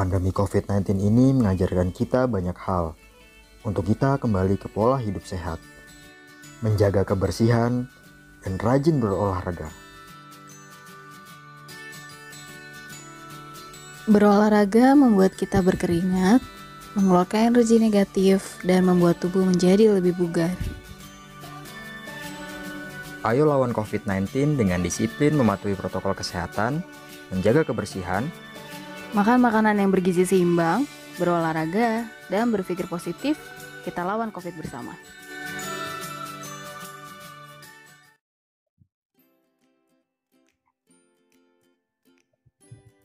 Pandemi COVID-19 ini mengajarkan kita banyak hal untuk kita kembali ke pola hidup sehat, menjaga kebersihan, dan rajin berolahraga. Berolahraga membuat kita berkeringat, mengeluarkan energi negatif, dan membuat tubuh menjadi lebih bugar. Ayo lawan COVID-19 dengan disiplin mematuhi protokol kesehatan, menjaga kebersihan, Makan makanan yang bergizi seimbang, berolahraga, dan berpikir positif, kita lawan COVID bersama.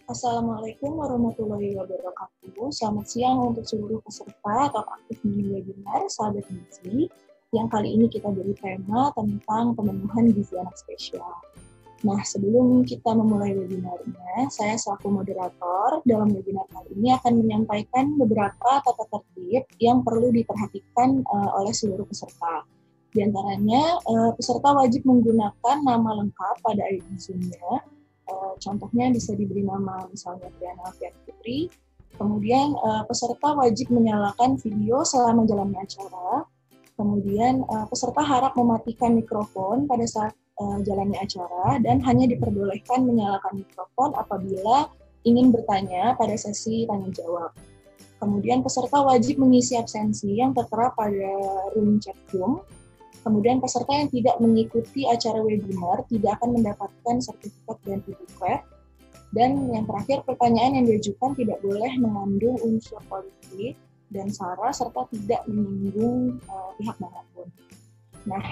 Assalamualaikum warahmatullahi wabarakatuh. Selamat siang untuk seluruh peserta atau aktif mini webinar Sahabat Gizi, yang kali ini kita beri tema tentang pemenuhan gizi anak spesial. Nah, sebelum kita memulai webinarnya, saya selaku moderator dalam webinar kali ini akan menyampaikan beberapa tata tertib yang perlu diperhatikan oleh seluruh peserta. Di antaranya, peserta wajib menggunakan nama lengkap pada ID Zoom-nya. Contohnya bisa diberi nama misalnya Triana Putri. Kemudian peserta wajib menyalakan video selama jalannya acara. Kemudian peserta harap mematikan mikrofon pada saat jalannya acara dan hanya diperbolehkan menyalakan mikrofon apabila ingin bertanya pada sesi tanya jawab. Kemudian peserta wajib mengisi absensi yang tertera pada room chat Zoom. Kemudian peserta yang tidak mengikuti acara webinar tidak akan mendapatkan sertifikat dan e-booklet. Dan yang terakhir, pertanyaan yang diajukan tidak boleh mengandung unsur politik dan sara serta tidak menyinggung pihak manapun. Nah,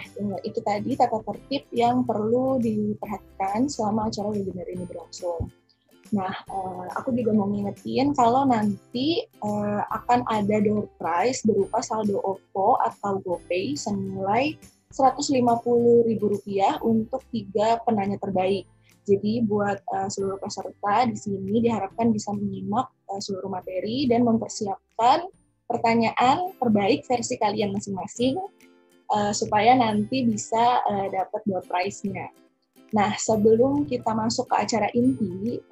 itu tadi tata tertib yang perlu diperhatikan selama acara webinar ini berlangsung. Nah, aku juga mau ngingetin kalau nanti akan ada door prize berupa saldo OVO atau GoPay senilai Rp150.000 untuk 3 penanya terbaik. Jadi buat seluruh peserta di sini diharapkan bisa menyimak seluruh materi dan mempersiapkan pertanyaan terbaik versi kalian masing-masing supaya nanti bisa dapat door prize-nya. Nah, sebelum kita masuk ke acara inti,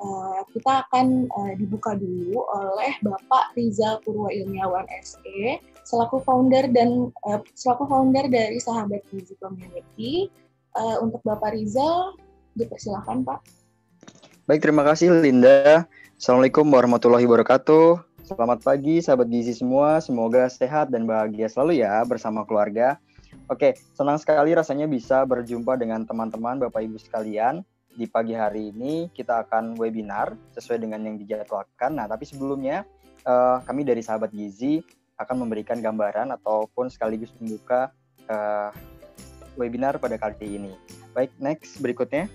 kita akan dibuka dulu oleh Bapak Rizal Purwa Ilmiawan SE selaku founder dari Sahabat Gizi Community. Untuk Bapak Rizal, dipersilakan Pak. Baik, terima kasih Linda. Assalamualaikum warahmatullahi wabarakatuh. Selamat pagi sahabat gizi semua, semoga sehat dan bahagia selalu ya bersama keluarga. Oke, senang sekali rasanya bisa berjumpa dengan teman-teman Bapak Ibu sekalian. Di pagi hari ini kita akan webinar sesuai dengan yang dijadwalkan. Nah, tapi sebelumnya kami dari Sahabat Gizi akan memberikan gambaran ataupun sekaligus membuka webinar pada kali ini. Baik, next berikutnya.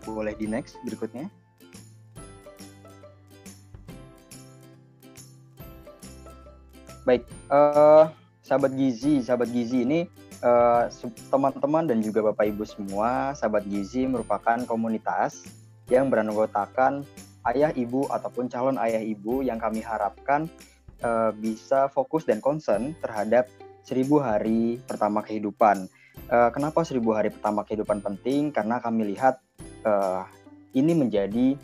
Boleh di next berikutnya. Baik, sahabat gizi ini teman-teman dan juga Bapak Ibu semua, sahabat gizi merupakan komunitas yang beranggotakan ayah ibu ataupun calon ayah ibu yang kami harapkan bisa fokus dan concern terhadap 1000 hari pertama kehidupan. Kenapa 1000 hari pertama kehidupan penting? Karena kami lihat ini menjadi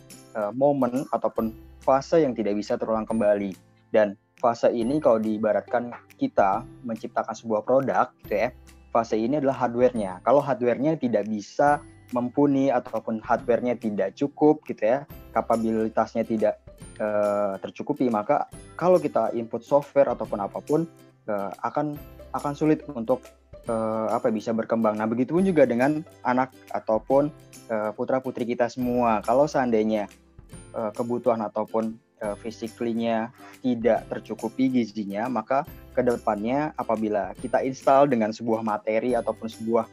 momen ataupun fase yang tidak bisa terulang kembali, dan fase ini kalau diibaratkan kita menciptakan sebuah produk gitu ya, fase ini adalah hardware-nya. Kalau hardware-nya tidak bisa mumpuni ataupun hardware-nya tidak cukup gitu ya, kapabilitasnya tidak tercukupi, maka kalau kita input software ataupun apapun akan sulit untuk bisa berkembang. Nah, begitupun juga dengan anak ataupun putra-putri kita semua. Kalau seandainya kebutuhan ataupun physically-nya tidak tercukupi gizinya, maka ke depannya apabila kita install dengan sebuah materi ataupun sebuah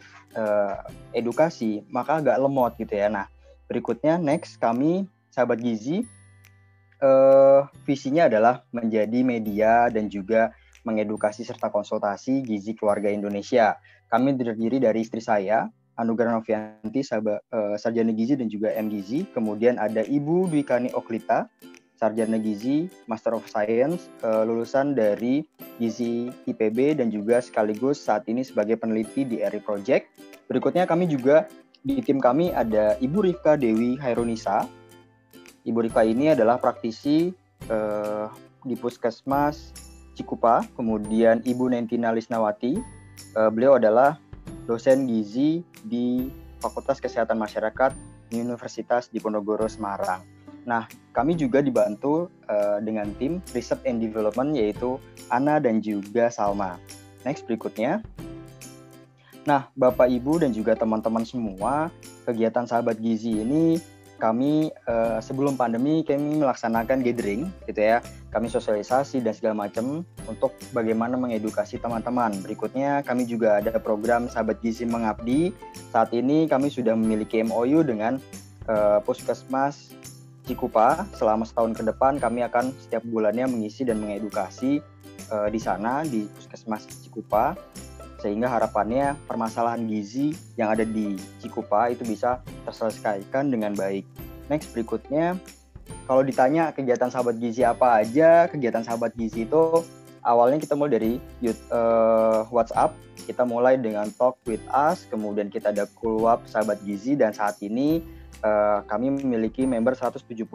edukasi, maka agak lemot gitu ya. Nah, berikutnya next, kami Sahabat Gizi visinya adalah menjadi media dan juga mengedukasi serta konsultasi gizi keluarga Indonesia. Kami terdiri dari istri saya, Anugerah Novianti, sarjana gizi dan juga M-Gizi. Kemudian ada Ibu Dwikani Oklita, sarjana gizi, Master of Science, lulusan dari Gizi IPB dan juga sekaligus saat ini sebagai peneliti di ERI Project. Berikutnya kami juga di tim kami ada Ibu Rifka Dewi Hairunisa. Ibu Rifka ini adalah praktisi di Puskesmas Cikupa. Kemudian Ibu Nentina Lisnawati, beliau adalah dosen gizi di Fakultas Kesehatan Masyarakat Universitas Diponegoro Semarang. Nah, kami juga dibantu dengan tim Research and Development, yaitu Ana dan juga Salma. Next, berikutnya. Nah, Bapak, Ibu, dan juga teman-teman semua, kegiatan Sahabat Gizi ini kami sebelum pandemi kami melaksanakan gathering, gitu ya. Kami sosialisasi dan segala macam untuk bagaimana mengedukasi teman-teman. Berikutnya, kami juga ada program Sahabat Gizi Mengabdi. Saat ini kami sudah memiliki MOU dengan Puskesmas Cikupa. Selama setahun ke depan kami akan setiap bulannya mengisi dan mengedukasi di sana di Puskesmas Cikupa, sehingga harapannya permasalahan gizi yang ada di Cikupa itu bisa terselesaikan dengan baik. Next, berikutnya, kalau ditanya kegiatan Sahabat Gizi apa aja, kegiatan Sahabat Gizi itu awalnya kita mulai dari WhatsApp. Kita mulai dengan Talk with Us, kemudian kita ada Kulwap Sahabat Gizi, dan saat ini kami memiliki member 175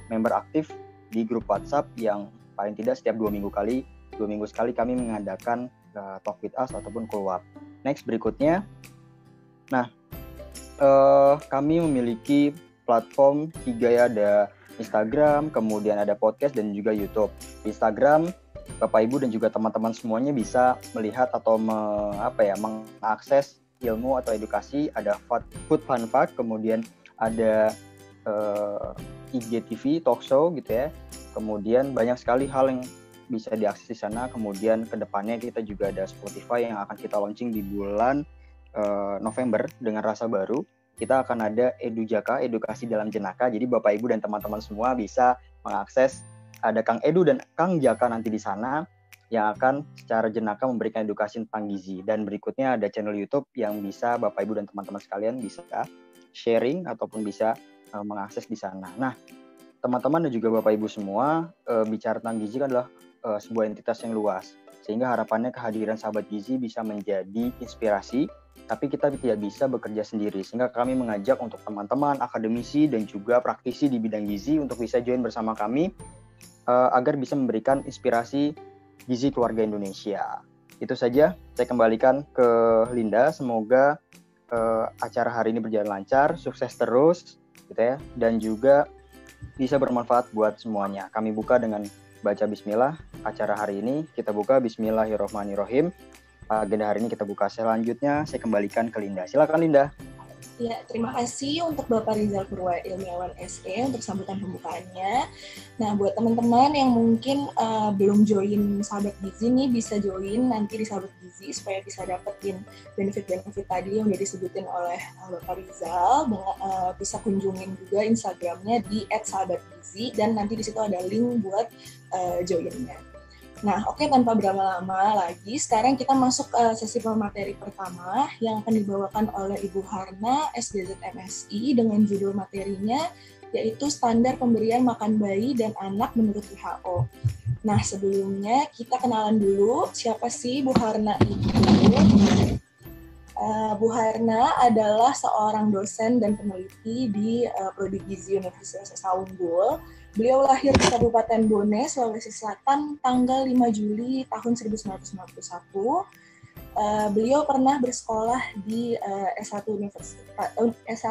member aktif di grup WhatsApp yang paling tidak setiap 2 minggu sekali kami mengadakan Talk with Us ataupun Kulwap. Next, berikutnya. Nah, kami memiliki platform 3 ya, ada Instagram, kemudian ada podcast dan juga YouTube. Di Instagram, Bapak Ibu dan juga teman-teman semuanya bisa melihat atau mengakses ilmu atau edukasi. Ada Food Fun Fact, kemudian ada IGTV talk show gitu ya. Kemudian banyak sekali hal yang bisa diakses di sana. Kemudian kedepannya kita juga ada Spotify yang akan kita launching di bulan November dengan rasa baru. Kita akan ada Edujaka, edukasi dalam jenaka. Jadi Bapak Ibu dan teman-teman semua bisa mengakses, ada Kang Edu dan Kang Jaka nanti di sana yang akan secara jenaka memberikan edukasi tentang gizi. Dan berikutnya ada channel YouTube yang bisa Bapak Ibu dan teman-teman sekalian bisa sharing ataupun bisa mengakses di sana. Nah, teman-teman dan juga Bapak Ibu semua, bicara tentang gizi kan adalah sebuah entitas yang luas. Sehingga harapannya kehadiran Sahabat Gizi bisa menjadi inspirasi, tapi kita tidak bisa bekerja sendiri. Sehingga kami mengajak untuk teman-teman, akademisi, dan juga praktisi di bidang gizi untuk bisa join bersama kami agar bisa memberikan inspirasi gizi keluarga Indonesia. Itu saja, saya kembalikan ke Linda. Semoga acara hari ini berjalan lancar, sukses terus, gitu ya, dan juga bisa bermanfaat buat semuanya. Kami buka dengan baca bismillah. Acara hari ini kita buka bismillahirrahmanirrahim. Agenda hari ini kita buka. Selanjutnya saya kembalikan ke Linda. Silakan Linda. Ya, terima kasih untuk Bapak Rizal Purwa Ilmiawan SE untuk sambutan pembukaannya. Nah, buat teman-teman yang mungkin belum join Sahabat Gizi nih, bisa join nanti di Sahabat Gizi supaya bisa dapetin benefit-benefit tadi yang udah disebutin oleh Bapak Rizal. Bisa kunjungin juga Instagramnya di @sahabatgizi dan nanti di situ ada link buat joinnya. Nah, oke, tanpa berlama-lama lagi, sekarang kita masuk sesi pemateri pertama yang akan dibawakan oleh Ibu Harna, SGZ MSI, dengan judul materinya, yaitu Standar Pemberian Makan Bayi dan Anak Menurut WHO. Nah, sebelumnya kita kenalan dulu, siapa sih Bu Harna itu? Bu Harna adalah seorang dosen dan peneliti di Prodi Gizi Universitas Unggul. Beliau lahir di Kabupaten Bone, Sulawesi Selatan, tanggal 5 Juli tahun 1991. Beliau pernah bersekolah di S1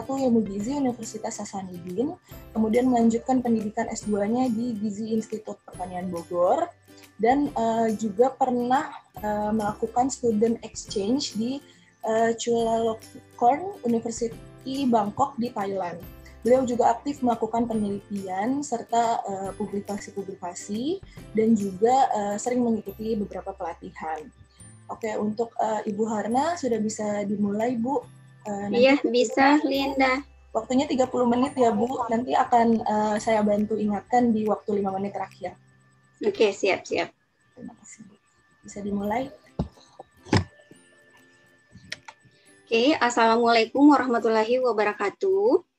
Ilmu Gizi Universitas Hasanuddin, kemudian melanjutkan pendidikan S2-nya di Gizi Institut Pertanian Bogor, dan juga pernah melakukan student exchange di Chulalongkorn University Bangkok di Thailand. Beliau juga aktif melakukan penelitian serta publikasi-publikasi dan juga sering mengikuti beberapa pelatihan. Oke, untuk Ibu Harna sudah bisa dimulai, Bu. Iya, bisa, Linda. Waktunya 30 menit ya, Bu. Nanti akan saya bantu ingatkan di waktu 5 menit terakhir. Oke, siap-siap. Terima kasih, Bu. Bisa dimulai. Oke, Assalamualaikum warahmatullahi wabarakatuh.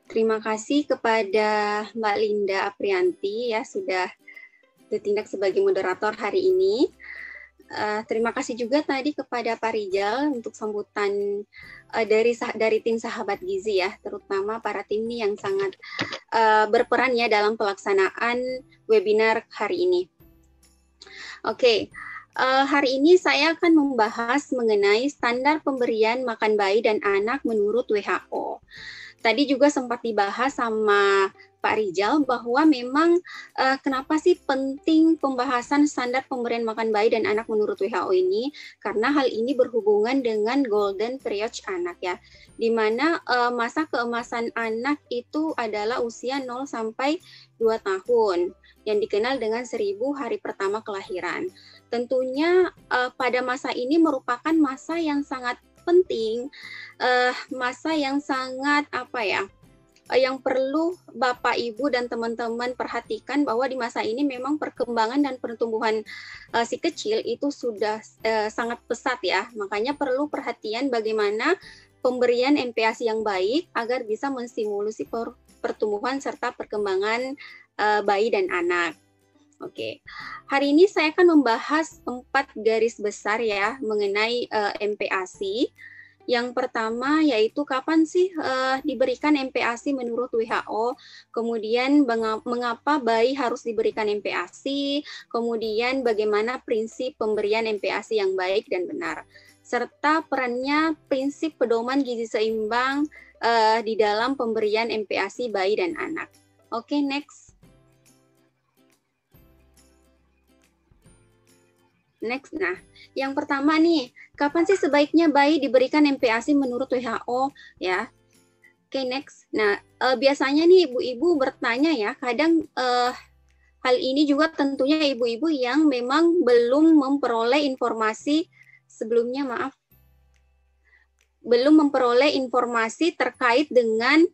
Terima kasih kepada Mbak Linda Aprianti ya sudah bertindak sebagai moderator hari ini. Terima kasih juga tadi kepada Pak Rijal untuk sambutan dari tim sahabat gizi ya, terutama para tim ini yang sangat berperan ya dalam pelaksanaan webinar hari ini. Oke, hari ini saya akan membahas mengenai standar pemberian makan bayi dan anak menurut WHO. Tadi juga sempat dibahas sama Pak Rijal bahwa memang kenapa sih penting pembahasan standar pemberian makan bayi dan anak menurut WHO ini, karena hal ini berhubungan dengan golden period anak ya, di mana masa keemasan anak itu adalah usia 0 sampai 2 tahun yang dikenal dengan 1000 hari pertama kelahiran. Tentunya pada masa ini merupakan masa yang sangat penting, masa yang sangat yang perlu Bapak, Ibu, dan teman-teman perhatikan bahwa di masa ini memang perkembangan dan pertumbuhan si kecil itu sudah sangat pesat ya. Makanya perlu perhatian bagaimana pemberian MPASI yang baik agar bisa menstimulasi pertumbuhan serta perkembangan bayi dan anak. Oke, hari ini saya akan membahas 4 garis besar ya mengenai MPASI. Yang pertama yaitu kapan sih diberikan MPASI menurut WHO, kemudian mengapa bayi harus diberikan MPASI, kemudian bagaimana prinsip pemberian MPASI yang baik dan benar, serta perannya prinsip pedoman gizi seimbang di dalam pemberian MPASI bayi dan anak. Oke, next. Nah, yang pertama nih, kapan sih sebaiknya bayi diberikan MPASI menurut WHO ya? Oke, next. Nah, biasanya nih ibu-ibu bertanya ya, kadang hal ini juga tentunya ibu-ibu yang memang belum memperoleh informasi sebelumnya, belum memperoleh informasi terkait dengan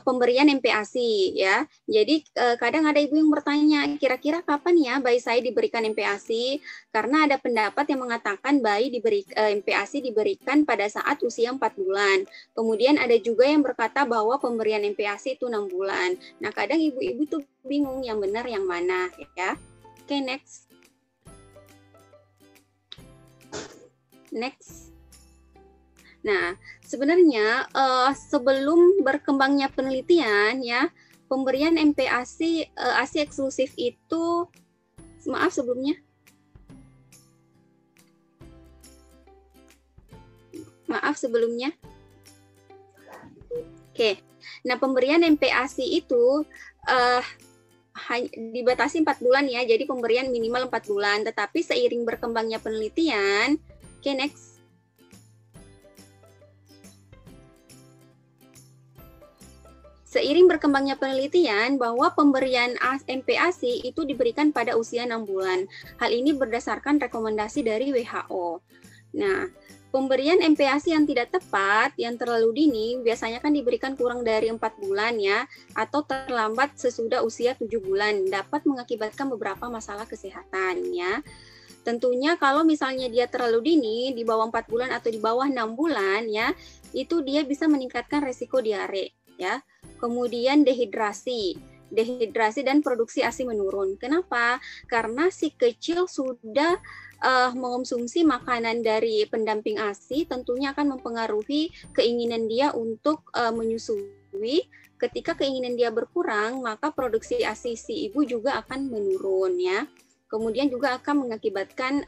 pemberian MPASI ya. Jadi kadang ada ibu yang bertanya, kira-kira kapan ya bayi saya diberikan MPASI? Karena ada pendapat yang mengatakan bayi MPASI diberikan pada saat usia 4 bulan. Kemudian ada juga yang berkata bahwa pemberian MPASI itu 6 bulan. Nah, kadang ibu-ibu tuh bingung yang benar yang mana ya. Oke, next. Next. Nah, sebenarnya sebelum berkembangnya penelitian ya, pemberian MPASI ASI eksklusif itu, maaf sebelumnya. Oke, nah pemberian MPASI itu dibatasi 4 bulan ya, jadi pemberian minimal 4 bulan, tetapi seiring berkembangnya penelitian, oke, next. Seiring berkembangnya penelitian bahwa pemberian MPASI itu diberikan pada usia 6 bulan. Hal ini berdasarkan rekomendasi dari WHO. Nah, pemberian MPASI yang tidak tepat, yang terlalu dini, biasanya kan diberikan kurang dari 4 bulan ya, atau terlambat sesudah usia 7 bulan, dapat mengakibatkan beberapa masalah kesehatan ya. Tentunya kalau misalnya dia terlalu dini, di bawah 4 bulan atau di bawah 6 bulan ya, itu dia bisa meningkatkan resiko diare ya. Kemudian dehidrasi dan produksi ASI menurun. Kenapa? Karena si kecil sudah mengonsumsi makanan dari pendamping ASI, tentunya akan mempengaruhi keinginan dia untuk menyusui. Ketika keinginan dia berkurang, maka produksi ASI si ibu juga akan menurun ya. Kemudian juga akan mengakibatkan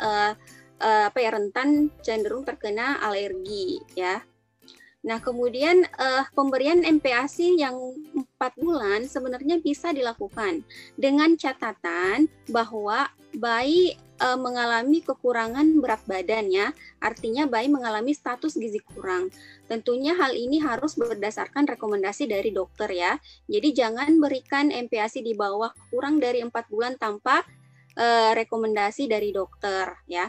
rentan cenderung terkena alergi ya. Nah, kemudian pemberian MPASI yang 4 bulan sebenarnya bisa dilakukan dengan catatan bahwa bayi mengalami kekurangan berat badan ya, artinya bayi mengalami status gizi kurang. Tentunya hal ini harus berdasarkan rekomendasi dari dokter ya. Jadi jangan berikan MPASI di bawah kurang dari 4 bulan tanpa rekomendasi dari dokter ya.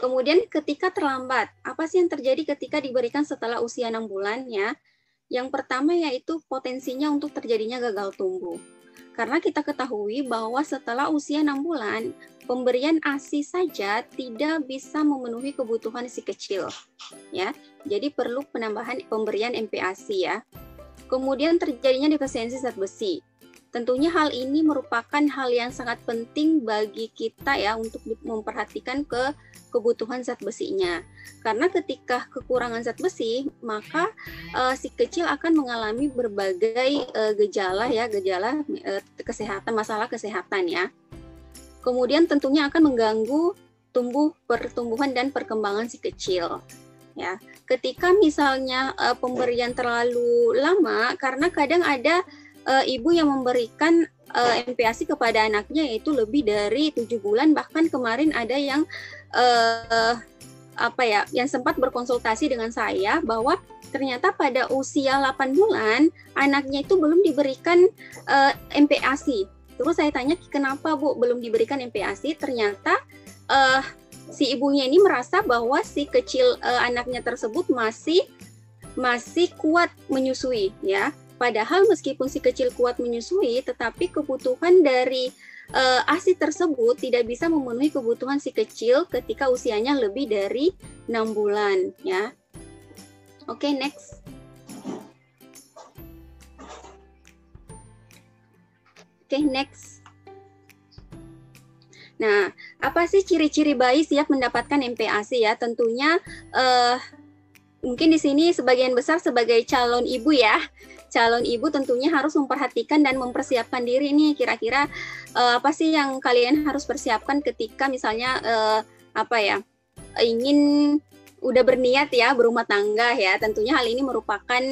Kemudian ketika terlambat, apa sih yang terjadi ketika diberikan setelah usia 6 bulan ya? Yang pertama yaitu potensinya untuk terjadinya gagal tumbuh. Karena kita ketahui bahwa setelah usia 6 bulan, pemberian ASI saja tidak bisa memenuhi kebutuhan si kecil. Ya, jadi perlu penambahan pemberian MPASI ya. Kemudian terjadinya defisiensi zat besi. Tentunya hal ini merupakan hal yang sangat penting bagi kita ya untuk memperhatikan kebutuhan zat besinya. Karena ketika kekurangan zat besi, maka si kecil akan mengalami berbagai gejala kesehatan, masalah kesehatan ya. Kemudian tentunya akan mengganggu pertumbuhan dan perkembangan si kecil. Ya, ketika misalnya pemberian terlalu lama, karena kadang ada ibu yang memberikan MPASI kepada anaknya yaitu lebih dari 7 bulan, bahkan kemarin ada yang yang sempat berkonsultasi dengan saya bahwa ternyata pada usia 8 bulan anaknya itu belum diberikan MPASI. Terus saya tanya, kenapa Bu belum diberikan MPASI? Ternyata si ibunya ini merasa bahwa si kecil anaknya tersebut masih kuat menyusui ya. Padahal meskipun si kecil kuat menyusui, tetapi kebutuhan dari ASI tersebut tidak bisa memenuhi kebutuhan si kecil ketika usianya lebih dari 6 bulan ya. Oke, next. Oke, next. Nah, apa sih ciri-ciri bayi siap mendapatkan MPASI ya? Tentunya mungkin di sini sebagian besar sebagai calon ibu ya. Calon ibu tentunya harus memperhatikan dan mempersiapkan diri nih, kira-kira apa sih yang kalian harus persiapkan ketika misalnya ingin udah berniat ya berumah tangga ya. Tentunya hal ini merupakan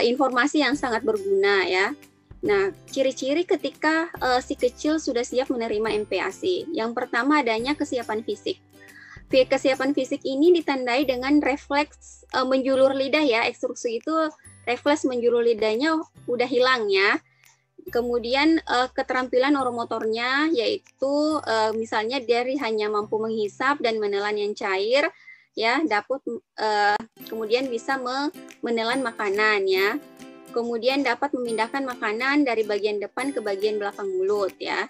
informasi yang sangat berguna ya. Nah, ciri-ciri ketika si kecil sudah siap menerima MPASI. Yang pertama adanya kesiapan fisik. Kesiapan fisik ini ditandai dengan refleks menjulur lidah ya. Ekstruksi itu refleks menjulur lidahnya udah hilang ya. Kemudian keterampilan oromotornya yaitu misalnya dari hanya mampu menghisap dan menelan yang cair ya, dapat kemudian bisa menelan makanan ya. Kemudian dapat memindahkan makanan dari bagian depan ke bagian belakang mulut ya.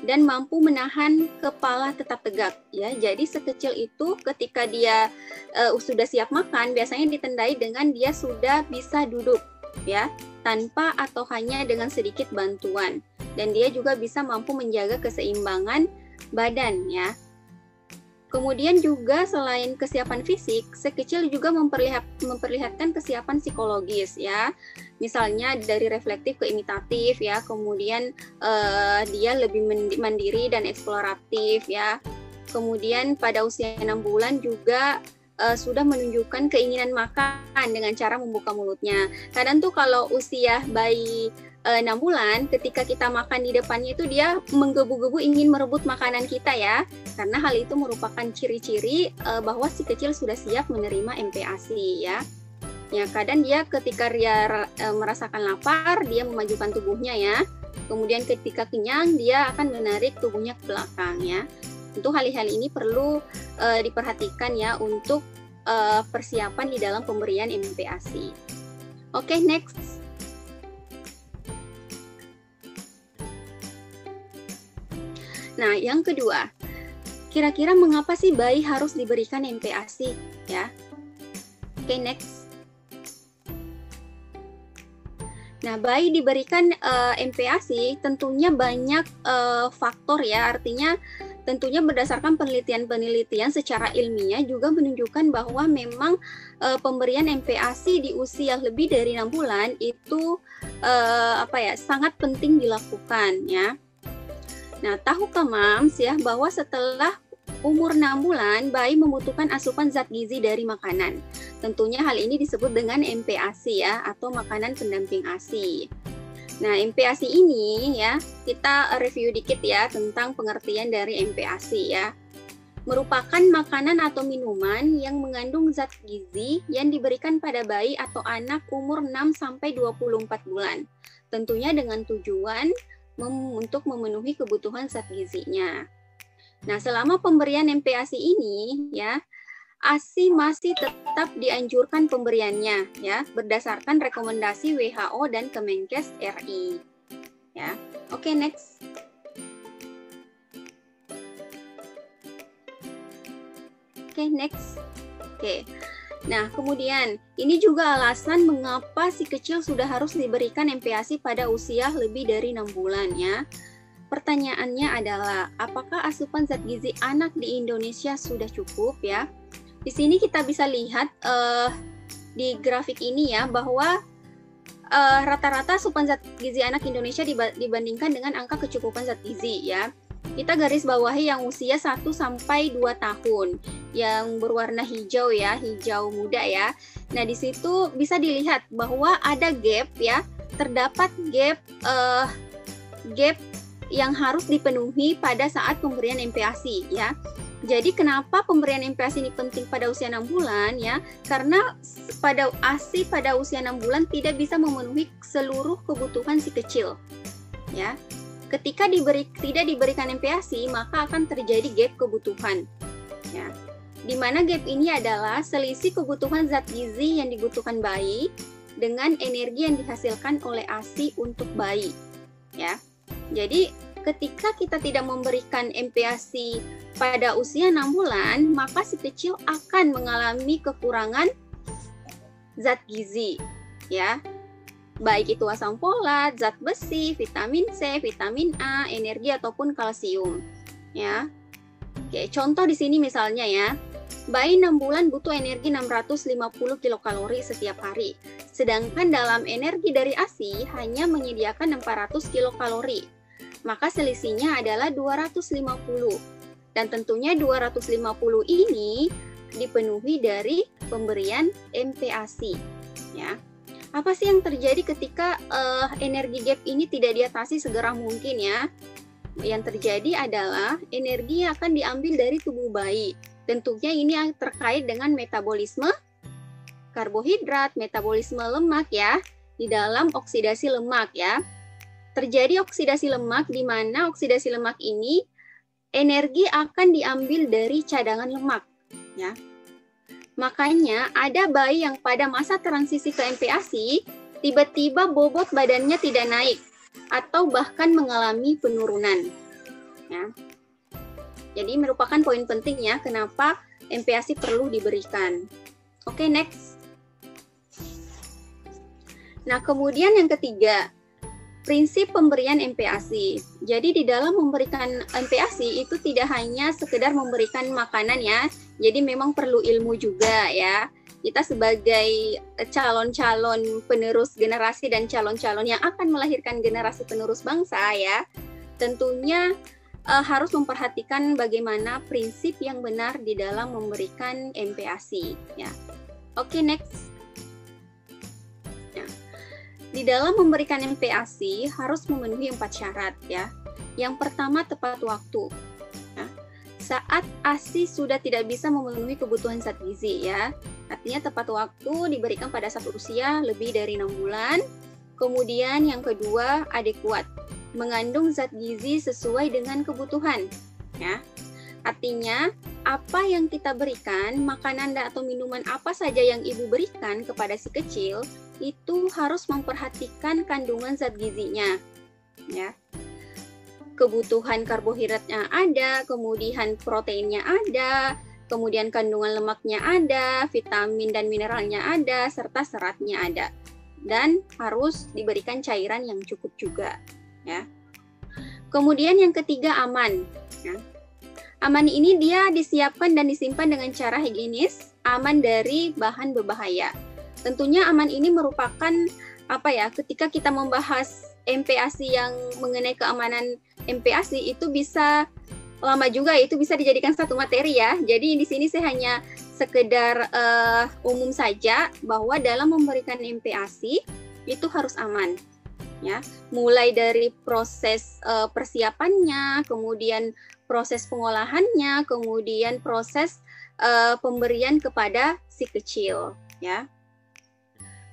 Dan mampu menahan kepala tetap tegak ya. Jadi sekecil itu ketika dia sudah siap makan, biasanya ditandai dengan dia sudah bisa duduk ya, tanpa atau hanya dengan sedikit bantuan. Dan dia juga bisa mampu menjaga keseimbangan badan ya. Kemudian juga selain kesiapan fisik, si kecil juga memperlihatkan kesiapan psikologis ya. Misalnya dari reflektif ke imitatif ya, kemudian dia lebih mandiri dan eksploratif ya. Kemudian pada usia 6 bulan juga sudah menunjukkan keinginan makan dengan cara membuka mulutnya. Kadang tuh kalau usia bayi 6 bulan, ketika kita makan di depannya itu dia menggebu-gebu ingin merebut makanan kita ya, karena hal itu merupakan ciri-ciri bahwa si kecil sudah siap menerima MPASI ya. Ya, kadang dia ketika dia merasakan lapar, dia memajukan tubuhnya ya. Kemudian ketika kenyang, dia akan menarik tubuhnya ke belakang ya. Tentu hal-hal ini perlu diperhatikan ya untuk persiapan di dalam pemberian MPASI. Oke, next. Nah, yang kedua, kira-kira mengapa sih bayi harus diberikan MPASI ya? Oke, next. Nah, bayi diberikan MPASI tentunya banyak faktor ya, artinya tentunya berdasarkan penelitian-penelitian secara ilmiah juga menunjukkan bahwa memang pemberian MPASI di usia lebih dari 6 bulan itu sangat penting dilakukan ya. Nah, tahukah Mams ya bahwa setelah umur 6 bulan bayi membutuhkan asupan zat gizi dari makanan. Tentunya hal ini disebut dengan MPASI ya, atau makanan pendamping ASI. Nah, MPASI ini ya, kita review dikit ya tentang pengertian dari MPASI ya. Merupakan makanan atau minuman yang mengandung zat gizi yang diberikan pada bayi atau anak umur 6 sampai 24 bulan. Tentunya dengan tujuan untuk memenuhi kebutuhan zat gizinya. Nah, selama pemberian MPASI ini ya, ASI masih tetap dianjurkan pemberiannya ya, berdasarkan rekomendasi WHO dan Kemenkes RI. Ya. Oke, next. Oke, next. Oke. Nah, kemudian ini juga alasan mengapa si kecil sudah harus diberikan MPASI pada usia lebih dari 6 bulan ya. Pertanyaannya adalah, apakah asupan zat gizi anak di Indonesia sudah cukup ya? Di sini kita bisa lihat di grafik ini ya, bahwa rata-rata asupan zat gizi anak Indonesia dibandingkan dengan angka kecukupan zat gizi ya. Kita garis bawahi yang usia 1 sampai 2 tahun yang berwarna hijau ya, hijau muda ya. Nah, di situ bisa dilihat bahwa ada gap ya, terdapat gap yang harus dipenuhi pada saat pemberian MPASI ya. Jadi kenapa pemberian MPASI ini penting pada usia 6 bulan ya? Karena pada ASI pada usia 6 bulan tidak bisa memenuhi seluruh kebutuhan si kecil ya. Ketika tidak diberikan MPASI, maka akan terjadi gap kebutuhan. Ya. Di mana gap ini adalah selisih kebutuhan zat gizi yang dibutuhkan bayi dengan energi yang dihasilkan oleh ASI untuk bayi. Ya. Jadi, ketika kita tidak memberikan MPASI pada usia 6 bulan, maka si kecil akan mengalami kekurangan zat gizi. Ya. Baik itu asam folat, zat besi, vitamin C, vitamin A, energi ataupun kalsium. Ya. Oke, contoh di sini misalnya ya. Bayi 6 bulan butuh energi 650 kilokalori setiap hari. Sedangkan dalam energi dari ASI hanya menyediakan 400 kilokalori. Maka selisihnya adalah 250. Dan tentunya 250 ini dipenuhi dari pemberian MPASI. Ya. Apa sih yang terjadi ketika energi gap ini tidak diatasi segera mungkin ya? Yang terjadi adalah energi yang akan diambil dari tubuh bayi. Tentunya ini yang terkait dengan metabolisme karbohidrat, metabolisme lemak ya, di dalam oksidasi lemak ya. Terjadi oksidasi lemak di mana oksidasi lemak ini energi akan diambil dari cadangan lemak ya. Makanya ada bayi yang pada masa transisi ke MPASI tiba-tiba bobot badannya tidak naik atau bahkan mengalami penurunan. Ya. Jadi merupakan poin penting ya kenapa MPASI perlu diberikan. Oke, next. Nah, kemudian yang ketiga, prinsip pemberian MPASI. Jadi di dalam memberikan MPASI itu tidak hanya sekedar memberikan makanan ya. Jadi memang perlu ilmu juga ya. Kita sebagai calon-calon penerus generasi dan calon-calon yang akan melahirkan generasi penerus bangsa ya, tentunya harus memperhatikan bagaimana prinsip yang benar di dalam memberikan MPASI ya. Oke, next. Nah, di dalam memberikan MPASI harus memenuhi 4 syarat ya. Yang pertama, tepat waktu. Saat ASI sudah tidak bisa memenuhi kebutuhan zat gizi ya. Artinya tepat waktu diberikan pada satu usia lebih dari 6 bulan. Kemudian yang kedua, adekuat. Mengandung zat gizi sesuai dengan kebutuhan ya. Artinya apa yang kita berikan, makanan atau minuman apa saja yang ibu berikan kepada si kecil itu harus memperhatikan kandungan zat gizinya ya. Kebutuhan karbohidratnya ada, kemudian proteinnya ada, kemudian kandungan lemaknya ada, vitamin dan mineralnya ada, serta seratnya ada. Dan harus diberikan cairan yang cukup juga. Ya. Kemudian yang ketiga, aman. Ya. Aman ini dia disiapkan dan disimpan dengan cara higienis, aman dari bahan berbahaya. Tentunya aman ini merupakan ketika kita membahas MPASI yang mengenai keamanan MPASI itu bisa lama juga, itu bisa dijadikan satu materi ya. Jadi di sini saya hanya sekedar umum saja bahwa dalam memberikan MPASI itu harus aman ya. Mulai dari proses persiapannya, kemudian proses pengolahannya, kemudian proses pemberian kepada si kecil ya.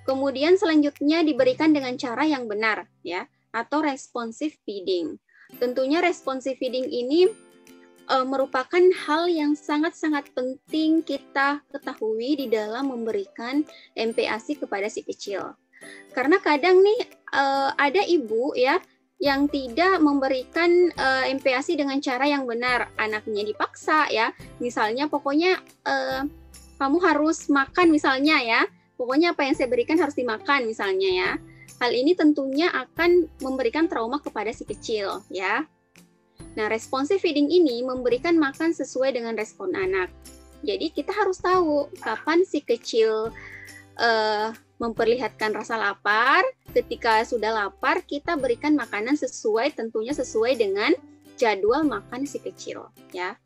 Kemudian selanjutnya diberikan dengan cara yang benar ya, atau responsive feeding. Tentunya responsive feeding ini merupakan hal yang sangat-sangat penting kita ketahui di dalam memberikan MPASI kepada si kecil. Karena kadang nih ada ibu ya yang tidak memberikan MPASI dengan cara yang benar, anaknya dipaksa ya. Misalnya pokoknya kamu harus makan misalnya ya. Pokoknya apa yang saya berikan harus dimakan misalnya ya. Hal ini tentunya akan memberikan trauma kepada si kecil ya. Nah, responsive feeding ini memberikan makan sesuai dengan respon anak. Jadi kita harus tahu kapan si kecil memperlihatkan rasa lapar. Ketika sudah lapar, kita berikan makanan tentunya sesuai dengan jadwal makan si kecil ya.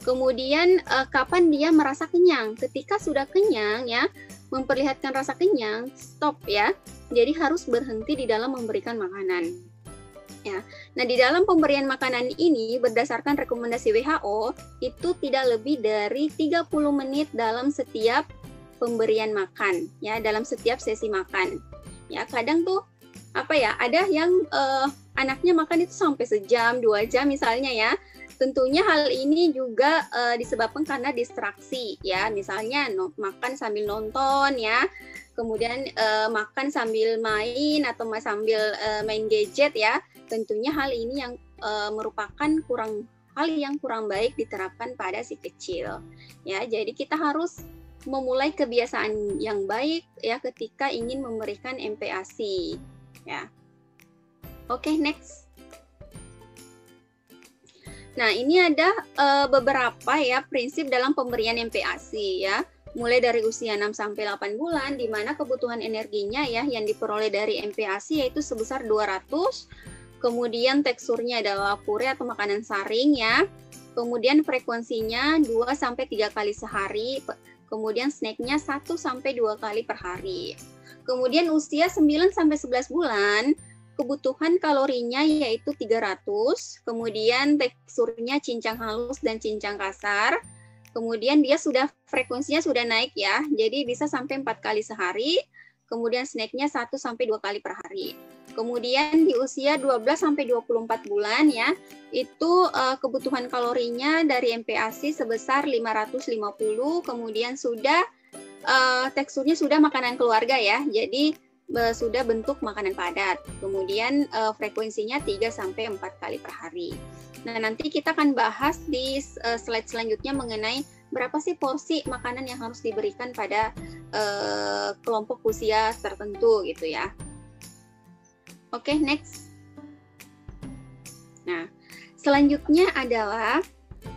Kemudian kapan dia merasa kenyang? Ketika sudah kenyang ya, memperlihatkan rasa kenyang, stop ya. Jadi harus berhenti di dalam memberikan makanan. Ya. Nah, di dalam pemberian makanan ini berdasarkan rekomendasi WHO itu tidak lebih dari 30 menit dalam setiap pemberian makan ya, dalam setiap sesi makan. Ya, kadang tuh ada yang anaknya makan itu sampai sejam, 2 jam misalnya ya. Tentunya hal ini juga disebabkan karena distraksi ya, misalnya makan sambil nonton ya, kemudian makan sambil main atau sambil main gadget ya. Tentunya hal ini yang merupakan hal yang kurang baik diterapkan pada si kecil ya. Jadi kita harus memulai kebiasaan yang baik ya ketika ingin memberikan MPASI ya. Oke, next. Nah, ini ada beberapa ya prinsip dalam pemberian MPASI ya. Mulai dari usia 6 sampai 8 bulan di mana kebutuhan energinya ya yang diperoleh dari MPASI yaitu sebesar 200. Kemudian teksturnya adalah puree atau makanan saring ya. Kemudian frekuensinya 2 sampai 3 kali sehari. Kemudian snacknya 1 sampai 2 kali per hari. Kemudian usia 9 sampai 11 bulan kebutuhan kalorinya yaitu 300, kemudian teksturnya cincang halus dan cincang kasar, kemudian dia frekuensinya sudah naik ya, jadi bisa sampai 4 kali sehari, kemudian snacknya 1 sampai 2 kali per hari. Kemudian di usia 12 sampai 24 bulan ya, itu kebutuhan kalorinya dari MPASI sebesar 550, kemudian teksturnya sudah makanan keluarga ya, jadi sudah bentuk makanan padat. Kemudian frekuensinya 3 sampai 4 kali per hari. Nah, nanti kita akan bahas di slide selanjutnya mengenai berapa sih porsi makanan yang harus diberikan pada kelompok usia tertentu gitu ya. Oke, next. Nah, selanjutnya adalah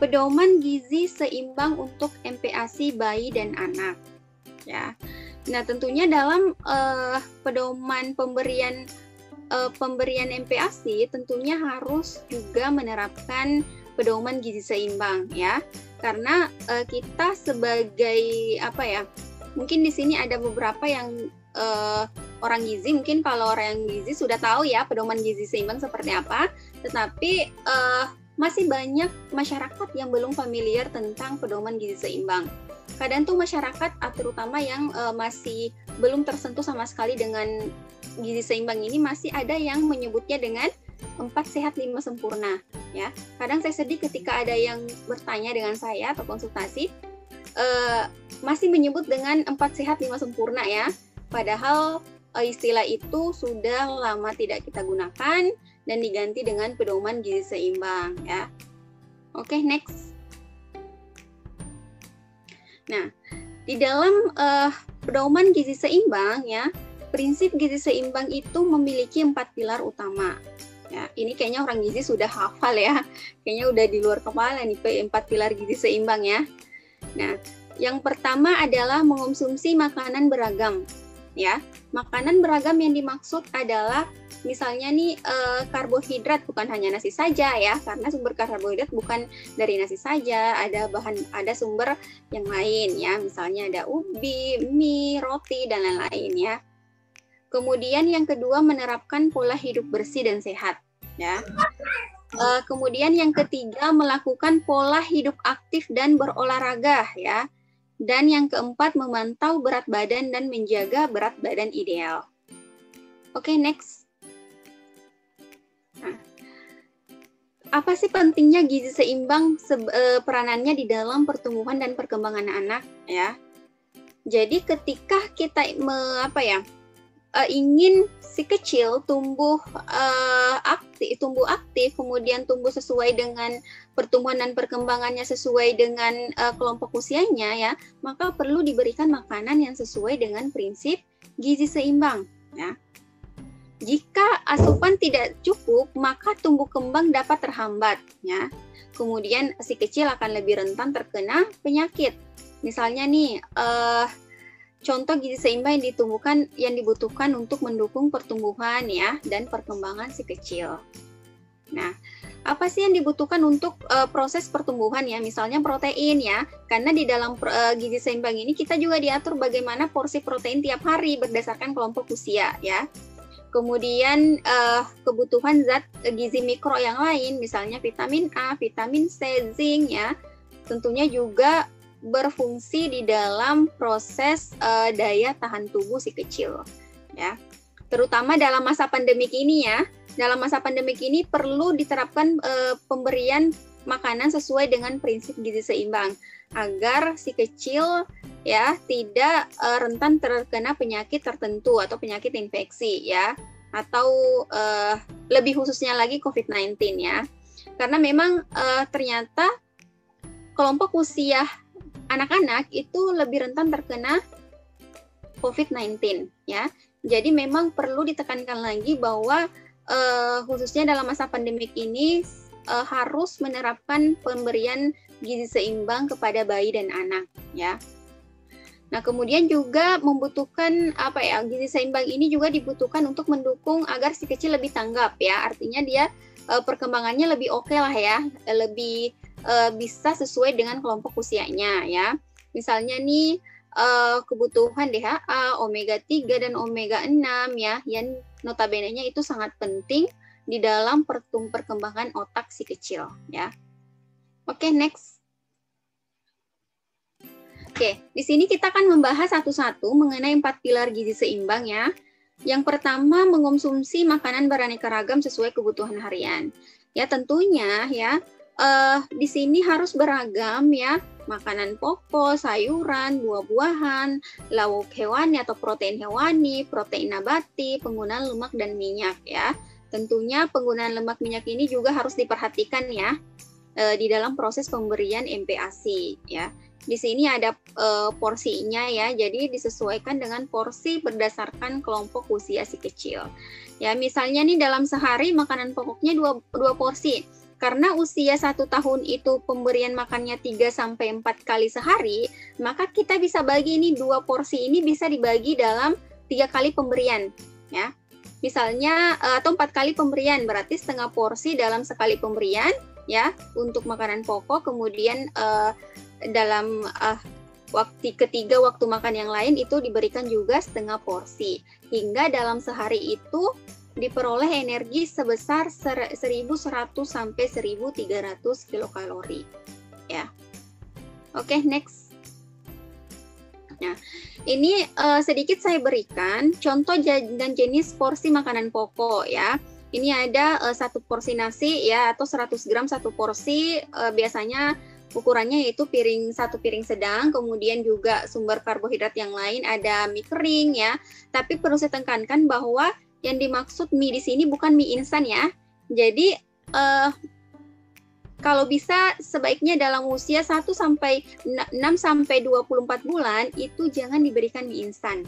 pedoman gizi seimbang untuk MPASI bayi dan anak. Ya. Nah, tentunya dalam pedoman pemberian MPASI tentunya harus juga menerapkan pedoman gizi seimbang ya. Karena kita sebagai mungkin di sini ada beberapa yang orang gizi, mungkin kalau orang gizi sudah tahu ya pedoman gizi seimbang seperti apa, tetapi masih banyak masyarakat yang belum familiar tentang pedoman gizi seimbang. Kadang tuh masyarakat terutama yang masih belum tersentuh sama sekali dengan gizi seimbang ini, masih ada yang menyebutnya dengan 4 sehat 5 sempurna ya. Kadang saya sedih ketika ada yang bertanya dengan saya atau konsultasi masih menyebut dengan 4 sehat 5 sempurna ya. Padahal istilah itu sudah lama tidak kita gunakan dan diganti dengan pedoman gizi seimbang ya. Oke, next. Nah, di dalam pedoman gizi seimbang ya, prinsip gizi seimbang itu memiliki 4 pilar utama. Ya, ini kayaknya orang gizi sudah hafal ya. Kayaknya udah di luar kepala nih 4 pilar gizi seimbang ya. Nah, yang pertama adalah mengonsumsi makanan beragam. Ya, makanan beragam yang dimaksud adalah misalnya nih karbohidrat bukan hanya nasi saja ya, karena sumber karbohidrat bukan dari nasi saja, ada sumber yang lain ya, misalnya ada ubi, mie, roti dan lain-lain ya. Kemudian yang kedua menerapkan pola hidup bersih dan sehat ya. Kemudian yang ketiga melakukan pola hidup aktif dan berolahraga ya. Dan yang keempat memantau berat badan dan menjaga berat badan ideal. Oke, next. Nah, apa sih pentingnya gizi seimbang peranannya di dalam pertumbuhan dan perkembangan anak ya? Jadi ketika kita ingin si kecil tumbuh aktif, kemudian tumbuh sesuai dengan pertumbuhan dan perkembangannya sesuai dengan kelompok usianya ya, maka perlu diberikan makanan yang sesuai dengan prinsip gizi seimbang ya. Jika asupan tidak cukup, maka tumbuh kembang dapat terhambat ya. Kemudian si kecil akan lebih rentan terkena penyakit. Misalnya nih contoh gizi seimbang yang dibutuhkan untuk mendukung pertumbuhan ya dan perkembangan si kecil. Nah, apa sih yang dibutuhkan untuk proses pertumbuhan ya? Misalnya protein ya, karena di dalam gizi seimbang ini kita juga diatur bagaimana porsi protein tiap hari berdasarkan kelompok usia ya. Kemudian kebutuhan zat gizi mikro yang lain, misalnya vitamin A, vitamin C, zinc ya, tentunya juga berfungsi di dalam proses daya tahan tubuh si kecil ya, terutama dalam masa pandemik ini ya. Dalam masa pandemik ini perlu diterapkan pemberian makanan sesuai dengan prinsip gizi seimbang agar si kecil ya tidak rentan terkena penyakit tertentu atau penyakit infeksi ya, atau lebih khususnya lagi COVID-19 ya, karena memang ternyata kelompok usia anak-anak itu lebih rentan terkena COVID-19 ya. Jadi memang perlu ditekankan lagi bahwa khususnya dalam masa pandemik ini harus menerapkan pemberian gizi seimbang kepada bayi dan anak ya. Nah, kemudian juga membutuhkan gizi seimbang ini juga dibutuhkan untuk mendukung agar si kecil lebih tanggap ya. Artinya dia perkembangannya lebih oke lah ya, lebih bisa sesuai dengan kelompok usianya ya. Misalnya nih kebutuhan DHA, omega 3 dan omega 6 ya, yang notabene-nya itu sangat penting di dalam perkembangan otak si kecil ya. Oke, next. Oke, di sini kita akan membahas satu-satu mengenai 4 pilar gizi seimbang ya. Yang pertama, mengonsumsi makanan beraneka ragam sesuai kebutuhan harian. Ya, tentunya ya di sini harus beragam ya, makanan pokok, sayuran, buah-buahan, lauk hewani atau protein hewani, protein nabati, penggunaan lemak dan minyak ya. Tentunya penggunaan lemak minyak ini juga harus diperhatikan ya di dalam proses pemberian MPASI ya. Di sini ada porsinya ya, jadi disesuaikan dengan porsi berdasarkan kelompok usia si kecil. Ya, misalnya nih dalam sehari makanan pokoknya 2 porsi. Karena usia 1 tahun itu pemberian makannya 3-4 kali sehari, maka kita bisa bagi ini 2 porsi ini bisa dibagi dalam 3 kali pemberian ya. Misalnya atau 4 kali pemberian, berarti setengah porsi dalam sekali pemberian ya untuk makanan pokok, kemudian dalam ketiga waktu makan yang lain itu diberikan juga setengah porsi, hingga dalam sehari itu diperoleh energi sebesar 1.100 sampai 1.300 kilokalori ya. Oke, next. Nah, ini sedikit saya berikan contoh dan jenis porsi makanan pokok ya. Ini ada 1 porsi nasi ya, atau 100 gram 1 porsi, biasanya ukurannya yaitu 1 piring sedang, kemudian juga sumber karbohidrat yang lain ada mie kering ya. Tapi perlu saya tekankan bahwa yang dimaksud mie di sini bukan mie instan ya. Jadi kalau bisa sebaiknya dalam usia 1 sampai 6 sampai 24 bulan itu jangan diberikan mie instan.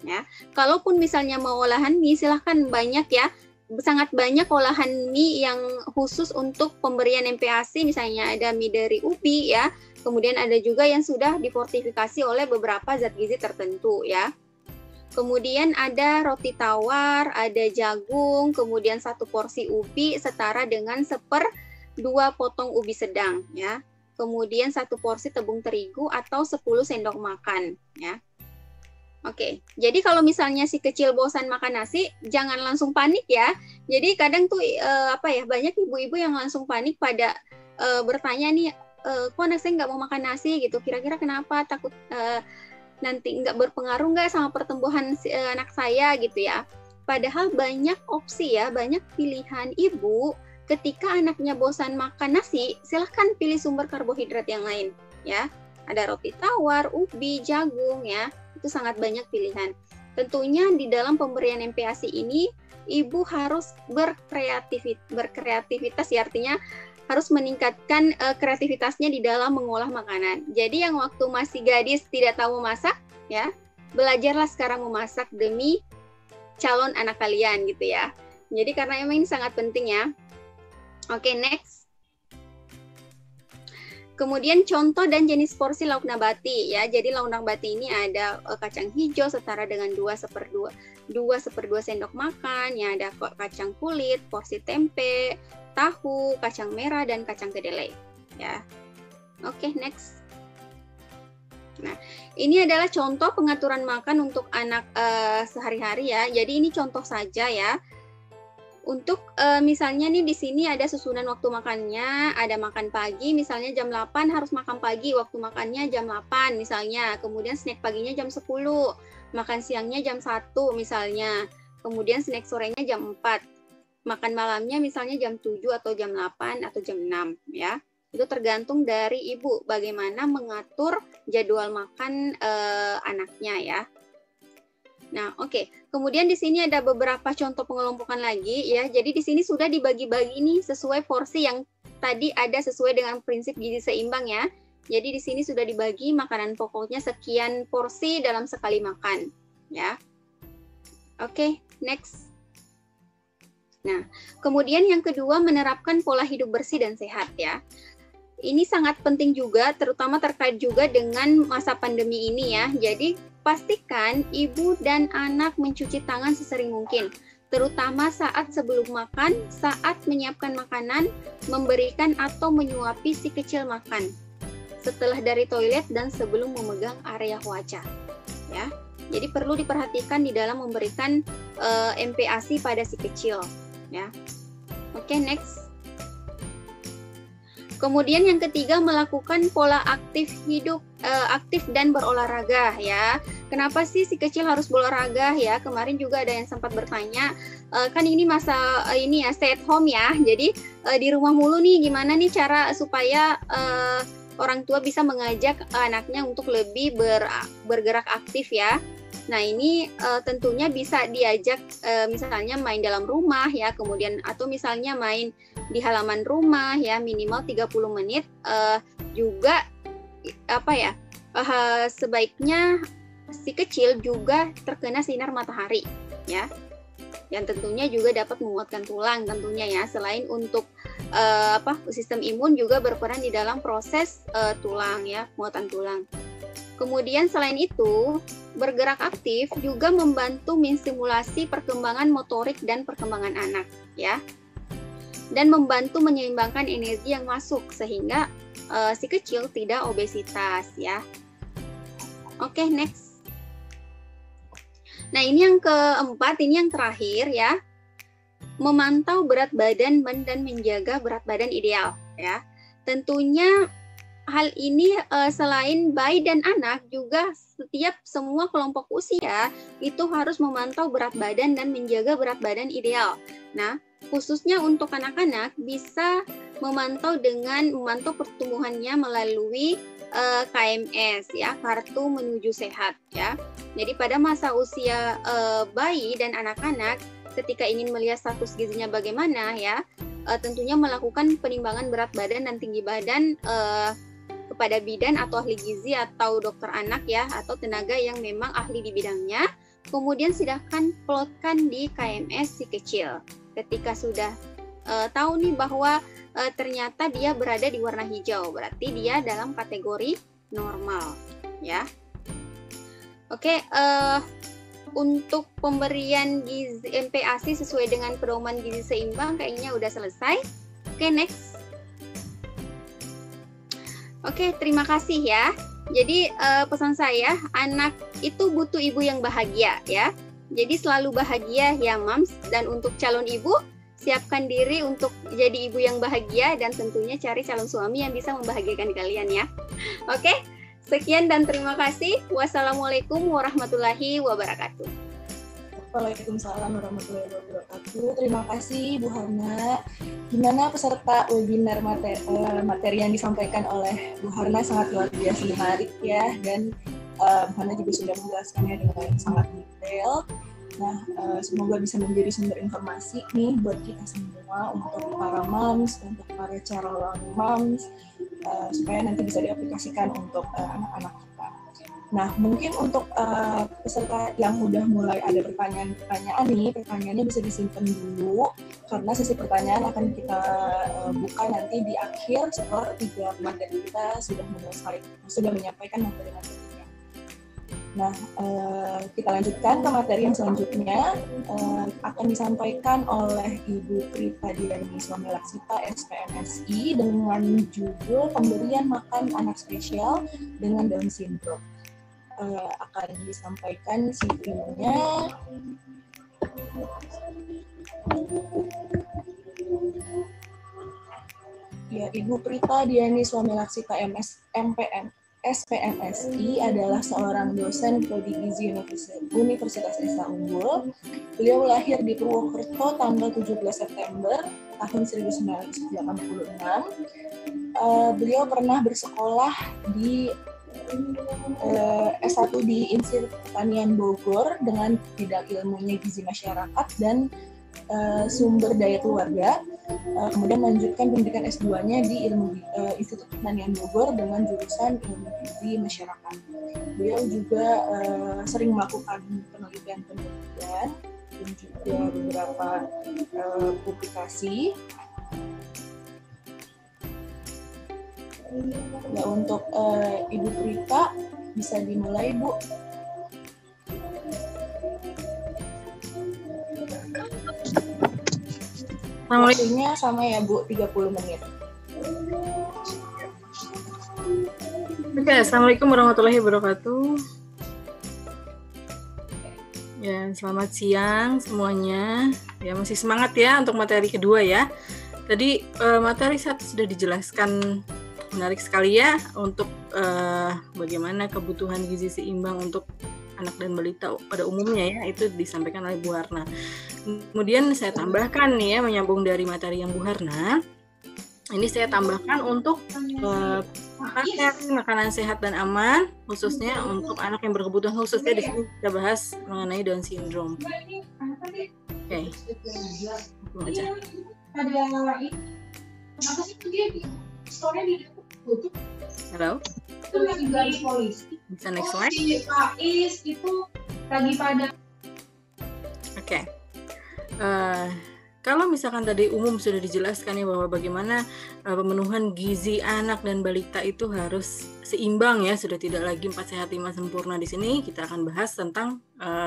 Ya. Kalaupun misalnya mau olahan mie, silahkan banyak ya. Sangat banyak olahan mie yang khusus untuk pemberian MPASI, misalnya ada mie dari ubi ya. Kemudian ada juga yang sudah difortifikasi oleh beberapa zat gizi tertentu ya. Kemudian ada roti tawar, ada jagung, kemudian 1 porsi ubi setara dengan 1/2 potong ubi sedang ya. Kemudian 1 porsi tepung terigu atau 10 sendok makan ya. Oke, jadi kalau misalnya si kecil bosan makan nasi, jangan langsung panik ya. Jadi kadang tuh banyak ibu-ibu yang langsung panik pada bertanya nih, kok anak saya nggak mau makan nasi gitu. Kira-kira kenapa? Takut nanti nggak berpengaruh nggak sama pertumbuhan anak saya gitu ya. Padahal banyak opsi ya, banyak pilihan ibu. Ketika anaknya bosan makan nasi, silahkan pilih sumber karbohidrat yang lain ya. Ada roti tawar, ubi, jagung ya. Itu sangat banyak pilihan. Tentunya di dalam pemberian MPASI ini ibu harus berkreativitas ya, artinya harus meningkatkan kreativitasnya di dalam mengolah makanan. Jadi yang waktu masih gadis tidak tahu memasak ya, belajarlah sekarang memasak demi calon anak kalian gitu ya. Jadi karena emang ini sangat penting ya. Oke, next. Kemudian contoh dan jenis porsi lauk nabati ya. Jadi lauk nabati ini ada kacang hijau setara dengan 2/2 sendok makan, ya ada kacang kulit, porsi tempe, tahu, kacang merah dan kacang kedelai ya. Oke, next. Nah, ini adalah contoh pengaturan makan untuk anak sehari-hari ya. Jadi ini contoh saja ya. Untuk misalnya nih di sini ada susunan waktu makannya, ada makan pagi misalnya jam 8 harus makan pagi, waktu makannya jam 8 misalnya, kemudian snack paginya jam 10, makan siangnya jam 1 misalnya, kemudian snack sorenya jam 4, makan malamnya misalnya jam 7 atau jam 8 atau jam 6 ya. Itu tergantung dari ibu bagaimana mengatur jadwal makan anaknya ya. Nah, oke. Kemudian di sini ada beberapa contoh pengelompokan lagi ya. Jadi di sini sudah dibagi-bagi nih sesuai porsi yang tadi ada sesuai dengan prinsip gizi seimbang ya. Jadi di sini sudah dibagi makanan pokoknya sekian porsi dalam sekali makan ya. Oke, next. Nah, kemudian yang kedua menerapkan pola hidup bersih dan sehat ya. Ini sangat penting juga, terutama terkait juga dengan masa pandemi ini ya. Jadi pastikan ibu dan anak mencuci tangan sesering mungkin, terutama saat sebelum makan, saat menyiapkan makanan, memberikan atau menyuapi si kecil makan, setelah dari toilet dan sebelum memegang area wajah. Ya, jadi perlu diperhatikan di dalam memberikan MPASI pada si kecil. Ya, oke, next. Kemudian yang ketiga melakukan pola aktif hidup, aktif dan berolahraga ya. Kenapa sih si kecil harus berolahraga ya? Kemarin juga ada yang sempat bertanya, kan ini masa ini ya stay at home ya. Jadi di rumah mulu nih, gimana nih cara supaya orang tua bisa mengajak anaknya untuk lebih bergerak aktif ya. Nah ini tentunya bisa diajak misalnya main dalam rumah ya, kemudian atau misalnya main di halaman rumah ya minimal 30 menit. Juga apa ya, sebaiknya si kecil juga terkena sinar matahari ya, yang tentunya juga dapat menguatkan tulang tentunya ya. Selain untuk sistem imun juga berperan di dalam proses tulang ya, penguatan tulang. Kemudian selain itu, bergerak aktif juga membantu menstimulasi perkembangan motorik dan perkembangan anak ya. Dan membantu menyeimbangkan energi yang masuk sehingga si kecil tidak obesitas ya. Oke, next. Nah, ini yang keempat, ini yang terakhir ya. Memantau berat badan dan menjaga berat badan ideal ya. Tentunya hal ini selain bayi dan anak juga setiap semua kelompok usia itu harus memantau berat badan dan menjaga berat badan ideal. Nah, khususnya untuk anak-anak bisa memantau pertumbuhannya melalui KMS ya, kartu menuju sehat ya. Jadi pada masa usia bayi dan anak-anak ketika ingin melihat status gizinya bagaimana ya, tentunya melakukan penimbangan berat badan dan tinggi badan kepada bidan atau ahli gizi atau dokter anak ya, atau tenaga yang memang ahli di bidangnya. Kemudian silahkan plotkan di KMS si kecil. Ketika sudah tahu nih bahwa ternyata dia berada di warna hijau, berarti dia dalam kategori normal ya. Oke, untuk pemberian gizi MPASI sesuai dengan pedoman gizi seimbang kayaknya udah selesai. Oke, next. Oke, terima kasih ya. Jadi pesan saya, anak itu butuh ibu yang bahagia ya. Jadi selalu bahagia ya Mams. Dan untuk calon ibu, siapkan diri untuk jadi ibu yang bahagia dan tentunya cari calon suami yang bisa membahagiakan kalian ya. Oke, sekian dan terima kasih. Wassalamualaikum warahmatullahi wabarakatuh. Waalaikumsalam warahmatullahi wabarakatuh. Terima kasih Bu Harna. Gimana peserta webinar materi yang disampaikan oleh Bu Harna sangat luar biasa menarik ya, dan Hana juga sudah menjelaskannya dengan sangat detail. Nah, semoga bisa menjadi sumber informasi nih buat kita semua, untuk para moms, untuk para calon moms, supaya nanti bisa diaplikasikan untuk anak-anak kita. Nah, mungkin untuk peserta yang udah mulai ada pertanyaan-pertanyaan nih, pertanyaannya bisa disimpan dulu, karena sesi pertanyaan akan kita buka nanti di akhir setelah 3 materi kita sudah menyampaikan materi-materinya. Nah, kita lanjutkan ke materi yang selanjutnya, akan disampaikan oleh Ibu Prita Diani Swamelaksita, SPMSI, dengan judul Pemberian Makan Anak Spesial dengan Down Syndrome. Akan disampaikan CV-nya. Ya, Ibu Prita Diani Swamelaksita, SPMSI adalah seorang dosen prodi gizi Universitas Esa Unggul. Beliau lahir di Purwokerto tanggal 17 September tahun 1986. Beliau pernah bersekolah di S1 di Institut Pertanian Bogor dengan bidang ilmunya gizi masyarakat dan sumber daya keluarga. Kemudian melanjutkan pendidikan S2-nya di Institut Pertanian Bogor dengan jurusan ilmu gizi masyarakat. Beliau juga sering melakukan penelitian dan juga beberapa publikasi. Ya, untuk Ibu Prita bisa dimulai, Bu. Waktunya sama ya, Bu, 30 menit. Oke, Assalamualaikum warahmatullahi wabarakatuh. Ya, selamat siang semuanya. Ya, masih semangat ya untuk materi kedua ya. Tadi materi 1 sudah dijelaskan menarik sekali ya untuk bagaimana kebutuhan gizi seimbang untuk anak dan balita pada umumnya ya, itu disampaikan oleh Bu Harna. Kemudian saya tambahkan nih ya, menyambung dari materi yang Bu Harna, ini saya tambahkan untuk makanan sehat dan aman, khususnya untuk anak yang berkebutuhan khusus ya. Di sini kita bahas mengenai Down syndrome. Oke, langsung aja. Halo. Bisa next slide. Oke. Kalau misalkan tadi umum sudah dijelaskan ya bahwa bagaimana pemenuhan gizi anak dan balita itu harus seimbang ya, sudah tidak lagi 4 sehat 5 sempurna. Di sini kita akan bahas tentang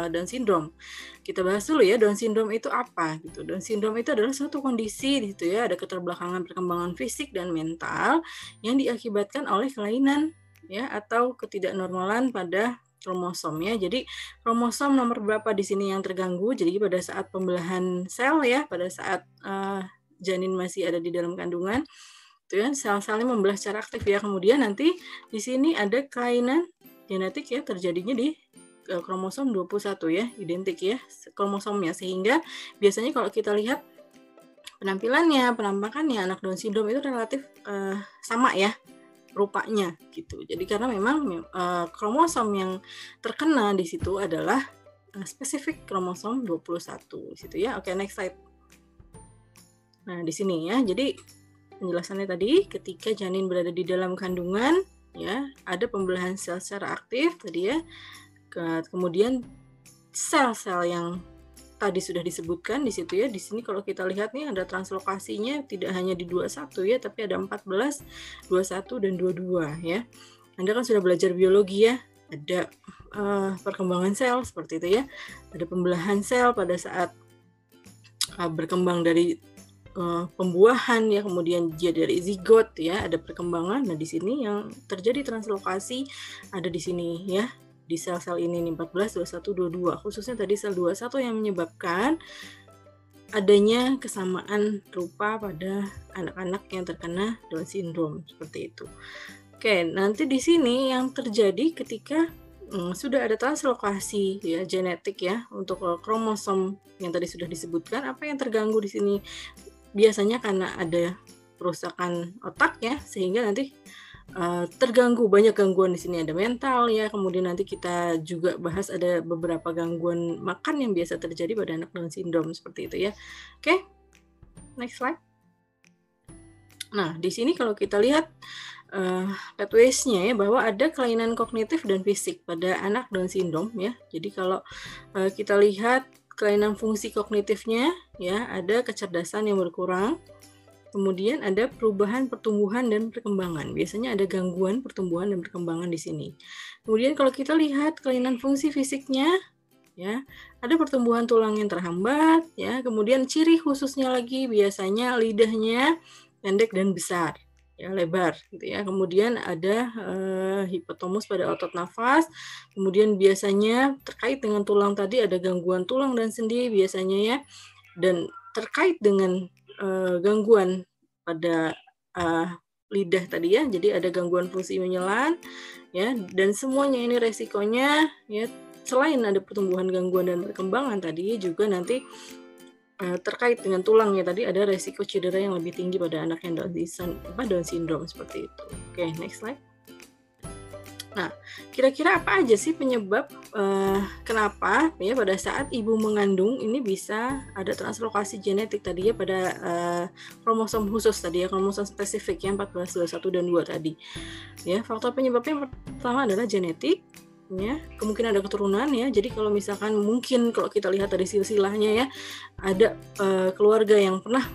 Down syndrome. Kita bahas dulu ya, Down syndrome itu apa gitu. Down syndrome itu adalah suatu kondisi gitu ya, ada keterbelakangan perkembangan fisik dan mental yang diakibatkan oleh kelainan ya atau ketidaknormalan pada kromosom ya. Jadi kromosom nomor berapa di sini yang terganggu. Jadi pada saat pembelahan sel ya, pada saat janin masih ada di dalam kandungan, itu ya sel-selnya membelah secara aktif ya. Kemudian nanti di sini ada kelainan genetik ya, terjadinya di kromosom 21 ya, identik ya kromosomnya, sehingga biasanya kalau kita lihat penampilannya, penampakannya anak Down syndrome itu relatif sama ya rupanya gitu. Jadi karena memang kromosom yang terkena di situ adalah spesifik kromosom 21 di situ ya. Oke, next slide. Nah, di sini ya. Jadi penjelasannya tadi ketika janin berada di dalam kandungan ya, ada pembelahan sel secara aktif tadi ya. Kemudian sel-sel yang tadi sudah disebutkan di situ ya. Di sini kalau kita lihat nih ada translokasinya tidak hanya di 21 ya, tapi ada 14, 21 dan 22 ya. Anda kan sudah belajar biologi ya. Ada perkembangan sel seperti itu ya. Ada pembelahan sel pada saat berkembang dari pembuahan ya, kemudian dia dari zigot ya, ada perkembangan. Nah, di sini yang terjadi translokasi ada di sini ya. Di sel-sel ini nih 14, 21, 22. Khususnya tadi sel 21 yang menyebabkan adanya kesamaan rupa pada anak-anak yang terkena Down syndrome seperti itu. Oke, nanti di sini yang terjadi ketika sudah ada translokasi ya genetik ya untuk kromosom yang tadi sudah disebutkan, apa yang terganggu di sini? Biasanya karena ada kerusakan otak ya, sehingga nanti terganggu, banyak gangguan di sini, ada mental ya, kemudian nanti kita juga bahas ada beberapa gangguan makan yang biasa terjadi pada anak Down syndrome seperti itu ya. Oke, next slide. Nah, di sini kalau kita lihat pathways-nya ya, bahwa ada kelainan kognitif dan fisik pada anak Down syndrome ya. Jadi kalau kita lihat kelainan fungsi kognitifnya ya, ada kecerdasan yang berkurang. Kemudian ada perubahan pertumbuhan dan perkembangan. Biasanya ada gangguan pertumbuhan dan perkembangan di sini. Kemudian kalau kita lihat kelainan fungsi fisiknya, ya, ada pertumbuhan tulang yang terhambat, ya. Kemudian ciri khususnya lagi biasanya lidahnya pendek dan besar, ya, lebar, gitu ya. Kemudian ada hipotomus pada otot nafas. Kemudian biasanya terkait dengan tulang tadi ada gangguan tulang dan sendi biasanya ya, dan terkait dengan gangguan pada lidah tadi ya, jadi ada gangguan fungsi menyelan ya, dan semuanya ini resikonya ya, selain ada pertumbuhan gangguan dan perkembangan tadi juga nanti terkait dengan tulang ya, tadi ada resiko cedera yang lebih tinggi pada anak yang Down syndrome seperti itu. Oke, next slide. Nah, kira-kira apa aja sih penyebab kenapa ya pada saat ibu mengandung ini bisa ada translokasi genetik tadi ya pada kromosom khusus tadi ya, kromosom spesifik ya 14, 21 dan 2 tadi. Ya, faktor penyebabnya yang pertama adalah genetik ya, kemungkinan ada keturunan ya. Jadi kalau misalkan mungkin kalau kita lihat dari silsilahnya ya, ada keluarga yang pernah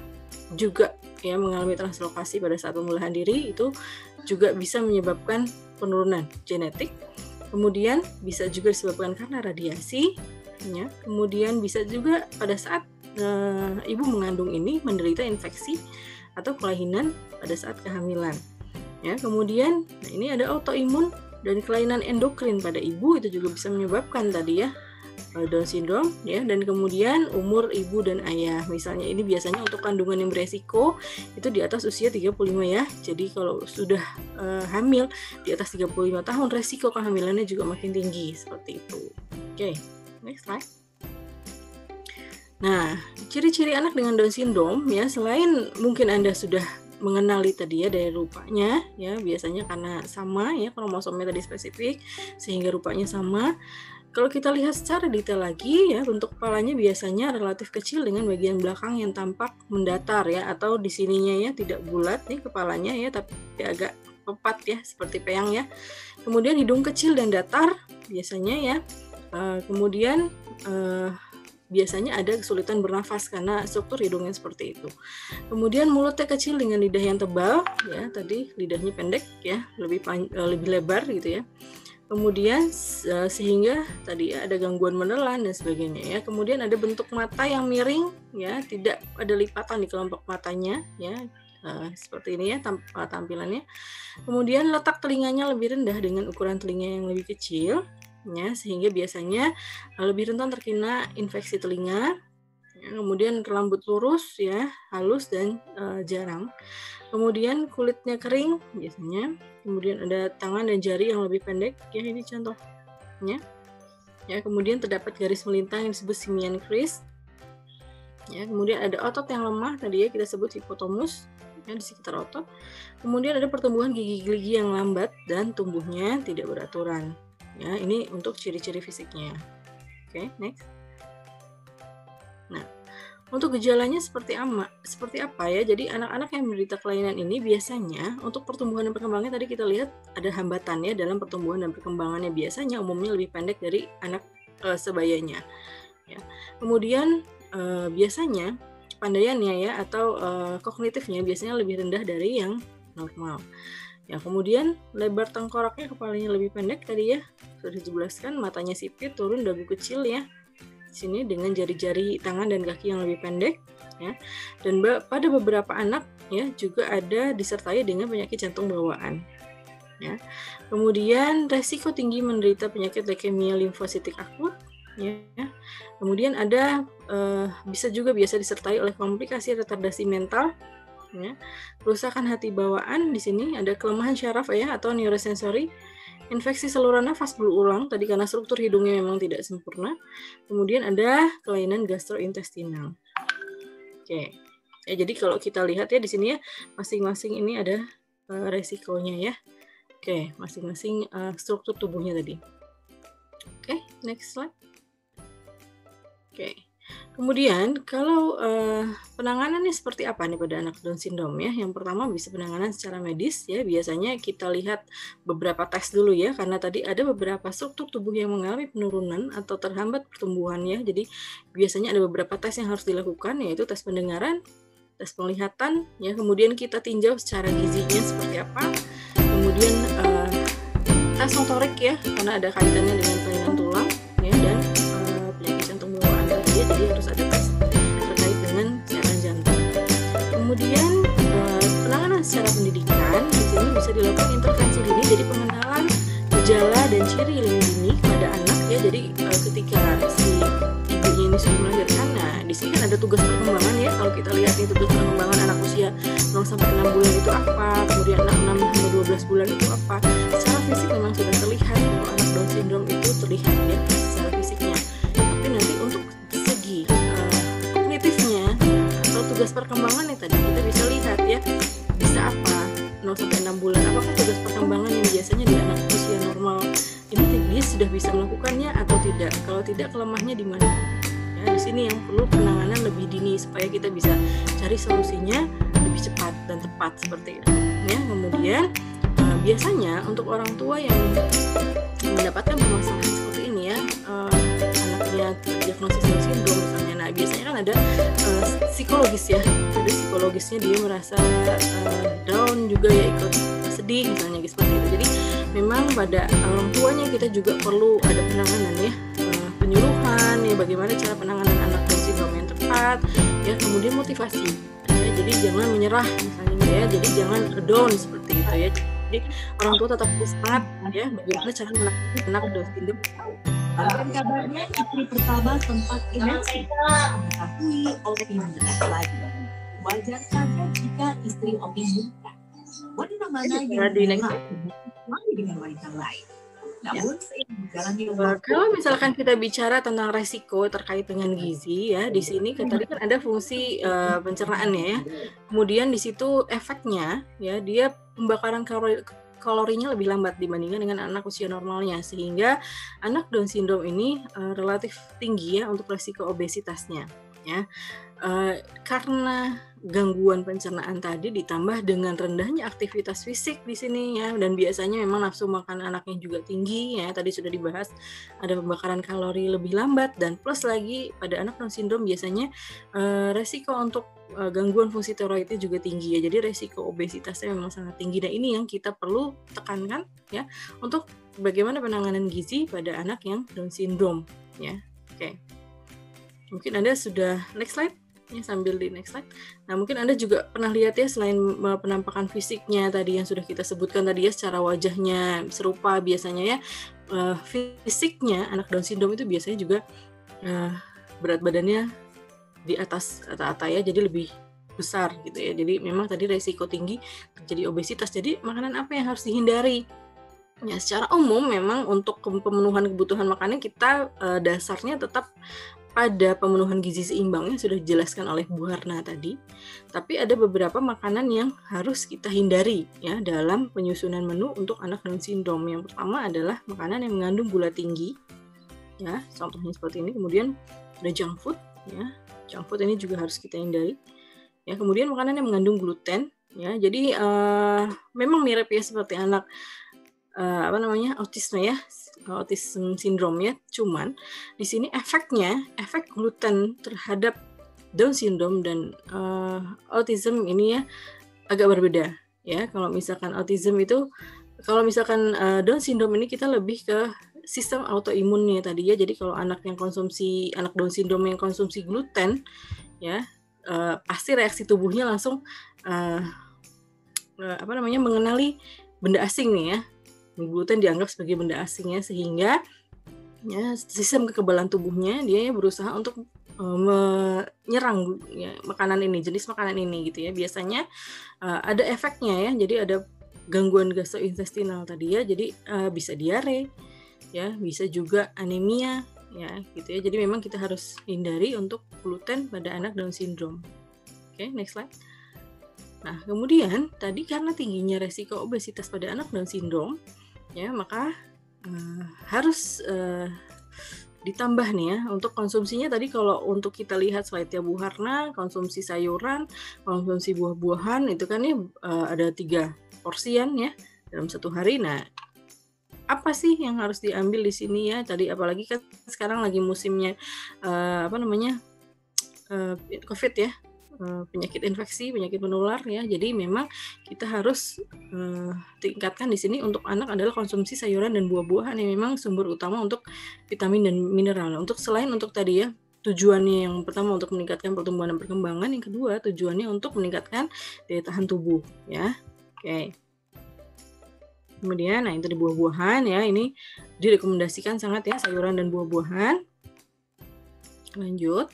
juga ya mengalami translokasi pada saat pemulihan diri, itu juga bisa menyebabkan penurunan genetik. Kemudian bisa juga disebabkan karena radiasi ya. Kemudian bisa juga pada saat ibu mengandung ini menderita infeksi atau kelainan pada saat kehamilan ya. Kemudian nah ini ada autoimun dan kelainan endokrin pada ibu, itu juga bisa menyebabkan tadi ya Down syndrome ya. Dan kemudian umur ibu dan ayah, misalnya ini biasanya untuk kandungan yang beresiko itu di atas usia 35 ya. Jadi kalau sudah hamil di atas 35 tahun, resiko kehamilannya juga makin tinggi seperti itu. Oke, next slide. Nah, ciri-ciri anak dengan Down syndrome ya, selain mungkin Anda sudah mengenali tadi ya dari rupanya ya, biasanya karena sama ya kromosomnya tadi spesifik sehingga rupanya sama. Kalau kita lihat secara detail lagi ya, bentuk kepalanya biasanya relatif kecil dengan bagian belakang yang tampak mendatar ya, atau di sininya ya tidak bulat nih kepalanya ya, tapi agak pepat ya seperti peyang ya. Kemudian hidung kecil dan datar biasanya ya. Kemudian biasanya ada kesulitan bernafas karena struktur hidungnya seperti itu. Kemudian mulutnya kecil dengan lidah yang tebal ya, tadi lidahnya pendek ya, lebih lebar gitu ya. Kemudian sehingga tadi ya, ada gangguan menelan dan sebagainya ya. Kemudian ada bentuk mata yang miring ya, tidak ada lipatan di kelompok matanya ya, seperti ini ya tampilannya. Kemudian letak telinganya lebih rendah dengan ukuran telinga yang lebih kecil ya, sehingga biasanya lebih rentan terkena infeksi telinga. Ya, kemudian rambut lurus ya, halus dan jarang. Kemudian kulitnya kering biasanya. Kemudian ada tangan dan jari yang lebih pendek ya, ini contohnya. Ya, kemudian terdapat garis melintang yang disebut simian crease. Ya, kemudian ada otot yang lemah tadi ya, kita sebut hipotomus ya, di sekitar otot. Kemudian ada pertumbuhan gigi-gigi yang lambat dan tumbuhnya tidak beraturan. Ya, ini untuk ciri-ciri fisiknya. Oke, next. Nah, untuk gejalanya seperti apa ya? Jadi anak-anak yang menderita kelainan ini biasanya untuk pertumbuhan dan perkembangannya tadi kita lihat ada hambatan ya dalam pertumbuhan dan perkembangannya, biasanya umumnya lebih pendek dari anak sebayanya. Ya. Kemudian biasanya kepandaiannya ya atau kognitifnya biasanya lebih rendah dari yang normal. Ya, kemudian lebar tengkoraknya, kepalanya lebih pendek tadi ya, sudah dijelaskan, matanya sipit, turun, dagu kecil ya. Sini dengan jari-jari tangan dan kaki yang lebih pendek ya. Dan pada beberapa anak ya juga ada disertai dengan penyakit jantung bawaan ya. Kemudian resiko tinggi menderita penyakit leukemia limfositik akut ya. Kemudian ada biasa disertai oleh komplikasi retardasi mental ya. Kerusakan hati bawaan, di sini ada kelemahan syaraf ya atau neurosensori. Infeksi saluran nafas berulang tadi karena struktur hidungnya memang tidak sempurna. Kemudian ada kelainan gastrointestinal. Oke. Ya, jadi kalau kita lihat ya di sini ya masing-masing ini ada resikonya ya. Oke, masing-masing struktur tubuhnya tadi. Oke, next slide. Oke. Kemudian kalau penanganannya seperti apa nih pada anak Down syndrome ya? Yang pertama bisa penanganan secara medis ya. Biasanya kita lihat beberapa tes dulu ya, karena tadi ada beberapa struktur tubuh yang mengalami penurunan atau terhambat pertumbuhannya. Jadi biasanya ada beberapa tes yang harus dilakukan, yaitu tes pendengaran, tes penglihatan ya. Kemudian kita tinjau secara gizinya seperti apa. Kemudian tes motorik ya, karena ada kaitannya dengan kelainan tulang ya, dan penyakit jantung bawaan tadi ya, jadi harus ada tes terkait dengan kesehatan jantung. Kemudian penanganan secara pendidikan di sini bisa dilakukan intervensi dini, jadi pengenalan gejala dan ciri lini dini pada anak ya. Jadi ketika si ibunya ini sudah melahirkan, nah di sini kan ada tugas perkembangan ya. Kalau kita lihat nih tugas perkembangan anak usia 0 sampai 6 bulan itu apa, kemudian anak 6 sampai 12 bulan itu apa. Secara fisik memang sudah terlihat kalau anak Down syndrome itu terlihat ya secara fisiknya. Tapi nanti untuk segi kognitifnya atau tugas perkembangannya tadi kita bisa lihat ya, bisa apa 0 sampai 6 bulan, apakah tugas perkembangan yang biasanya di anak usia normal ini dia sudah bisa melakukannya atau tidak. Kalau tidak, kelemahnya di mana? Ya, di sini yang perlu penanganan lebih dini supaya kita bisa cari solusinya lebih cepat dan tepat seperti itu. Ya, kemudian biasanya untuk orang tua yang mendapatkan permasalahan seperti ini ya, anaknya terdiagnosis Down syndrome misalnya, nah biasanya kan ada psikologis ya, ada psikologisnya dia merasa down juga ya, ikut sedih misalnya seperti itu. Jadi memang pada orang tuanya kita juga perlu ada penanganan ya, penyuluhan ya, bagaimana cara penanganan anak Down syndrome yang tepat ya, kemudian motivasi ya, jadi jangan menyerah misalnya ya, jadi jangan down seperti itu ya. Jadi orang tua tetap semangat ya, bagaimana cara menangani anak Down syndrome. Dan kabarnya istri pertama sempat emosi mengakui optimis lagi. Wajar saja jika istri optimis. Wanita mana yang lagi dengan wanita lain. Namun kalau misalkan kita bicara tentang resiko terkait dengan gizi ya, di sini tadi kan ada fungsi pencernaannya ya. Kemudian di situ efeknya ya, dia pembakaran kalorinya lebih lambat dibandingkan dengan anak usia normalnya, sehingga anak Down syndrome ini relatif tinggi ya untuk resiko obesitasnya ya. Karena gangguan pencernaan tadi ditambah dengan rendahnya aktivitas fisik di sini ya, dan biasanya memang nafsu makan anaknya juga tinggi ya, tadi sudah dibahas, ada pembakaran kalori lebih lambat, dan plus lagi pada anak Down syndrome biasanya resiko untuk gangguan fungsi tiroidnya juga tinggi ya, jadi resiko obesitasnya memang sangat tinggi. Dan ini yang kita perlu tekankan ya untuk bagaimana penanganan gizi pada anak yang Down syndrome ya. Oke. Mungkin Anda sudah next slide ya, sambil di next slide. Nah, mungkin Anda juga pernah lihat ya, selain penampakan fisiknya tadi yang sudah kita sebutkan tadi ya, secara wajahnya serupa biasanya ya, fisiknya anak Down syndrome itu biasanya juga berat badannya di atas rata-rata ya, jadi lebih besar gitu ya. Jadi memang tadi resiko tinggi terjadi obesitas. Jadi makanan apa yang harus dihindari? Ya, secara umum memang untuk pemenuhan kebutuhan makanan kita dasarnya tetap pada pemenuhan gizi seimbang yang sudah dijelaskan oleh Bu Harna tadi. Tapi ada beberapa makanan yang harus kita hindari ya dalam penyusunan menu untuk anak Down syndrome. Yang pertama adalah makanan yang mengandung gula tinggi. Ya, contohnya seperti ini. Kemudian ada junk food ya. Junk food ini juga harus kita hindari. Ya, kemudian makanan yang mengandung gluten ya. Jadi memang mirip ya seperti anak autisme ya, autism syndrome ya. Cuman di sini efek gluten terhadap Down syndrome dan autism ini ya agak berbeda ya. Kalau misalkan autism itu, kalau misalkan Down syndrome ini kita lebih ke sistem autoimunnya tadi ya. Jadi kalau anak Down syndrome yang konsumsi gluten ya, pasti reaksi tubuhnya langsung mengenali benda asing nih ya. Gluten dianggap sebagai benda asing ya, sehingga ya sistem kekebalan tubuhnya dia ya berusaha untuk menyerang ya makanan ini, jenis makanan ini gitu ya. Biasanya ada efeknya ya, jadi ada gangguan gastrointestinal tadi ya, jadi bisa diare ya, bisa juga anemia ya gitu ya. Jadi memang kita harus hindari untuk gluten pada anak Down syndrome. Oke, next slide. Nah, kemudian tadi karena tingginya resiko obesitas pada anak Down syndrome, ya maka harus ditambah nih ya untuk konsumsinya. Tadi kalau untuk kita lihat slide-nya Bu Harna, konsumsi sayuran, konsumsi buah-buahan itu kan ya ada 3 porsian ya dalam satu hari. Nah, apa sih yang harus diambil di sini ya? Tadi apalagi kan sekarang lagi musimnya COVID ya, penyakit infeksi, penyakit menular ya. Jadi memang kita harus tingkatkan di sini untuk anak adalah konsumsi sayuran dan buah-buahan yang memang sumber utama untuk vitamin dan mineral. Untuk selain untuk tadi ya tujuannya yang pertama untuk meningkatkan pertumbuhan dan perkembangan, yang kedua tujuannya untuk meningkatkan daya tahan tubuh ya. Oke. Kemudian nah itu di buah-buahan ya, ini direkomendasikan sangat ya sayuran dan buah-buahan. Lanjut.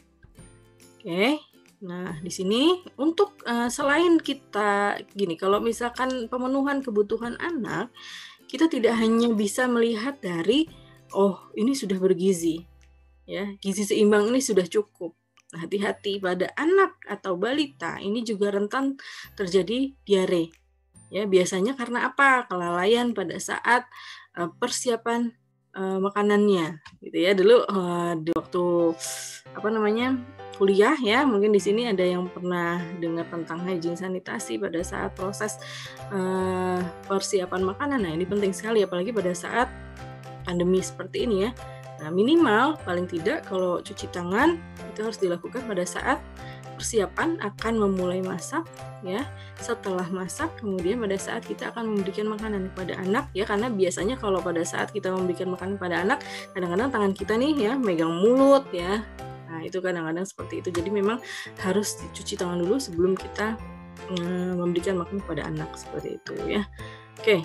Oke. Nah, di sini untuk selain kita gini, kalau misalkan pemenuhan kebutuhan anak, kita tidak hanya bisa melihat dari ini sudah bergizi. Ya, gizi seimbang ini sudah cukup. Nah, hati-hati pada anak atau balita ini juga rentan terjadi diare. Ya, biasanya karena apa? Kelalaian pada saat persiapan makanannya gitu ya. Dulu di waktu kuliah ya, mungkin di sini ada yang pernah dengar tentang hygiene sanitasi pada saat proses persiapan makanan. Nah, ini penting sekali apalagi pada saat pandemi seperti ini ya. Nah, minimal paling tidak kalau cuci tangan itu harus dilakukan pada saat persiapan akan memulai masak ya. Setelah masak kemudian pada saat kita akan memberikan makanan kepada anak ya, karena biasanya kalau pada saat kita memberikan makanan kepada anak kadang-kadang tangan kita nih ya megang mulut ya. Nah, itu kadang-kadang seperti itu. Jadi memang harus dicuci tangan dulu sebelum kita memberikan makan kepada anak seperti itu ya. Oke.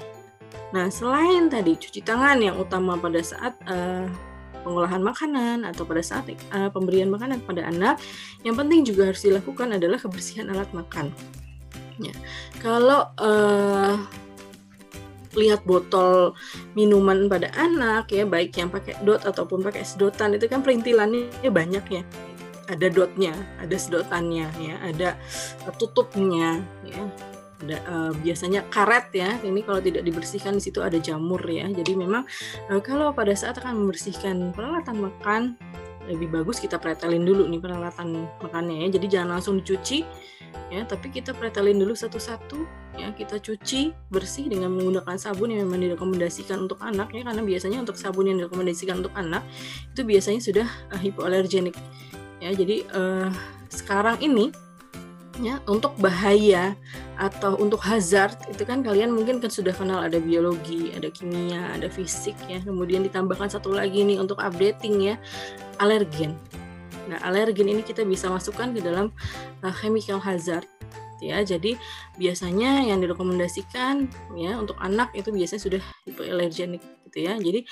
Nah, selain tadi cuci tangan yang utama pada saat pengolahan makanan atau pada saat pemberian makanan kepada anak, yang penting juga harus dilakukan adalah kebersihan alat makan. Ya. Kalau lihat botol minuman pada anak ya, baik yang pakai dot ataupun pakai sedotan, itu kan perintilannya banyak ya. Ada dotnya, ada sedotannya ya, ada tutupnya ya. Ada biasanya karet ya. Ini kalau tidak dibersihkan di situ ada jamur ya. Jadi memang kalau pada saat akan membersihkan peralatan makan, lebih bagus kita pretelin dulu nih peralatan makannya ya. Jadi jangan langsung dicuci ya, tapi kita pretelin dulu satu-satu ya, kita cuci bersih dengan menggunakan sabun yang memang direkomendasikan untuk anak ya, karena biasanya untuk sabun yang direkomendasikan untuk anak itu biasanya sudah hipoalergenik ya. Jadi sekarang ini ya, untuk bahaya atau untuk hazard itu kan kalian mungkin kan sudah kenal, ada biologi, ada kimia, ada fisik ya. Kemudian ditambahkan satu lagi nih untuk updating ya, alergen. Nah, alergen ini kita bisa masukkan ke dalam chemical hazard ya. Jadi biasanya yang direkomendasikan ya untuk anak itu biasanya sudah hipoalergenik gitu ya. Jadi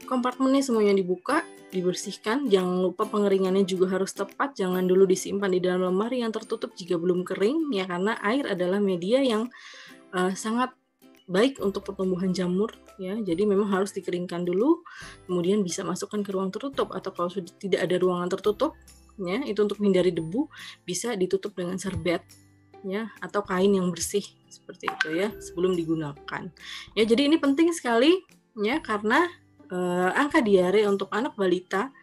kompartemennya semuanya dibuka, dibersihkan, jangan lupa pengeringannya juga harus tepat, jangan dulu disimpan di dalam lemari yang tertutup jika belum kering ya, karena air adalah media yang sangat baik untuk pertumbuhan jamur ya. Jadi memang harus dikeringkan dulu, kemudian bisa masukkan ke ruang tertutup, atau kalau sudah tidak ada ruangan tertutup ya, itu untuk menghindari debu bisa ditutup dengan serbet ya, atau kain yang bersih seperti itu ya sebelum digunakan ya. Jadi ini penting sekali ya, karena angka diare untuk anak balita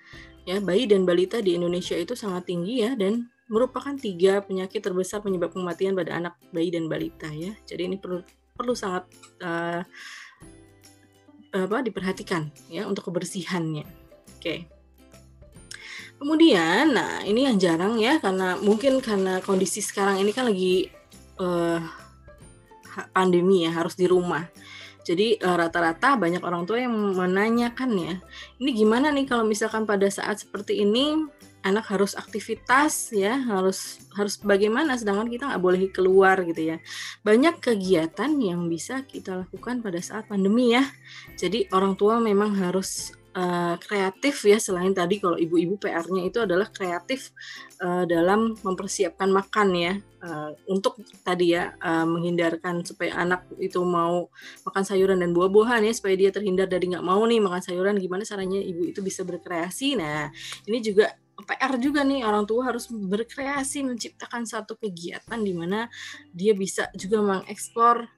ya, bayi dan balita di Indonesia itu sangat tinggi ya, dan merupakan 3 penyakit terbesar penyebab kematian pada anak, bayi dan balita ya. Jadi ini perlu sangat diperhatikan ya untuk kebersihannya. Oke. Kemudian, nah ini yang jarang ya, karena mungkin karena kondisi sekarang ini kan lagi pandemi ya, harus di rumah. Jadi rata-rata banyak orang tua yang menanyakan ya, ini gimana nih kalau misalkan pada saat seperti ini anak harus aktivitas ya, harus bagaimana, sedangkan kita nggak boleh keluar gitu ya. Banyak kegiatan yang bisa kita lakukan pada saat pandemi ya. Jadi orang tua memang harus kreatif ya. Selain tadi kalau ibu-ibu PR-nya itu adalah kreatif dalam mempersiapkan makan ya, untuk tadi ya menghindarkan supaya anak itu mau makan sayuran dan buah-buahan ya, supaya dia terhindar dari nggak mau nih makan sayuran. Gimana caranya ibu itu bisa berkreasi. Nah ini juga PR juga nih, orang tua harus berkreasi menciptakan satu kegiatan di mana dia bisa juga mengeksplor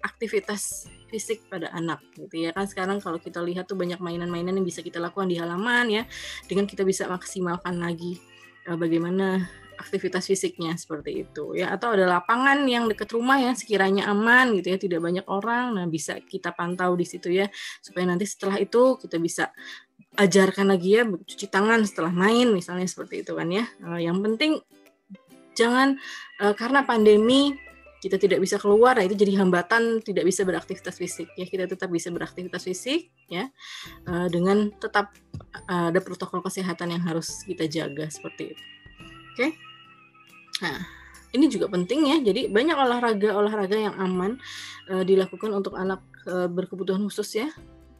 aktivitas fisik pada anak gitu ya kan. Sekarang kalau kita lihat tuh banyak mainan-mainan yang bisa kita lakukan di halaman ya, dengan kita bisa maksimalkan lagi bagaimana aktivitas fisiknya seperti itu ya. Atau ada lapangan yang dekat rumah yang sekiranya aman gitu ya, tidak banyak orang, nah bisa kita pantau di situ ya, supaya nanti setelah itu kita bisa ajarkan lagi ya cuci tangan setelah main misalnya, seperti itu kan ya. Yang penting jangan karena pandemi kita tidak bisa keluar, nah itu jadi hambatan tidak bisa beraktivitas fisik ya. Kita tetap bisa beraktivitas fisik ya, dengan tetap ada protokol kesehatan yang harus kita jaga seperti itu. Oke. Nah, ini juga penting ya. Jadi banyak olahraga yang aman dilakukan untuk anak berkebutuhan khusus ya.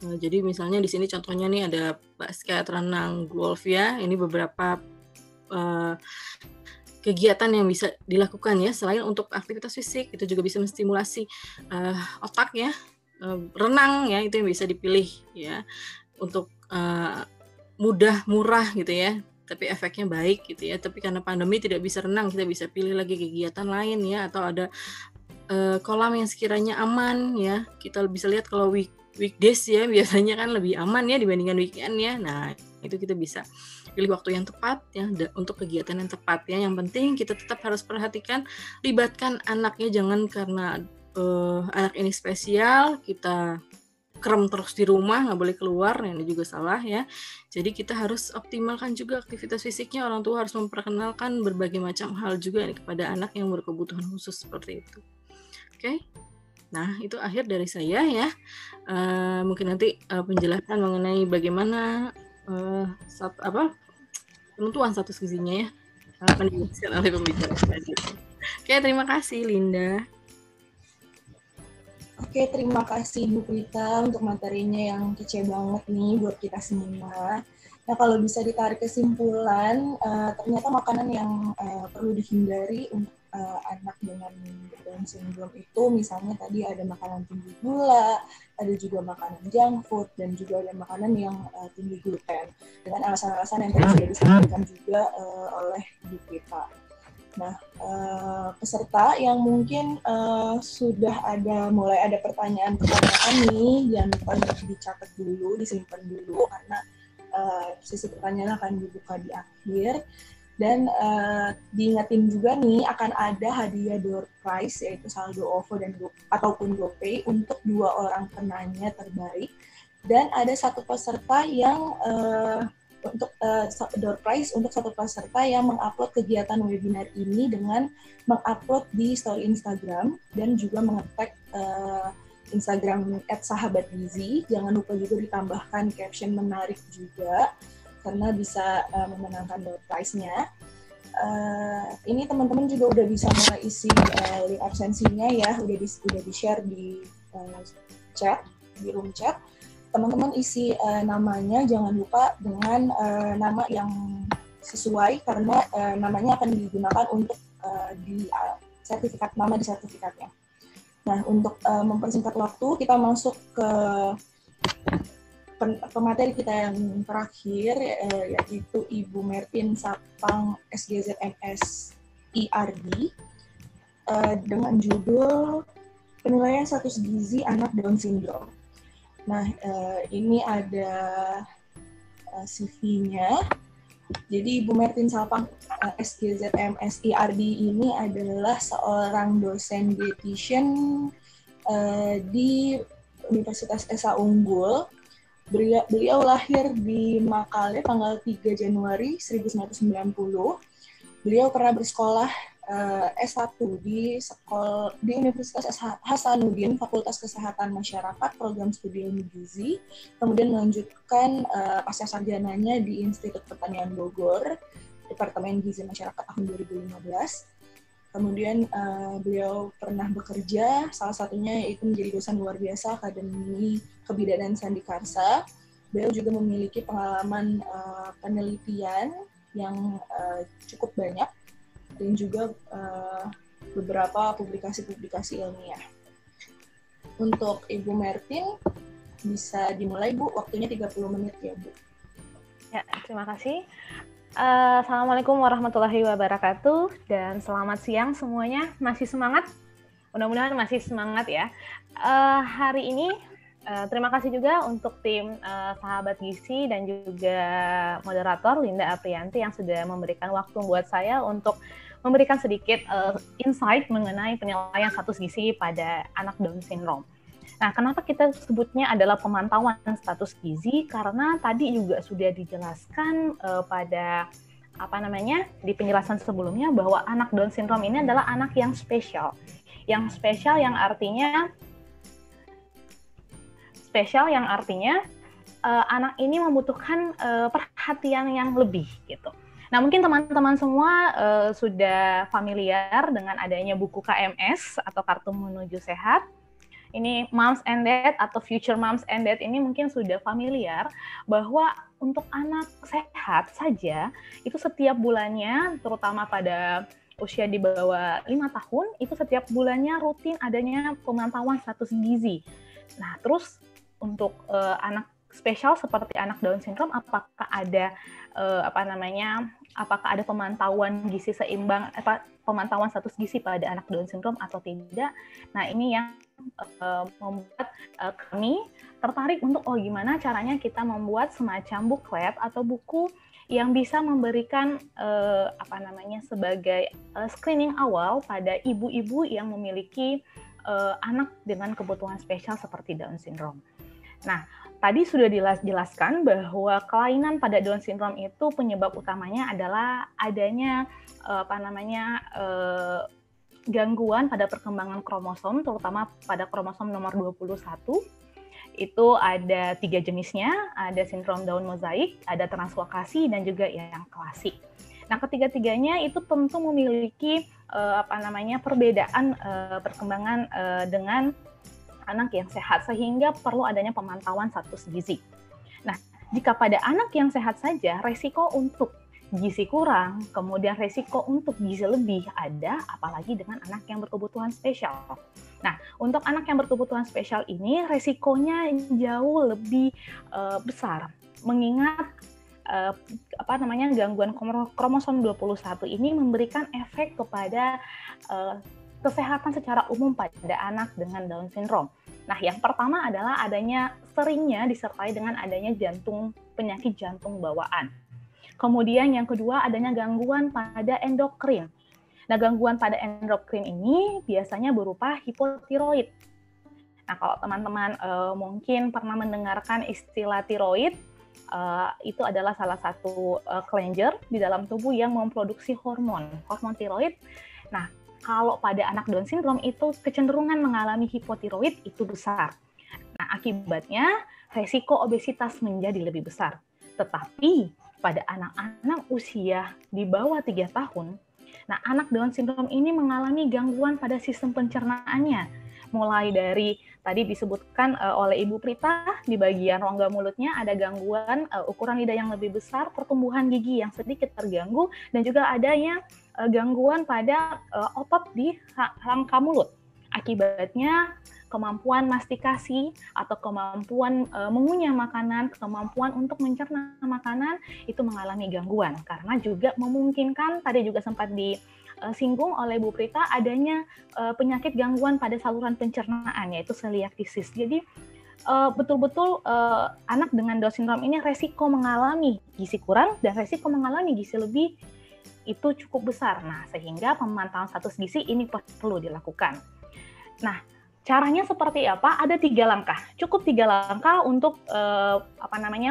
Jadi misalnya di sini contohnya nih ada basket, renang, golf ya. Ini beberapa kegiatan yang bisa dilakukan ya. Selain untuk aktivitas fisik, itu juga bisa menstimulasi otak ya. Renang ya, itu yang bisa dipilih ya, untuk mudah, murah gitu ya, tapi efeknya baik gitu ya. Tapi karena pandemi tidak bisa renang, kita bisa pilih lagi kegiatan lain ya. Atau ada kolam yang sekiranya aman ya. Kita bisa lihat kalau weekdays ya biasanya kan lebih aman ya dibandingkan weekend ya. Nah itu kita bisa pilih waktu yang tepat ya untuk kegiatan yang tepat ya. Yang penting kita tetap harus perhatikan, libatkan anaknya, jangan karena anak ini spesial kita krem terus di rumah, nggak boleh keluar. Nah ini juga salah ya. Jadi kita harus optimalkan juga aktivitas fisiknya. Orang tua harus memperkenalkan berbagai macam hal juga kepada anak yang berkebutuhan khusus seperti itu. Oke. Nah, itu akhir dari saya ya. Mungkin nanti penjelasan mengenai bagaimana penentuan status gizinya ya akan dijelaskan oleh pembicara tadi. Oke, terima kasih Linda. Oke, terima kasih Bu Prita untuk materinya yang kece banget nih buat kita semua. Nah, kalau bisa ditarik kesimpulan, ternyata makanan yang perlu dihindari untuk anak dengan Down syndrome itu misalnya tadi ada makanan tinggi gula, ada juga makanan junk food, dan juga ada makanan yang tinggi gluten. Dengan alasan-alasan yang tadi sudah disampaikan juga oleh Bu Prita. Nah, peserta yang mungkin sudah mulai ada pertanyaan-pertanyaan nih, jangan lupa dicatat dulu, disimpan dulu, karena sesi pertanyaan akan dibuka di akhir. Dan diingetin juga nih akan ada hadiah door prize, yaitu saldo OVO ataupun GoPay untuk 2 orang penanya terbaik. Dan ada satu peserta yang untuk door prize untuk satu peserta yang mengupload kegiatan webinar ini dengan mengupload di story Instagram dan juga menge-tag Instagram @sahabatgizi. Jangan lupa juga ditambahkan caption menarik juga, karena bisa memenangkan door prize-nya. Ini teman-teman juga udah bisa mulai isi link absensinya ya, udah di-share di chat, di room chat. Teman-teman isi namanya, jangan lupa dengan nama yang sesuai, karena namanya akan digunakan untuk di sertifikat, nama di sertifikatnya. Nah, untuk mempersingkat waktu, kita masuk ke pemateri kita yang terakhir, yaitu Ibu Mertin Sapang SGZMS IRD, dengan judul Penilaian Status Gizi Anak Down Syndrome. Nah, ini ada CV-nya. Jadi Ibu Mertin Sapang SGZMS IRD ini adalah seorang dosen dietitian di Universitas Esa Unggul. Beliau lahir di Makale tanggal 3 Januari 1990. Beliau pernah bersekolah S1 di Universitas Hasanuddin, Fakultas Kesehatan Masyarakat, Program Studi Ilmu Gizi. Kemudian melanjutkan pasca sarjananya di Institut Pertanian Bogor, Departemen Gizi Masyarakat tahun 2015. Kemudian beliau pernah bekerja, salah satunya yaitu menjadi dosen luar biasa Akademi Kebidanan Sandikarsa. Beliau juga memiliki pengalaman penelitian yang cukup banyak, dan juga beberapa publikasi-publikasi ilmiah. Untuk Ibu Mertin, bisa dimulai Bu, waktunya 30 menit ya Bu. Ya, terima kasih. Assalamualaikum warahmatullahi wabarakatuh dan selamat siang semuanya. Masih semangat? Mudah-mudahan masih semangat ya. Hari ini terima kasih juga untuk tim Sahabat Gizi dan juga moderator Linda Aprianti yang sudah memberikan waktu buat saya untuk memberikan sedikit insight mengenai penilaian status gizi pada anak Down syndrome. Nah, kenapa kita sebutnya adalah pemantauan status gizi? Karena tadi juga sudah dijelaskan pada di penjelasan sebelumnya bahwa anak Down syndrome ini adalah anak yang spesial. Yang spesial yang artinya anak ini membutuhkan perhatian yang lebih gitu. Nah, mungkin teman-teman semua sudah familiar dengan adanya buku KMS atau Kartu Menuju Sehat. Ini Moms and Dad atau Future Moms and Dad ini mungkin sudah familiar bahwa untuk anak sehat saja itu setiap bulannya, terutama pada usia di bawah 5 tahun, itu setiap bulannya rutin adanya pemantauan status gizi. Nah, terus untuk anak spesial seperti anak Down syndrome, apakah ada apakah ada pemantauan gizi seimbang, pemantauan status gizi pada anak Down syndrome atau tidak? Nah, ini yang membuat kami tertarik untuk gimana caranya kita membuat semacam booklet atau buku yang bisa memberikan sebagai screening awal pada ibu-ibu yang memiliki anak dengan kebutuhan spesial seperti Down syndrome. Nah, tadi sudah dijelaskan bahwa kelainan pada Down syndrome itu penyebab utamanya adalah adanya gangguan pada perkembangan kromosom, terutama pada kromosom nomor 21. Itu ada 3 jenisnya, ada sindrom Down mozaik, ada translokasi, dan juga yang klasik. Nah, ketiga-tiganya itu tentu memiliki perbedaan perkembangan dengan anak yang sehat, sehingga perlu adanya pemantauan status gizi. Nah, jika pada anak yang sehat saja, resiko untuk gizi kurang, kemudian resiko untuk gizi lebih ada, apalagi dengan anak yang berkebutuhan spesial. Nah, untuk anak yang berkebutuhan spesial ini, resikonya jauh lebih besar, mengingat gangguan kromosom 21 ini memberikan efek kepada kesehatan secara umum pada anak dengan Down syndrome. Nah, yang pertama adalah seringnya disertai dengan adanya penyakit jantung bawaan. Kemudian yang kedua adanya gangguan pada endokrin. Nah, gangguan pada endokrin ini biasanya berupa hipotiroid. Nah, kalau teman-teman mungkin pernah mendengarkan istilah tiroid, itu adalah salah satu kelenjar di dalam tubuh yang memproduksi hormon tiroid. Nah, kalau pada anak Down syndrome itu kecenderungan mengalami hipotiroid itu besar. Nah, akibatnya resiko obesitas menjadi lebih besar. Tetapi pada anak-anak usia di bawah 3 tahun, nah anak Down syndrome ini mengalami gangguan pada sistem pencernaannya. Mulai dari tadi disebutkan oleh Ibu Prita, di bagian rongga mulutnya ada gangguan ukuran lidah yang lebih besar, pertumbuhan gigi yang sedikit terganggu, dan juga adanya gangguan pada otot di rangka mulut. Akibatnya kemampuan mastikasi atau kemampuan mengunyah makanan, kemampuan untuk mencerna makanan itu mengalami gangguan, karena juga memungkinkan, tadi juga sempat disinggung oleh Bu Prita, adanya penyakit gangguan pada saluran pencernaan, yaitu celiac disease. Jadi betul-betul anak dengan Down syndrome ini resiko mengalami gizi kurang dan resiko mengalami gizi lebih itu cukup besar. Nah, sehingga pemantauan status gizi ini perlu dilakukan. Nah, caranya seperti apa? Ada 3 langkah. Cukup 3 langkah untuk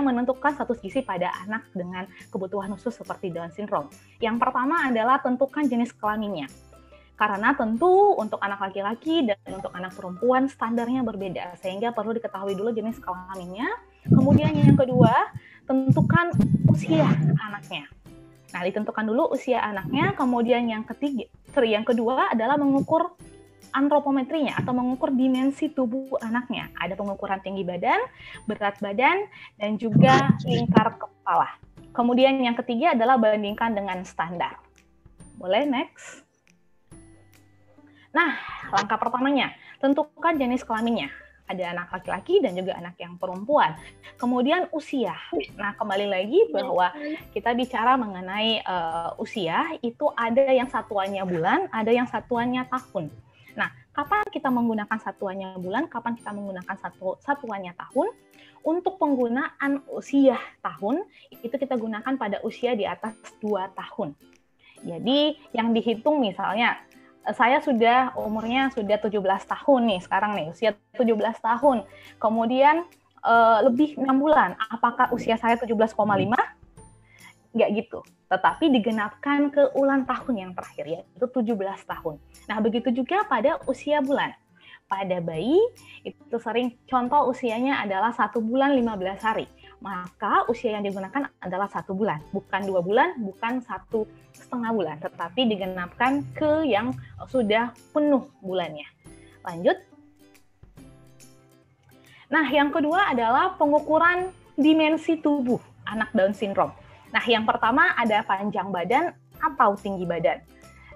menentukan status gizi pada anak dengan kebutuhan khusus seperti Down syndrome. Yang pertama adalah tentukan jenis kelaminnya. Karena tentu untuk anak laki-laki dan untuk anak perempuan standarnya berbeda, sehingga perlu diketahui dulu jenis kelaminnya. Kemudian yang kedua, tentukan usia anaknya. Nah, ditentukan dulu usia anaknya. Kemudian yang kedua adalah mengukur antropometrinya atau mengukur dimensi tubuh anaknya. Ada pengukuran tinggi badan, berat badan, dan juga lingkar kepala. Kemudian yang ketiga adalah bandingkan dengan standar. Boleh next? Nah, langkah pertamanya, tentukan jenis kelaminnya. Ada anak laki-laki dan juga anak yang perempuan. Kemudian usia. Nah, kembali lagi bahwa kita bicara mengenai usia, itu ada yang satuannya bulan, ada yang satuannya tahun. Nah, kapan kita menggunakan satuannya bulan, kapan kita menggunakan satuannya tahun? Untuk penggunaan usia tahun, itu kita gunakan pada usia di atas 2 tahun. Jadi, yang dihitung misalnya, saya umurnya sudah 17 tahun nih sekarang nih, usia 17 tahun. Kemudian lebih 6 bulan, apakah usia saya 17,5? Nggak gitu. Tetapi digenapkan ke ulang tahun yang terakhir, yaitu 17 tahun. Nah, begitu juga pada usia bulan. Pada bayi, itu sering contoh usianya adalah 1 bulan 15 hari. Maka usia yang digunakan adalah 1 bulan, bukan 2 bulan, bukan 1,5 bulan, tetapi digenapkan ke yang sudah penuh bulannya. Lanjut. Nah, yang kedua adalah pengukuran dimensi tubuh anak Down syndrome. Nah, yang pertama ada panjang badan atau tinggi badan.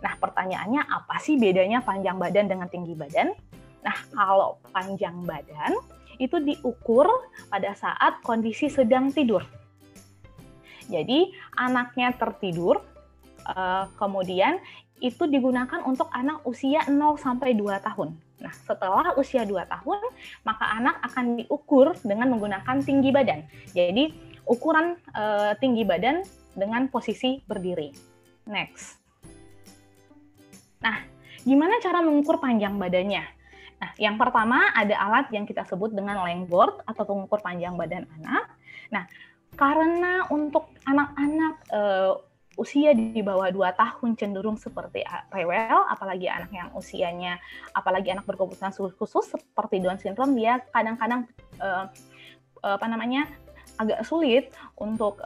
Nah, pertanyaannya apa sih bedanya panjang badan dengan tinggi badan? Nah, kalau panjang badan itu diukur pada saat kondisi sedang tidur. Jadi, anaknya tertidur, kemudian itu digunakan untuk anak usia 0-2 tahun. Nah, setelah usia 2 tahun, maka anak akan diukur dengan menggunakan tinggi badan. Jadi, ukuran tinggi badan dengan posisi berdiri. Next. Nah, gimana cara mengukur panjang badannya? Nah, yang pertama ada alat yang kita sebut dengan lengboard atau pengukur panjang badan anak. Nah, karena untuk anak-anak usia di bawah 2 tahun cenderung seperti rewel, apalagi anak berkebutuhan khusus seperti Down syndrome, dia kadang-kadang agak sulit untuk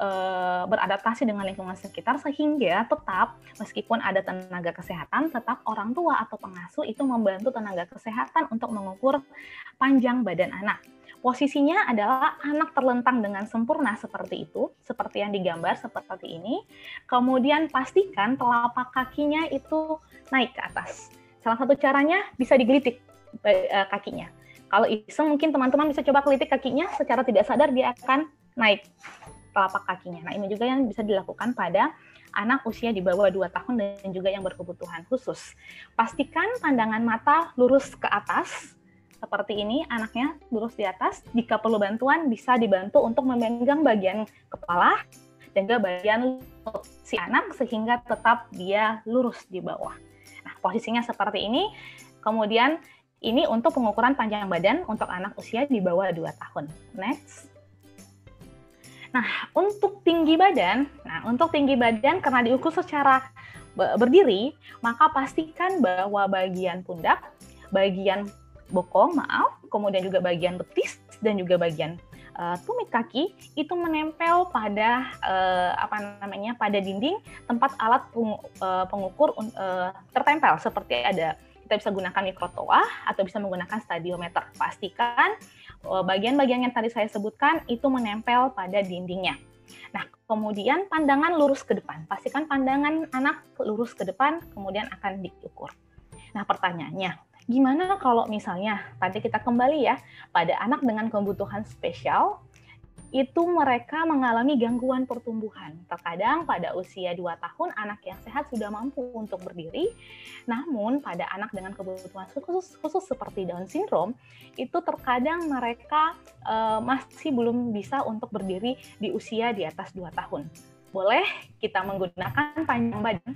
beradaptasi dengan lingkungan sekitar, sehingga tetap meskipun ada tenaga kesehatan, tetap orang tua atau pengasuh itu membantu tenaga kesehatan untuk mengukur panjang badan anak. Posisinya adalah anak terlentang dengan sempurna seperti itu, seperti yang digambar seperti ini. Kemudian pastikan telapak kakinya itu naik ke atas. Salah satu caranya bisa digelitik kakinya. Kalau iseng mungkin teman-teman bisa coba gelitik kakinya, secara tidak sadar dia akan naik telapak kakinya. Nah, ini juga yang bisa dilakukan pada anak usia di bawah 2 tahun dan juga yang berkebutuhan khusus. Pastikan pandangan mata lurus ke atas, seperti ini, anaknya lurus di atas. Jika perlu bantuan, bisa dibantu untuk memegang bagian kepala dan juga bagian si anak sehingga tetap dia lurus di bawah. Nah, posisinya seperti ini. Kemudian, ini untuk pengukuran panjang badan untuk anak usia di bawah 2 tahun. Next. Nah, untuk tinggi badan karena diukur secara berdiri, maka pastikan bahwa bagian pundak, bagian bokong, kemudian juga bagian betis dan juga bagian tumit kaki itu menempel pada pada dinding tempat alat pengukur tertempel, seperti kita bisa gunakan mikrotoa atau bisa menggunakan stadiometer. Pastikan bagian-bagian yang tadi saya sebutkan itu menempel pada dindingnya. Nah, kemudian pandangan lurus ke depan. Pastikan pandangan anak lurus ke depan, kemudian akan diukur. Nah, pertanyaannya, gimana kalau misalnya, tadi kita kembali ya, pada anak dengan kebutuhan spesial, itu mereka mengalami gangguan pertumbuhan. Terkadang pada usia 2 tahun, anak yang sehat sudah mampu untuk berdiri, namun pada anak dengan kebutuhan khusus seperti Down syndrome, itu terkadang mereka masih belum bisa untuk berdiri di usia di atas 2 tahun. Boleh kita menggunakan panjang badan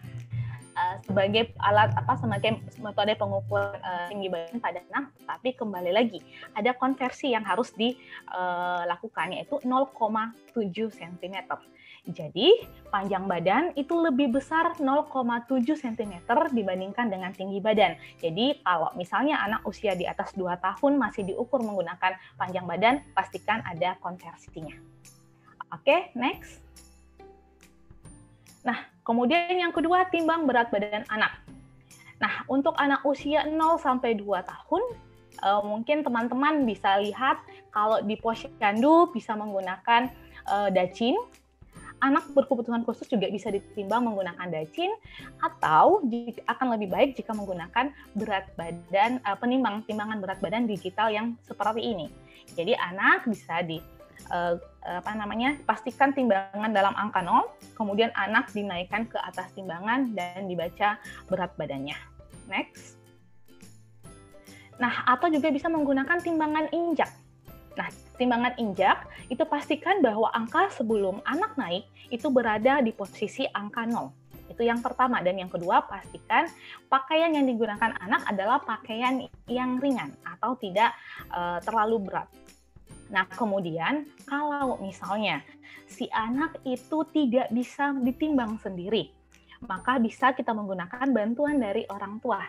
sebagai alat sebagai metode pengukur tinggi badan pada anak, tapi kembali lagi ada konversi yang harus dilakukan, yaitu 0,7 cm. Jadi panjang badan itu lebih besar 0,7 cm dibandingkan dengan tinggi badan. Jadi kalau misalnya anak usia di atas 2 tahun masih diukur menggunakan panjang badan, pastikan ada konversinya. Oke, next. Nah, kemudian yang kedua, timbang berat badan anak. Nah, untuk anak usia 0-2 tahun, mungkin teman-teman bisa lihat kalau di posyandu bisa menggunakan dacin, anak berkebutuhan khusus juga bisa ditimbang menggunakan dacin, atau akan lebih baik jika menggunakan berat badan timbangan berat badan digital yang seperti ini. Jadi anak bisa pastikan timbangan dalam angka 0, kemudian anak dinaikkan ke atas timbangan dan dibaca berat badannya. Next. Nah, atau juga bisa menggunakan timbangan injak. Nah, timbangan injak itu pastikan bahwa angka sebelum anak naik itu berada di posisi angka 0. Itu yang pertama. Dan yang kedua, pastikan pakaian yang digunakan anak adalah pakaian yang ringan atau tidak terlalu berat. Nah, kemudian kalau misalnya si anak itu tidak bisa ditimbang sendiri, maka bisa kita menggunakan bantuan dari orang tua.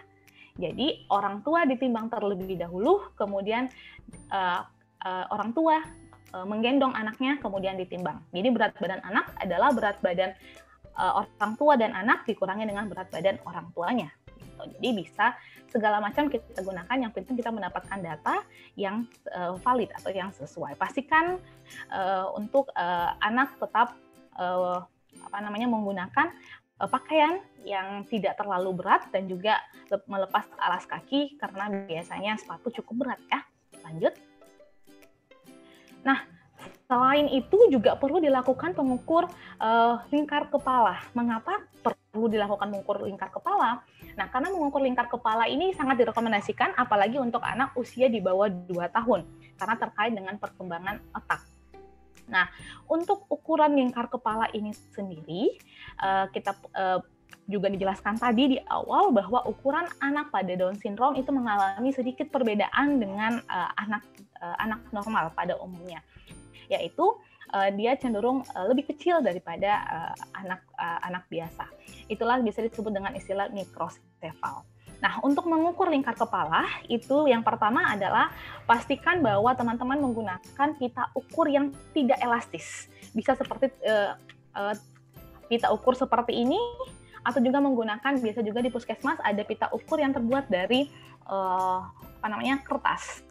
Jadi, orang tua ditimbang terlebih dahulu, kemudian orang tua menggendong anaknya, kemudian ditimbang. Jadi berat badan anak adalah berat badan orang tua dan anak dikurangi dengan berat badan orang tuanya. Jadi bisa segala macam kita gunakan, yang penting kita mendapatkan data yang valid atau yang sesuai. Pastikan untuk anak tetap menggunakan pakaian yang tidak terlalu berat dan juga melepas alas kaki karena biasanya sepatu cukup berat ya. Lanjut. Nah, selain itu juga perlu dilakukan pengukur lingkar kepala. Mengapa perlu dilakukan pengukur lingkar kepala? Nah, karena mengukur lingkar kepala ini sangat direkomendasikan apalagi untuk anak usia di bawah 2 tahun karena terkait dengan perkembangan otak. Nah, untuk ukuran lingkar kepala ini sendiri, kita juga dijelaskan tadi di awal bahwa ukuran anak pada Down syndrome itu mengalami sedikit perbedaan dengan anak normal pada umumnya, yaitu dia cenderung lebih kecil daripada anak biasa. Itulah bisa disebut dengan istilah mikrosefal. Nah, untuk mengukur lingkar kepala, itu yang pertama adalah pastikan bahwa teman-teman menggunakan pita ukur yang tidak elastis. Bisa seperti pita ukur seperti ini, atau juga menggunakan, biasa juga di puskesmas ada pita ukur yang terbuat dari kertas,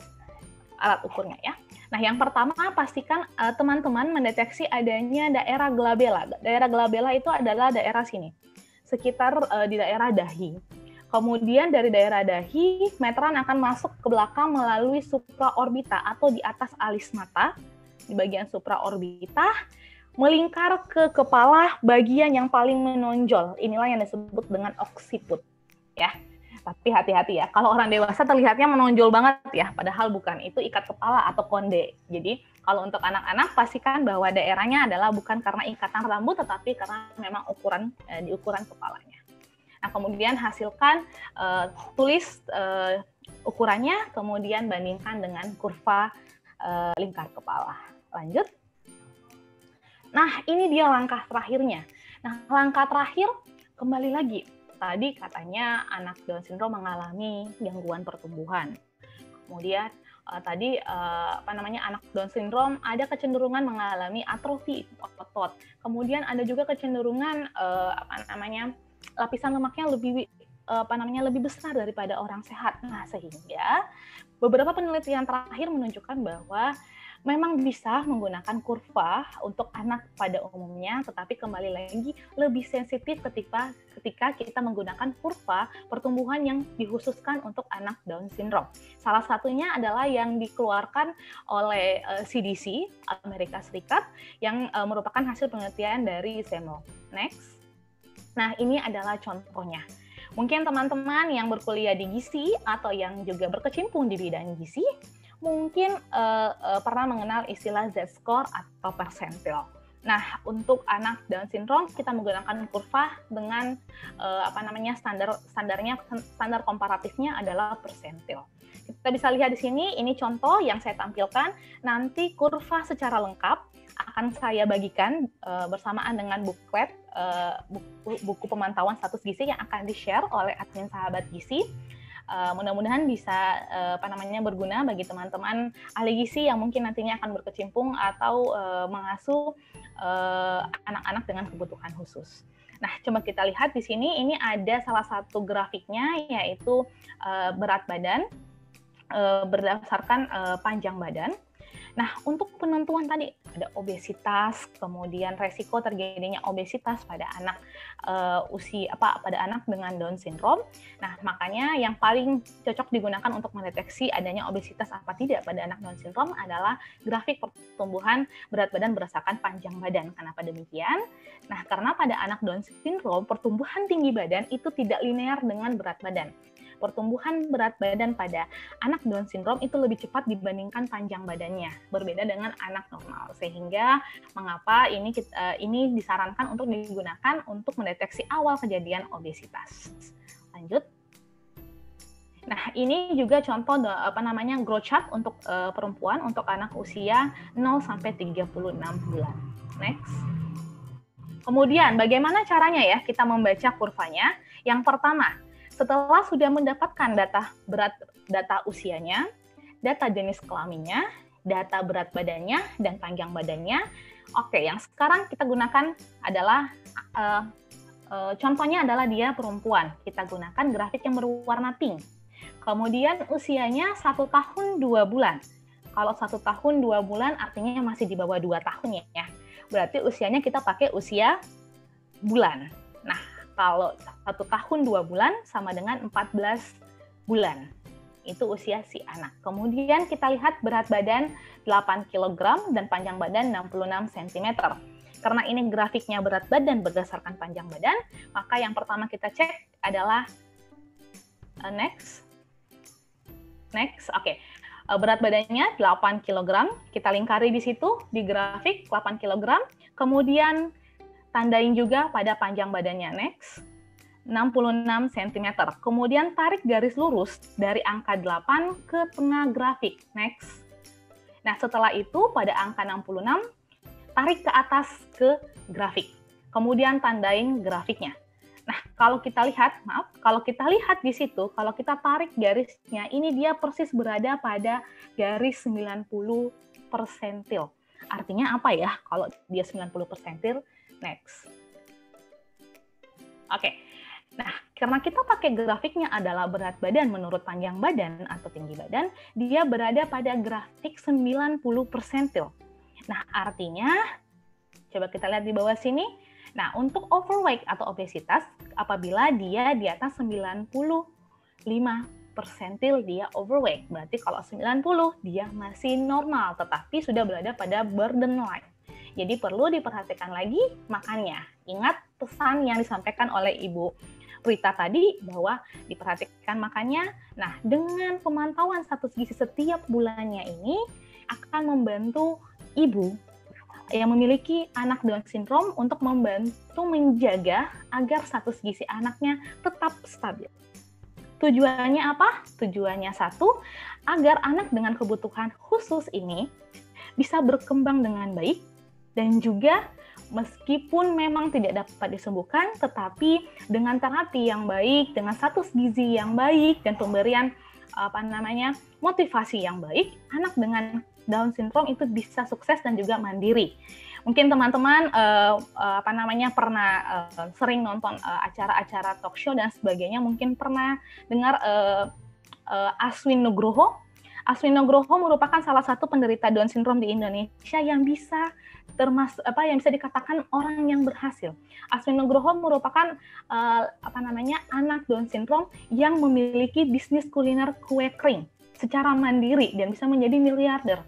alat ukurnya ya. Nah, yang pertama pastikan teman-teman mendeteksi adanya daerah glabella. Daerah glabella itu adalah daerah sini, sekitar di daerah dahi. Kemudian dari daerah dahi, meteran akan masuk ke belakang melalui supraorbita atau di atas alis mata, di bagian supraorbita, melingkar ke kepala bagian yang paling menonjol. Inilah yang disebut dengan occiput, ya. Tapi hati-hati ya, kalau orang dewasa terlihatnya menonjol banget ya, padahal bukan, itu ikat kepala atau konde. Jadi kalau untuk anak-anak pastikan bahwa daerahnya adalah bukan karena ikatan rambut, tetapi karena memang di ukuran kepalanya. Nah, kemudian hasilkan, tulis ukurannya, kemudian bandingkan dengan kurva lingkar kepala. Lanjut. Nah, ini dia langkah terakhirnya. Nah, langkah terakhir kembali lagi. Tadi katanya anak Down syndrome mengalami gangguan pertumbuhan. Kemudian anak Down syndrome ada kecenderungan mengalami atrofi otot. Kemudian ada juga kecenderungan lapisan lemaknya lebih besar daripada orang sehat. Nah, sehingga beberapa penelitian terakhir menunjukkan bahwa memang bisa menggunakan kurva untuk anak pada umumnya, tetapi kembali lagi lebih sensitif ketika kita menggunakan kurva pertumbuhan yang dikhususkan untuk anak Down syndrome. Salah satunya adalah yang dikeluarkan oleh CDC Amerika Serikat yang merupakan hasil penelitian dari Zemel. Next. Nah, ini adalah contohnya. Mungkin teman-teman yang berkuliah di gizi atau yang juga berkecimpung di bidang gizi mungkin pernah mengenal istilah Z-score atau persentil. Nah, untuk anak Down syndrome kita menggunakan kurva dengan standar komparatifnya adalah persentil. Kita bisa lihat di sini, ini contoh yang saya tampilkan. Nanti kurva secara lengkap akan saya bagikan bersamaan dengan buklet buku pemantauan status gizi yang akan di-share oleh admin Sahabat Gizi. Mudah-mudahan bisa berguna bagi teman-teman ahli gizi yang mungkin nantinya akan berkecimpung atau mengasuh anak-anak dengan kebutuhan khusus. Nah, coba kita lihat di sini, ini ada salah satu grafiknya, yaitu berat badan berdasarkan panjang badan. Nah, untuk penentuan tadi ada obesitas, kemudian resiko terjadinya obesitas pada anak pada anak dengan Down syndrome. Nah, makanya yang paling cocok digunakan untuk mendeteksi adanya obesitas apa tidak pada anak Down syndrome adalah grafik pertumbuhan berat badan berdasarkan panjang badan. Kenapa demikian? Nah, karena pada anak Down syndrome pertumbuhan tinggi badan itu tidak linear dengan berat badan. Pertumbuhan berat badan pada anak Down syndrome itu lebih cepat dibandingkan panjang badannya, berbeda dengan anak normal. Sehingga mengapa ini disarankan untuk digunakan untuk mendeteksi awal kejadian obesitas. Lanjut. Nah, ini juga contoh growth chart untuk perempuan untuk anak usia 0 sampai 36 bulan. Next. Kemudian bagaimana caranya ya kita membaca kurvanya? Yang pertama, setelah sudah mendapatkan data usianya, data jenis kelaminnya, data berat badannya, dan panjang badannya, oke, yang sekarang kita gunakan adalah, contohnya adalah dia perempuan. Kita gunakan grafik yang berwarna pink. Kemudian usianya 1 tahun 2 bulan. Kalau 1 tahun 2 bulan artinya masih di bawah 2 tahun ya. Berarti usianya kita pakai usia bulan. Nah, kalau 1 tahun 2 bulan sama dengan 14 bulan. Itu usia si anak. Kemudian kita lihat berat badan 8 kg dan panjang badan 66 cm. Karena ini grafiknya berat badan berdasarkan panjang badan, maka yang pertama kita cek adalah next. Oke. Berat badannya 8 kg. Kita lingkari di situ di grafik 8 kg. Kemudian tandain juga pada panjang badannya, next, 66 cm. Kemudian tarik garis lurus dari angka 8 ke tengah grafik, next. Nah, setelah itu pada angka 66, tarik ke atas ke grafik. Kemudian tandain grafiknya. Nah, kalau kita lihat di situ, kalau kita tarik garisnya, ini dia persis berada pada garis 90 persentil. Artinya apa ya kalau dia 90 persentil? Next. Oke. Nah, karena kita pakai grafiknya adalah berat badan menurut panjang badan atau tinggi badan, dia berada pada grafik 90 persentil. Nah, artinya, coba kita lihat di bawah sini. Nah, untuk overweight atau obesitas, apabila dia di atas 95 persentil dia overweight. Berarti kalau 90 dia masih normal, tetapi sudah berada pada borderline. Jadi perlu diperhatikan lagi makannya. Ingat pesan yang disampaikan oleh Ibu Rita tadi bahwa diperhatikan makannya. Nah, dengan pemantauan status gizi setiap bulannya ini akan membantu ibu yang memiliki anak Down syndrome untuk membantu menjaga agar status gizi anaknya tetap stabil. Tujuannya apa? Tujuannya satu, agar anak dengan kebutuhan khusus ini bisa berkembang dengan baik, dan juga meskipun memang tidak dapat disembuhkan, tetapi dengan terapi yang baik, dengan status gizi yang baik, dan pemberian motivasi yang baik, anak dengan Down syndrome itu bisa sukses dan juga mandiri. Mungkin teman-teman pernah sering nonton acara-acara talk show dan sebagainya, mungkin pernah dengar Aswin Nugroho. Aswin Nugroho merupakan salah satu penderita Down syndrome di Indonesia yang bisa yang bisa dikatakan orang yang berhasil. Aswin Nugroho merupakan anak Down syndrome yang memiliki bisnis kuliner kue kering secara mandiri dan bisa menjadi miliarder.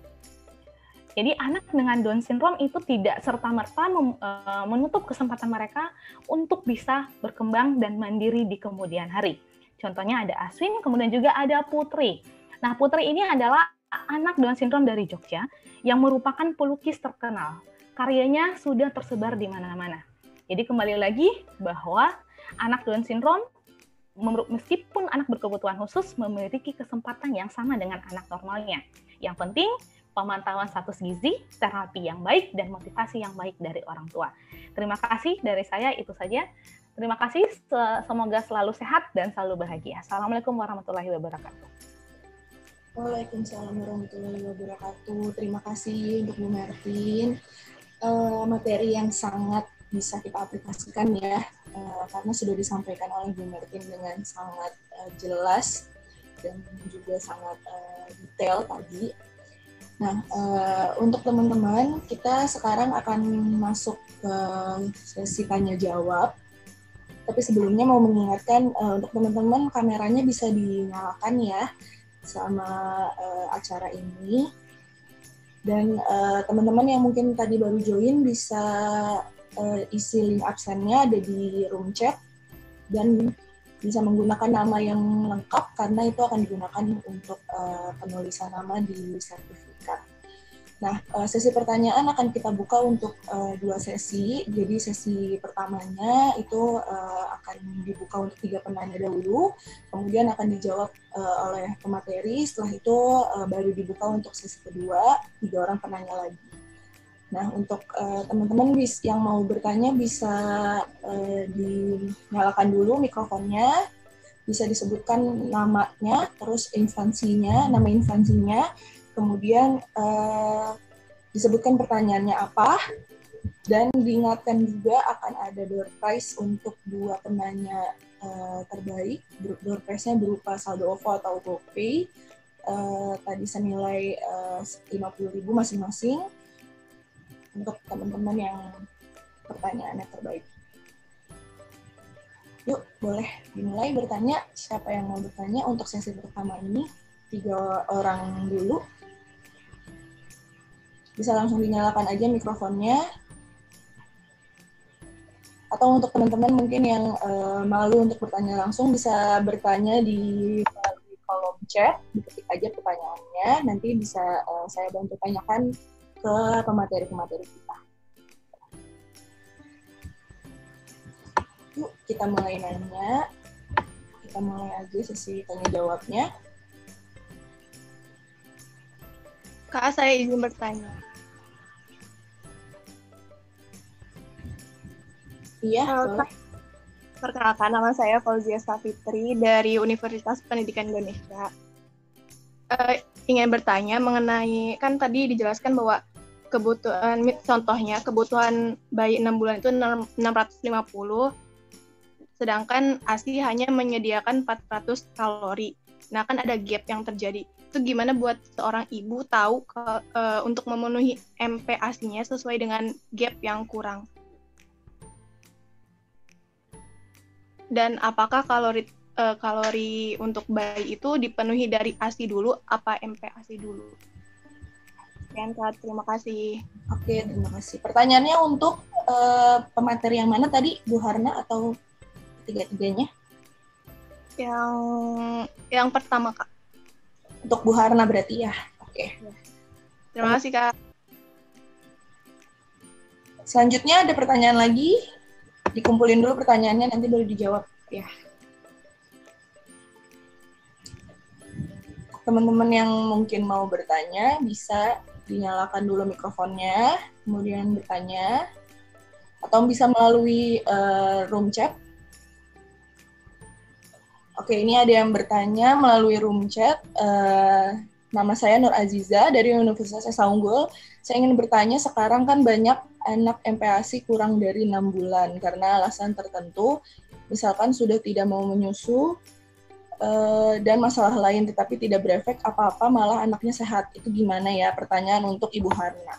Jadi anak dengan Down syndrome itu tidak serta-merta menutup kesempatan mereka untuk bisa berkembang dan mandiri di kemudian hari. Contohnya ada Aswin, kemudian juga ada Putri. Nah, Putri ini adalah anak Down syndrome dari Jogja yang merupakan pelukis terkenal. Karyanya sudah tersebar di mana-mana. Jadi kembali lagi bahwa anak Down syndrome, meskipun anak berkebutuhan khusus, memiliki kesempatan yang sama dengan anak normalnya. Yang penting, pemantauan status gizi, terapi yang baik, dan motivasi yang baik dari orang tua. Terima kasih dari saya, itu saja. Terima kasih, semoga selalu sehat dan selalu bahagia. Assalamualaikum warahmatullahi wabarakatuh. Waalaikumsalam warahmatullahi wabarakatuh. Terima kasih untuk Bu Martin. Materi yang sangat bisa kita aplikasikan ya, karena sudah disampaikan oleh Bu Martin dengan sangat jelas dan juga sangat detail tadi. Nah, untuk teman-teman, kita sekarang akan masuk ke sesi tanya jawab. Tapi sebelumnya mau mengingatkan untuk teman-teman kameranya bisa dinyalakan ya selama acara ini. Dan teman-teman yang mungkin tadi baru join bisa isi link absennya ada di room chat dan bisa menggunakan nama yang lengkap karena itu akan digunakan untuk penulisan nama di sertifikat. Nah, sesi pertanyaan akan kita buka untuk 2 sesi. Jadi sesi pertamanya itu akan dibuka untuk 3 penanya dahulu, kemudian akan dijawab oleh pemateri. Setelah itu baru dibuka untuk sesi kedua, 3 orang penanya lagi. Nah, untuk teman-teman yang mau bertanya bisa dinyalakan dulu mikrofonnya, bisa disebutkan namanya, terus instansinya, nama instansinya, kemudian disebutkan pertanyaannya apa, dan diingatkan juga akan ada door prize untuk 2 penanya terbaik. Door prize-nya berupa saldo OVO atau GoPay, tadi senilai 50.000 masing-masing untuk teman-teman yang pertanyaannya terbaik. Yuk, boleh dimulai bertanya. Siapa yang mau bertanya untuk sesi pertama ini? 3 orang dulu. Bisa langsung dinyalakan aja mikrofonnya. Atau untuk teman-teman mungkin yang malu untuk bertanya langsung, bisa bertanya di kolom chat, diketik aja pertanyaannya, nanti bisa saya bantu tanyakan ke pemateri-pemateri kita. Yuk, kita mulai nanya. Kita mulai aja sesi tanya jawabnya. Kak, saya izin bertanya. Iya, boleh. Perkenalkan, nama saya Fauzia Safitri dari Universitas Pendidikan Indonesia. Ingin bertanya mengenai, kan tadi dijelaskan bahwa kebutuhan bayi 6 bulan itu 650, sedangkan ASI hanya menyediakan 400 kalori. Nah, kan ada gap yang terjadi. Itu gimana buat seorang ibu tahu untuk memenuhi MP ASI-nya sesuai dengan gap yang kurang? Dan apakah kalori untuk bayi itu dipenuhi dari ASI dulu, apa MP ASI dulu? Kak, terima kasih. Oke, terima kasih. Pertanyaannya untuk pemateri yang mana tadi, Bu Harna atau tiga-tiganya? Yang pertama, Kak. Untuk Bu Harna berarti ya? Oke. Terima kasih, Kak. Selanjutnya ada pertanyaan lagi. Dikumpulin dulu pertanyaannya, nanti baru dijawab ya. Teman-teman yang mungkin mau bertanya bisa dinyalakan dulu mikrofonnya, kemudian bertanya, atau bisa melalui room chat. Oke, ini ada yang bertanya melalui room chat. Nama saya Nur Aziza dari Universitas Esa Unggul. Saya ingin bertanya, sekarang kan banyak anak MPASI kurang dari 6 bulan karena alasan tertentu, misalkan sudah tidak mau menyusu, dan masalah lain, tetapi tidak berefek apa-apa, malah anaknya sehat. Itu gimana ya? Pertanyaan untuk Ibu Harna.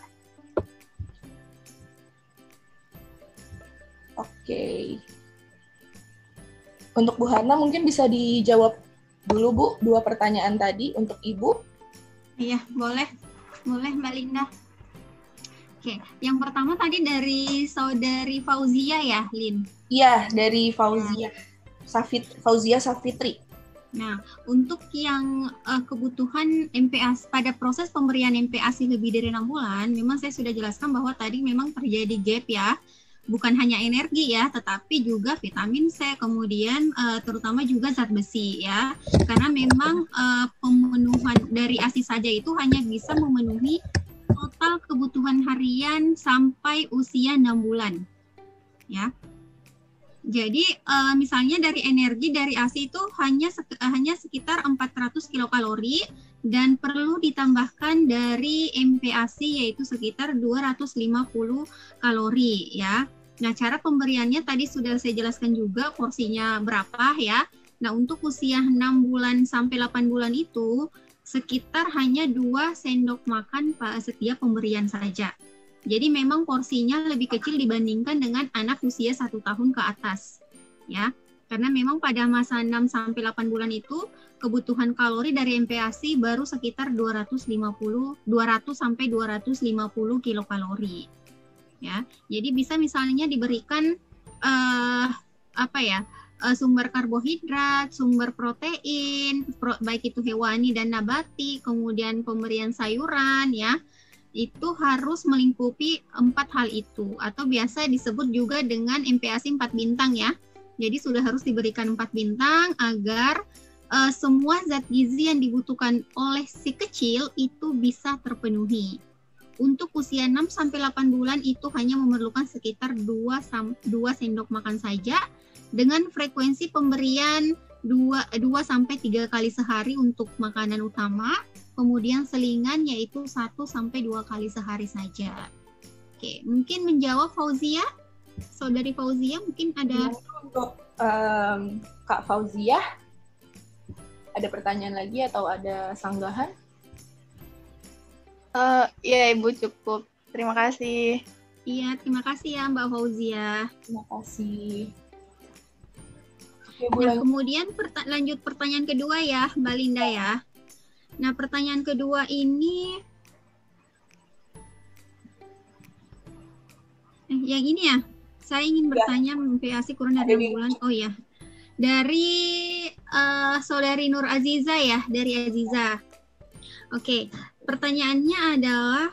Oke. Untuk Bu Harna mungkin bisa dijawab dulu, Bu, 2 pertanyaan tadi untuk Ibu. Iya, boleh Mbak Linda. Oke, yang pertama tadi dari saudari Fauzia ya, Lin? Iya, dari Fauzia Safitri. Nah, untuk yang kebutuhan MPASI pada proses pemberian MPASI lebih dari 6 bulan, memang saya sudah jelaskan bahwa tadi memang terjadi gap ya, bukan hanya energi ya, tetapi juga vitamin C, kemudian terutama juga zat besi ya, karena memang pemenuhan dari ASI saja itu hanya bisa memenuhi total kebutuhan harian sampai usia 6 bulan ya. Jadi misalnya dari energi dari ASI itu hanya sekitar 400 kilokalori dan perlu ditambahkan dari MPASI yaitu sekitar 250 kalori ya. Nah, cara pemberiannya tadi sudah saya jelaskan juga porsinya berapa ya. Nah, untuk usia 6 bulan sampai 8 bulan itu sekitar hanya 2 sendok makan setiap pemberian saja. Jadi memang porsinya lebih kecil dibandingkan dengan anak usia 1 tahun ke atas. Ya, karena memang pada masa 6 sampai 8 bulan itu kebutuhan kalori dari MPASI baru sekitar 200 sampai 250 kilokalori. Ya, jadi bisa misalnya diberikan sumber karbohidrat, sumber protein, baik itu hewani dan nabati, kemudian pemberian sayuran, ya, itu harus melingkupi 4 hal itu, atau biasa disebut juga dengan MPASI 4 bintang, ya. Jadi sudah harus diberikan 4 bintang agar semua zat gizi yang dibutuhkan oleh si kecil itu bisa terpenuhi. Untuk usia 6 sampai 8 bulan itu hanya memerlukan sekitar 2 sendok makan saja, dengan frekuensi pemberian 2 sampai 3 kali sehari untuk makanan utama, kemudian selingan yaitu 1 sampai 2 kali sehari saja. Oke, mungkin menjawab Fauzia, Saudari Fauzia, mungkin ada untuk Kak Fauzia, ada pertanyaan lagi atau ada sanggahan? Iya Ibu, cukup. Terima kasih. Iya, terima kasih ya Mbak Fauzia. Terima kasih. Nah, kemudian lanjut pertanyaan kedua ya, Mbak Linda ya. Nah, pertanyaan kedua ini, yang ini ya, saya ingin bertanya MPASI kurang dari 6 bulan. Oh ya, dari Saudari Nur Aziza ya, dari Aziza. Oke, pertanyaannya adalah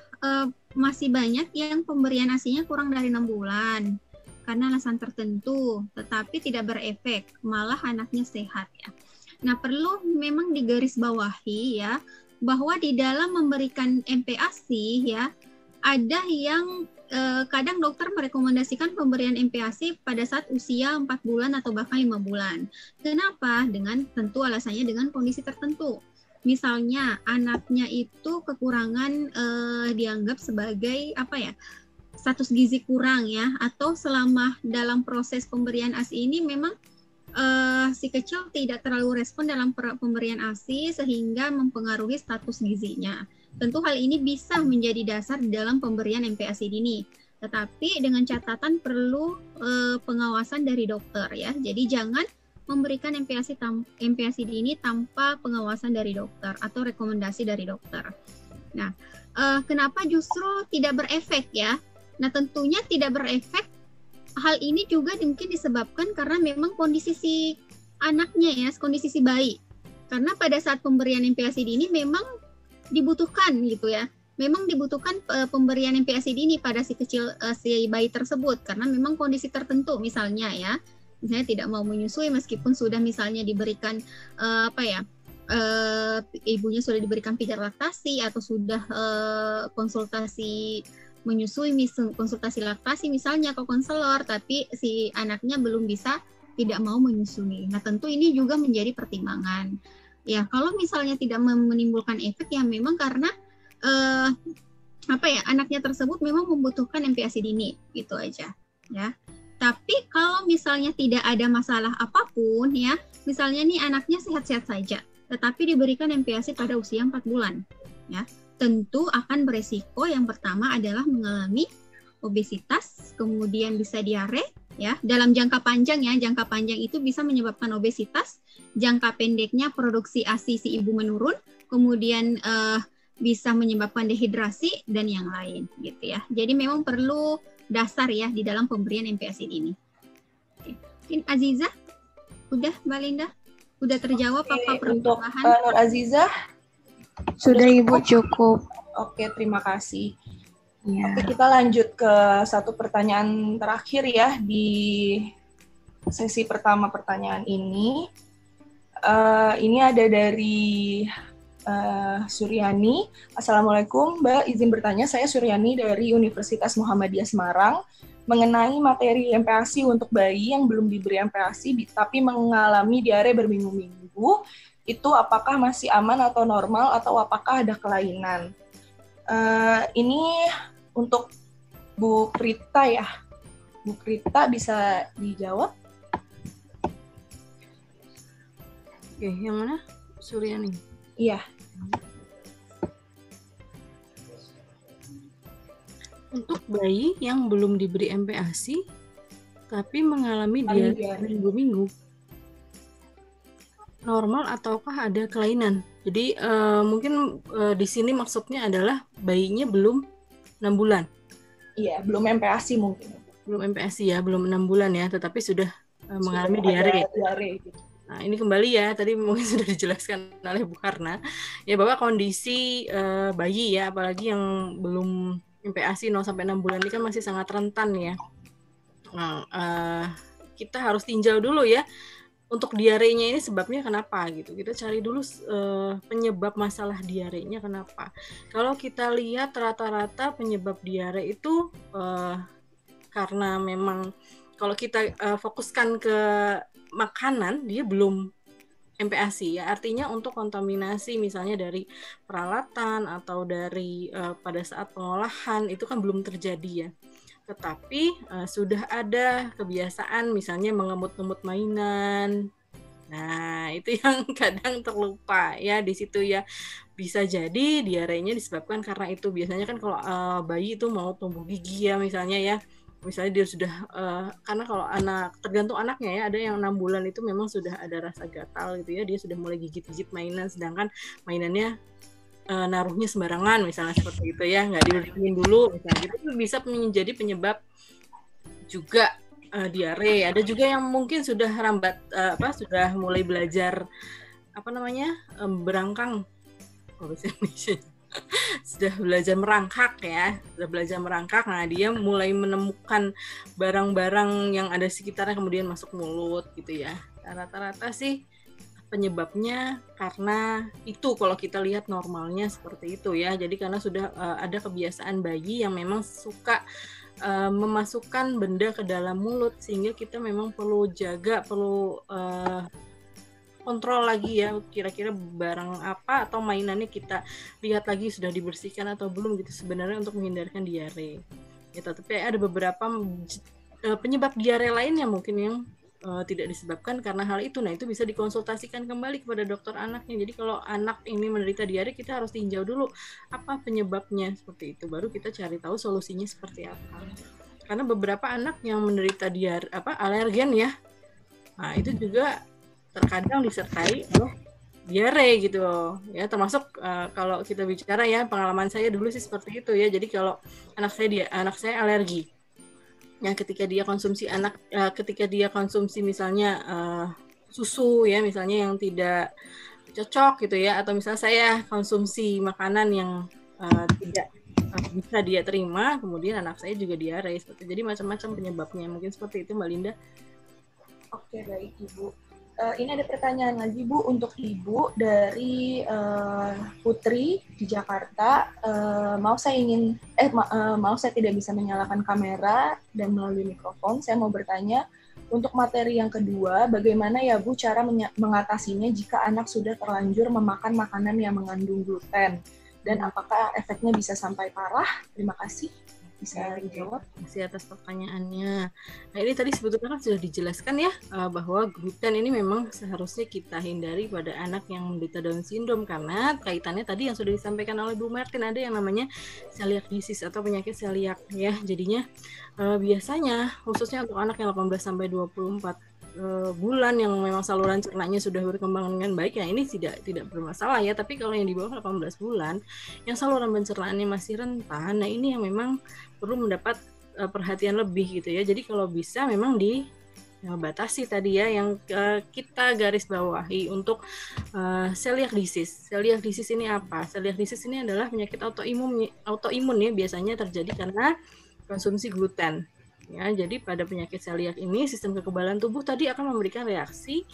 masih banyak yang pemberian ASI-nya kurang dari 6 bulan karena alasan tertentu, tetapi tidak berefek, malah anaknya sehat ya. Nah, perlu memang digarisbawahi ya, bahwa di dalam memberikan MPASI ya, ada yang kadang dokter merekomendasikan pemberian MPASI pada saat usia 4 bulan atau bahkan 5 bulan. Kenapa? Dengan tentu alasannya dengan kondisi tertentu. Misalnya anaknya itu kekurangan dianggap sebagai status gizi kurang ya, atau selama dalam proses pemberian ASI ini memang si kecil tidak terlalu respon dalam pemberian ASI sehingga mempengaruhi status gizinya. Tentu hal ini bisa menjadi dasar di dalam pemberian MPASI dini, tetapi dengan catatan perlu pengawasan dari dokter ya. Jadi jangan memberikan MPASI dini tanpa pengawasan dari dokter atau rekomendasi dari dokter. Nah, kenapa justru tidak berefek ya? Nah, tentunya tidak berefek. Hal ini juga mungkin disebabkan karena memang kondisi si anaknya ya, kondisi si bayi. Karena pada saat pemberian MPASI dini memang dibutuhkan gitu ya. Memang dibutuhkan pemberian MPASI dini pada si kecil, si bayi tersebut karena memang kondisi tertentu misalnya ya. Misalnya tidak mau menyusui meskipun sudah misalnya diberikan ibunya sudah diberikan pijat laktasi atau sudah konsultasi menyusui, konsultasi laktasi misalnya ke konselor, tapi si anaknya belum bisa, tidak mau menyusui. Nah, tentu ini juga menjadi pertimbangan. Ya, kalau misalnya tidak menimbulkan efek ya memang karena anaknya tersebut memang membutuhkan MPASI dini, gitu aja ya. Tapi kalau misalnya tidak ada masalah apapun ya, misalnya nih anaknya sehat-sehat saja, tetapi diberikan MPASI pada usia 4 bulan ya, tentu akan beresiko yang pertama adalah mengalami obesitas, kemudian bisa diare ya. Dalam jangka panjang ya, jangka panjang itu bisa menyebabkan obesitas, jangka pendeknya produksi ASI si ibu menurun, kemudian bisa menyebabkan dehidrasi dan yang lain gitu ya. Jadi memang perlu dasar ya di dalam pemberian MPASI dini. Mungkin Aziza, udah Mbak Linda, udah terjawab apa perubahan? Untuk Nur Aziza, sudah Ibu cukup. Oke, terima kasih. Ya. Oke, kita lanjut ke satu pertanyaan terakhir ya di sesi pertama pertanyaan ini. Ini ada dari Suryani. Assalamualaikum Mbak, izin bertanya, saya Suryani dari Universitas Muhammadiyah Semarang mengenai materi MPASI untuk bayi yang belum diberi MPASI tapi mengalami diare berminggu-minggu. Itu apakah masih aman atau normal atau apakah ada kelainan? Ini untuk Bu Prita ya. Bu Prita bisa dijawab? Oke, yang mana? Suryani. Iya. Untuk bayi yang belum diberi MPASI tapi mengalami diare minggu-minggu, normal ataukah ada kelainan? Jadi mungkin di sini maksudnya adalah bayinya belum 6 bulan. Iya, belum MPASI mungkin. Belum MPASI ya, belum 6 bulan ya, tetapi sudah mengalami diare. Gitu. Nah, ini kembali ya, tadi mungkin sudah dijelaskan oleh Bu Karna, ya bahwa kondisi bayi ya, apalagi yang belum MPASI 0-6 bulan ini kan masih sangat rentan ya. Nah, kita harus tinjau dulu ya, untuk diarenya ini sebabnya kenapa gitu. Kita cari dulu penyebab masalah diarenya kenapa. Kalau kita lihat rata-rata penyebab diare itu karena memang kalau kita fokuskan ke makanan, dia belum MPASI ya, artinya untuk kontaminasi misalnya dari peralatan atau dari pada saat pengolahan itu kan belum terjadi ya. Tetapi sudah ada kebiasaan misalnya mengemut-ngemut mainan. Nah, itu yang kadang terlupa ya di situ ya. Bisa jadi diarenya disebabkan karena itu. Biasanya kan kalau bayi itu mau tumbuh gigi ya misalnya ya. Misalnya dia sudah, karena kalau anak, tergantung anaknya ya, ada yang 6 bulan itu memang sudah ada rasa gatal gitu ya, dia sudah mulai gigit-gigit mainan, sedangkan mainannya naruhnya sembarangan misalnya seperti itu ya, nggak dibersihin dulu misalnya gitu, itu bisa menjadi penyebab juga diare. Ada juga yang mungkin sudah rambat, sudah mulai belajar berangkang, bahasa Indonesia. Sudah belajar merangkak ya, nah dia mulai menemukan barang-barang yang ada sekitarnya kemudian masuk mulut gitu ya. Rata-rata sih penyebabnya karena itu, kalau kita lihat normalnya seperti itu ya. Jadi karena sudah ada kebiasaan bayi yang memang suka memasukkan benda ke dalam mulut, sehingga kita memang perlu jaga, perlu kontrol lagi ya, kira-kira barang apa atau mainannya kita lihat lagi sudah dibersihkan atau belum gitu sebenarnya untuk menghindarkan diare. Ya, tapi ada beberapa penyebab diare lain yang mungkin yang tidak disebabkan karena hal itu. Nah, itu bisa dikonsultasikan kembali kepada dokter anaknya. Jadi kalau anak ini menderita diare, kita harus tinjau dulu apa penyebabnya seperti itu. Baru kita cari tahu solusinya seperti apa. Karena beberapa anak yang menderita diare alergen ya. Nah, itu juga terkadang disertai diare gitu ya, termasuk kalau kita bicara ya, pengalaman saya dulu sih seperti itu ya. Jadi kalau anak saya alergi ya, ketika dia konsumsi misalnya susu ya misalnya yang tidak cocok gitu ya, atau misalnya saya konsumsi makanan yang tidak bisa dia terima, kemudian anak saya juga diare seperti. Jadi macam-macam penyebabnya, mungkin seperti itu Mbak Linda. Oke, baik Ibu. Ini ada pertanyaan lagi Bu, untuk Ibu dari Putri di Jakarta. Maaf saya tidak bisa menyalakan kamera dan melalui mikrofon. Saya mau bertanya, untuk materi yang kedua, bagaimana ya Bu cara mengatasinya jika anak sudah terlanjur memakan makanan yang mengandung gluten? Dan apakah efeknya bisa sampai parah? Terima kasih. Bisa dijawab? Masih atas pertanyaannya. Nah, ini tadi sebetulnya kan sudah dijelaskan ya, bahwa gluten ini memang seharusnya kita hindari pada anak yang menderita Down syndrome, karena kaitannya tadi yang sudah disampaikan oleh Bu Martin, ada yang namanya celiac disease atau penyakit celiak ya. Jadinya biasanya khususnya untuk anak yang 18 sampai 24 bulan yang memang saluran cernanya sudah berkembang dengan baik ya, ini tidak bermasalah ya. Tapi kalau yang di bawah 18 bulan yang saluran pencernaannya masih rentan, nah ini yang memang perlu mendapat perhatian lebih gitu ya. Jadi kalau bisa memang dibatasi tadi ya, yang kita garis bawahi untuk celiac disease. Celiac disease ini apa? Celiac disease ini adalah penyakit autoimun ya, biasanya terjadi karena konsumsi gluten. Ya, jadi pada penyakit celiac ini sistem kekebalan tubuh tadi akan memberikan reaksi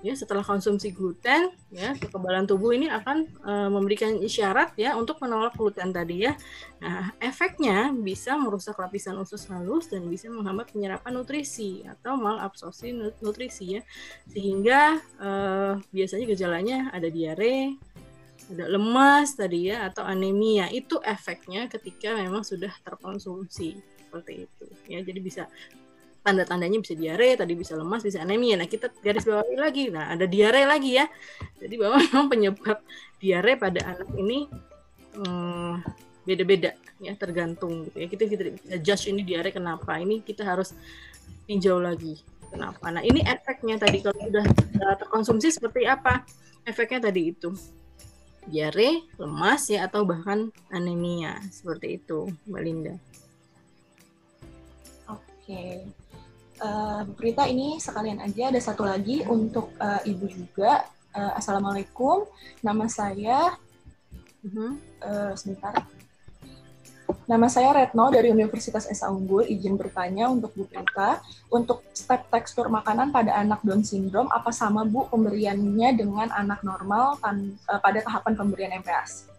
ya setelah konsumsi gluten ya, kekebalan tubuh ini akan memberikan isyarat ya untuk menolak gluten tadi ya. Nah, efeknya bisa merusak lapisan usus halus dan bisa menghambat penyerapan nutrisi atau malabsorpsi nutrisi ya. Sehingga biasanya gejalanya ada diare, ada lemas tadi ya, atau anemia. Itu efeknya ketika memang sudah terkonsumsi seperti itu ya. Jadi bisa tanda-tandanya bisa diare, tadi bisa lemas, bisa anemia. Nah, kita garis bawahi lagi. Nah, ada diare lagi ya. Jadi bahwa memang penyebab diare pada anak ini beda-beda ya, tergantung gitu ya. Kita bisa judge ini diare kenapa. Ini kita harus tinjau lagi kenapa. Nah, ini efeknya tadi kalau sudah terkonsumsi seperti apa? Efeknya tadi itu. Diare, lemas ya, atau bahkan anemia. Seperti itu, Mbak Linda. Oke. Bu Prita, ini sekalian aja ada satu lagi untuk Ibu juga. Assalamualaikum, nama saya sebentar. Nama saya Retno dari Universitas Esa Unggul. Izin bertanya untuk Bu Prita, untuk step tekstur makanan pada anak Down syndrome, apa sama Bu pemberiannya dengan anak normal pada tahapan pemberian MPASI?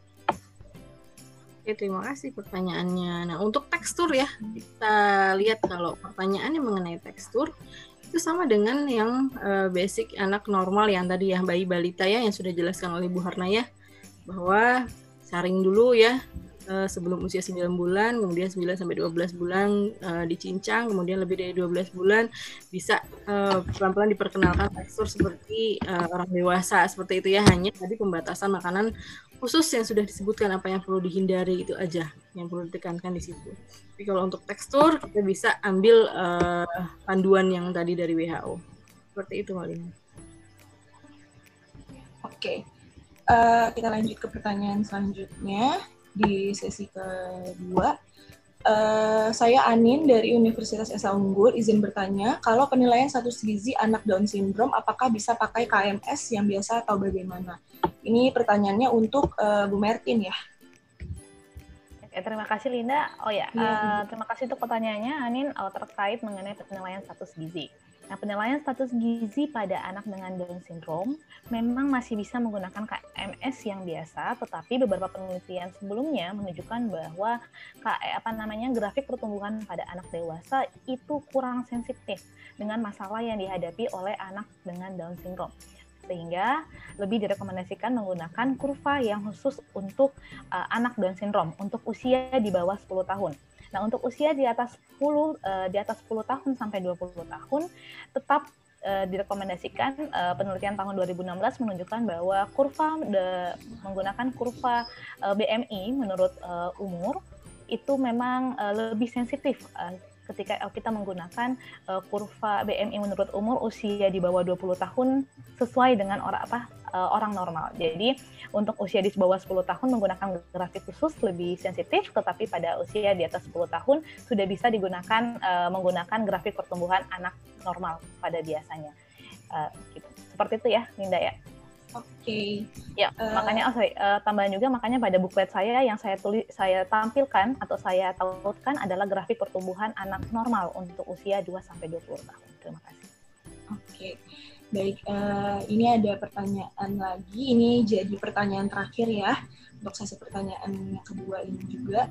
Oke, terima kasih pertanyaannya. Nah, untuk tekstur ya, kita lihat kalau pertanyaannya mengenai tekstur, itu sama dengan yang basic anak normal yang tadi ya, bayi balita ya, yang sudah dijelaskan oleh Bu Harna ya, bahwa saring dulu ya, sebelum usia 9 bulan, kemudian 9-12 bulan dicincang, kemudian lebih dari 12 bulan bisa pelan-pelan diperkenalkan tekstur seperti orang dewasa, seperti itu ya, hanya tadi pembatasan makanan khusus yang sudah disebutkan apa yang perlu dihindari itu aja yang perlu ditekankan di situ. Tapi kalau untuk tekstur kita bisa ambil panduan yang tadi dari WHO. Seperti itu, Malina. Oke, kita lanjut ke pertanyaan selanjutnya di sesi kedua. Saya Anin dari Universitas Esa Unggul, izin bertanya, kalau penilaian status gizi anak Down syndrome, apakah bisa pakai KMS yang biasa atau bagaimana? Ini pertanyaannya untuk Bu Mertin ya. Oke, terima kasih Linda. Oh ya, terima kasih untuk pertanyaannya Anin terkait mengenai penilaian status gizi. Nah, penilaian status gizi pada anak dengan Down syndrome memang masih bisa menggunakan KMS yang biasa, tetapi beberapa penelitian sebelumnya menunjukkan bahwa grafik pertumbuhan pada anak dewasa itu kurang sensitif dengan masalah yang dihadapi oleh anak dengan Down syndrome. Sehingga lebih direkomendasikan menggunakan kurva yang khusus untuk anak Down syndrome untuk usia di bawah 10 tahun. Nah, untuk usia di atas 10 tahun sampai 20 tahun tetap direkomendasikan, penelitian tahun 2016 menunjukkan bahwa menggunakan kurva BMI menurut umur itu memang lebih sensitif ketika kita menggunakan kurva BMI menurut umur usia di bawah 20 tahun sesuai dengan orang normal. Jadi untuk usia di bawah 10 tahun menggunakan grafik khusus lebih sensitif, tetapi pada usia di atas 10 tahun sudah bisa digunakan menggunakan grafik pertumbuhan anak normal pada biasanya. Gitu. Seperti itu ya, Linda ya. Oke. Ya, makanya tambahan juga, makanya pada buklet saya yang saya tampilkan atau saya tautkan adalah grafik pertumbuhan anak normal untuk usia 2-20 tahun. Terima kasih. Oke. Baik, ini ada pertanyaan lagi. Ini jadi pertanyaan terakhir ya untuk sesi pertanyaan yang kedua ini juga.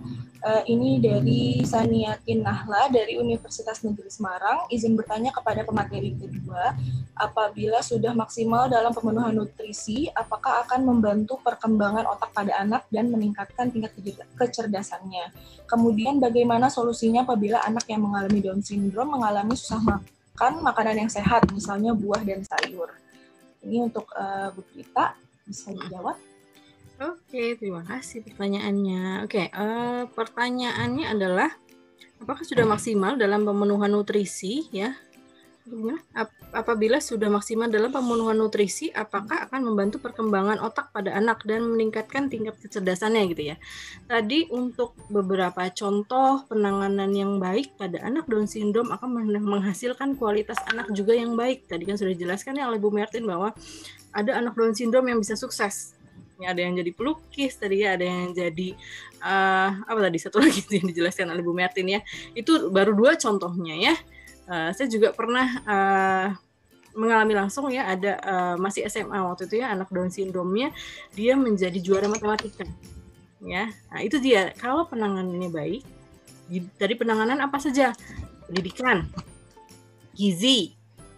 Ini dari Saniatin Nahla dari Universitas Negeri Semarang. Izin bertanya kepada pemateri kedua, apabila sudah maksimal dalam pemenuhan nutrisi, apakah akan membantu perkembangan otak pada anak dan meningkatkan tingkat kecerdasannya? Kemudian bagaimana solusinya apabila anak yang mengalami Down syndrome mengalami susah makan makanan yang sehat, misalnya buah dan sayur? Ini untuk Bu Prita, bisa dijawab? Oke, terima kasih pertanyaannya. Oke, pertanyaannya adalah apakah sudah maksimal dalam pemenuhan nutrisi ya? Apabila sudah maksimal dalam pemenuhan nutrisi, apakah akan membantu perkembangan otak pada anak dan meningkatkan tingkat kecerdasannya gitu ya. Tadi untuk beberapa contoh penanganan yang baik pada anak Down syndrome akan menghasilkan kualitas anak juga yang baik. Tadi kan sudah dijelaskan ya oleh Bu Mertin bahwa ada anak Down syndrome yang bisa sukses. Ya, ada yang jadi pelukis tadi ya, ada yang jadi satu lagi yang dijelaskan oleh Bu Mertin ya. Itu baru 2 contohnya ya. Saya juga pernah mengalami langsung ya, ada masih SMA waktu itu ya, anak Down syndrome-nya dia menjadi juara matematika. Ya. Nah, itu dia. Kalau penanganannya baik, tadi penanganan apa saja? Pendidikan, gizi,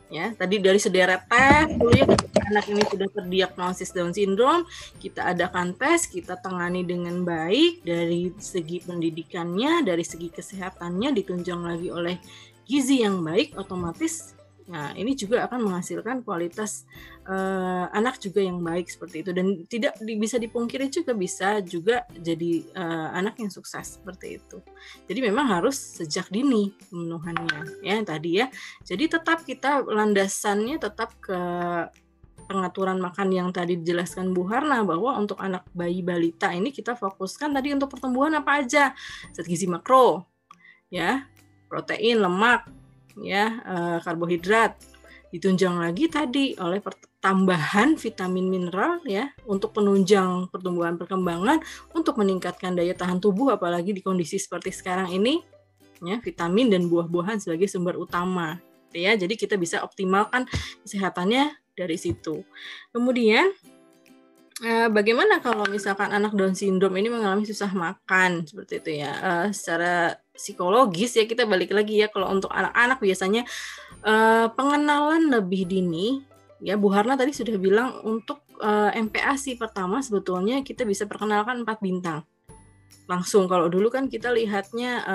ya tadi dari sederet tes dulu ya, ketika anak ini sudah terdiagnosis Down syndrome, kita adakan tes, kita tangani dengan baik dari segi pendidikannya, dari segi kesehatannya, ditunjang lagi oleh gizi yang baik otomatis nah ini juga akan menghasilkan kualitas anak juga yang baik seperti itu, dan tidak bisa dipungkiri juga bisa juga jadi anak yang sukses seperti itu. Jadi memang harus sejak dini pemenuhannya ya tadi ya. Jadi tetap kita landasannya tetap ke pengaturan makan yang tadi dijelaskan Bu Harna, bahwa untuk anak bayi balita ini kita fokuskan tadi untuk pertumbuhan apa aja, zat gizi makro ya, protein, lemak ya, karbohidrat, ditunjang lagi tadi oleh tambahan vitamin mineral ya untuk penunjang pertumbuhan perkembangan, untuk meningkatkan daya tahan tubuh apalagi di kondisi seperti sekarang ini ya, vitamin dan buah-buahan sebagai sumber utama ya. Jadi kita bisa optimalkan kesehatannya dari situ. Kemudian bagaimana kalau misalkan anak Down syndrome ini mengalami susah makan seperti itu ya, secara psikologis ya kita balik lagi ya, kalau untuk anak-anak biasanya pengenalan lebih dini ya, Bu Harna tadi sudah bilang untuk MPASI pertama sebetulnya kita bisa perkenalkan 4 bintang langsung. Kalau dulu kan kita lihatnya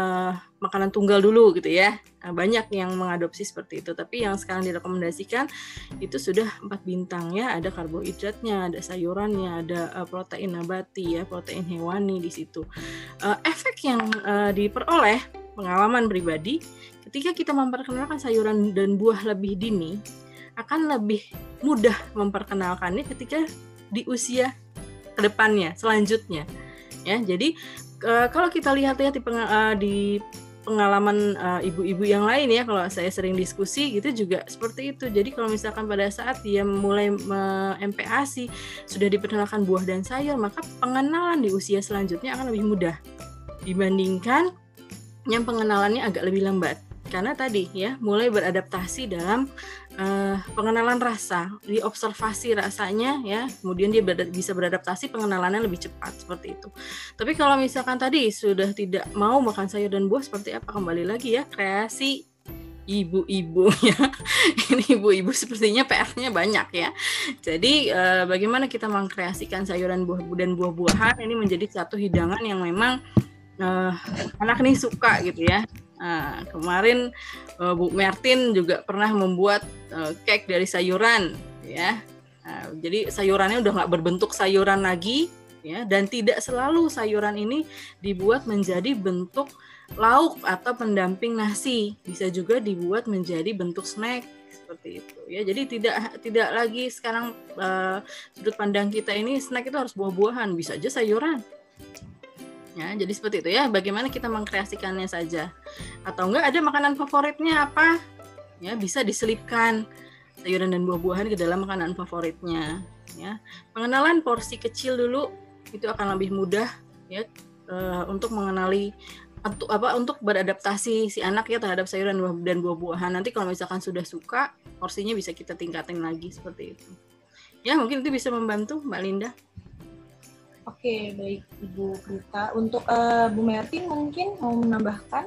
makanan tunggal dulu gitu ya, banyak yang mengadopsi seperti itu, tapi yang sekarang direkomendasikan itu sudah 4 bintang ya, ada karbohidratnya, ada sayurannya, ada protein nabati ya, protein hewani di situ. Efek yang diperoleh pengalaman pribadi ketika kita memperkenalkan sayuran dan buah lebih dini akan lebih mudah memperkenalkannya ketika di usia kedepannya selanjutnya. Ya, jadi kalau kita lihat-lihat di pengalaman ibu-ibu yang lain ya, kalau saya sering diskusi gitu juga seperti itu. Jadi kalau misalkan pada saat dia mulai MPASI sudah diperkenalkan buah dan sayur, maka pengenalan di usia selanjutnya akan lebih mudah dibandingkan yang pengenalannya agak lebih lambat. Karena tadi ya mulai beradaptasi dalam pengenalan rasa, diobservasi rasanya ya, kemudian dia bisa beradaptasi, pengenalannya lebih cepat seperti itu. Tapi kalau misalkan tadi sudah tidak mau makan sayur dan buah, seperti apa? Kembali lagi ya, kreasi ibu-ibu ya. Ini ibu-ibu sepertinya PR-nya banyak ya. Jadi bagaimana kita mengkreasikan sayuran dan buah-buahan ini menjadi satu hidangan yang memang anak nih suka gitu ya. Kemarin Bu Mertin juga pernah membuat cake dari sayuran ya. Jadi sayurannya udah nggak berbentuk sayuran lagi ya, dan tidak selalu sayuran ini dibuat menjadi bentuk lauk atau pendamping nasi, bisa juga dibuat menjadi bentuk snack seperti itu ya. Jadi tidak lagi sekarang sudut pandang kita ini snack itu harus buah-buahan, bisa aja sayuran. Ya, jadi seperti itu ya, bagaimana kita mengkreasikannya saja. Atau enggak ada makanan favoritnya apa? Ya, bisa diselipkan sayuran dan buah-buahan ke dalam makanan favoritnya ya. Pengenalan porsi kecil dulu itu akan lebih mudah ya, untuk mengenali untuk beradaptasi si anak ya terhadap sayuran dan buah-buahan. Nanti kalau misalkan sudah suka, porsinya bisa kita tingkatin lagi seperti itu. Ya, mungkin itu bisa membantu Mbak Linda. Oke, baik Ibu Prita. Untuk Bu Mertin mungkin mau menambahkan?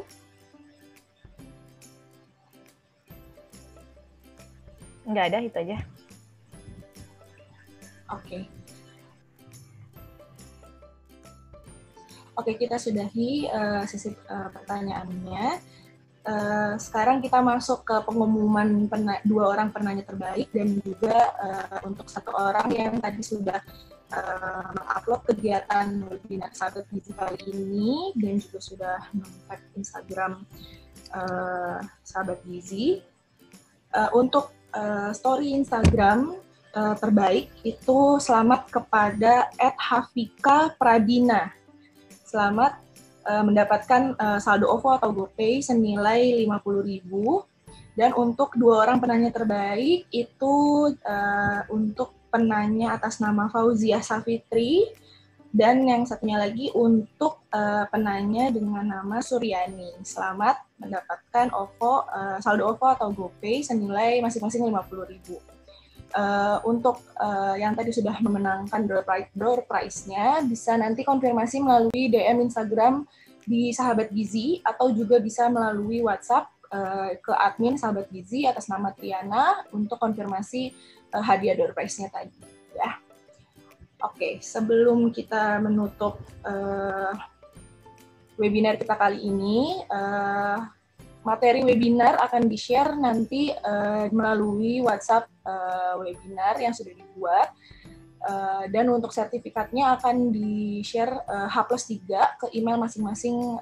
Nggak ada, itu aja. Oke. Oke, kita sudahi sesi pertanyaannya. Sekarang kita masuk ke pengumuman 2 orang penanya terbaik dan juga untuk 1 orang yang tadi sudah mengupload kegiatan webinar Sahabat Gizi kali ini dan juga sudah meng-tag Instagram Sahabat Gizi. Untuk story Instagram terbaik itu selamat kepada @hafika_pradina. Selamat mendapatkan saldo OVO atau GoPay senilai 50.000. Dan untuk 2 orang penanya terbaik itu untuk penanya atas nama Fauziah Safitri, dan yang satunya lagi untuk penanya dengan nama Suryani. Selamat mendapatkan saldo OVO atau GoPay senilai masing-masing 50.000. Untuk yang tadi sudah memenangkan door prize-nya bisa nanti konfirmasi melalui DM Instagram di Sahabat Gizi atau juga bisa melalui WhatsApp ke admin Sahabat Gizi atas nama Triana untuk konfirmasi hadiah door prize-nya tadi ya. Oke, sebelum kita menutup webinar kita kali ini, materi webinar akan di-share nanti melalui WhatsApp webinar yang sudah dibuat. Dan untuk sertifikatnya akan di-share H+3 ke email masing-masing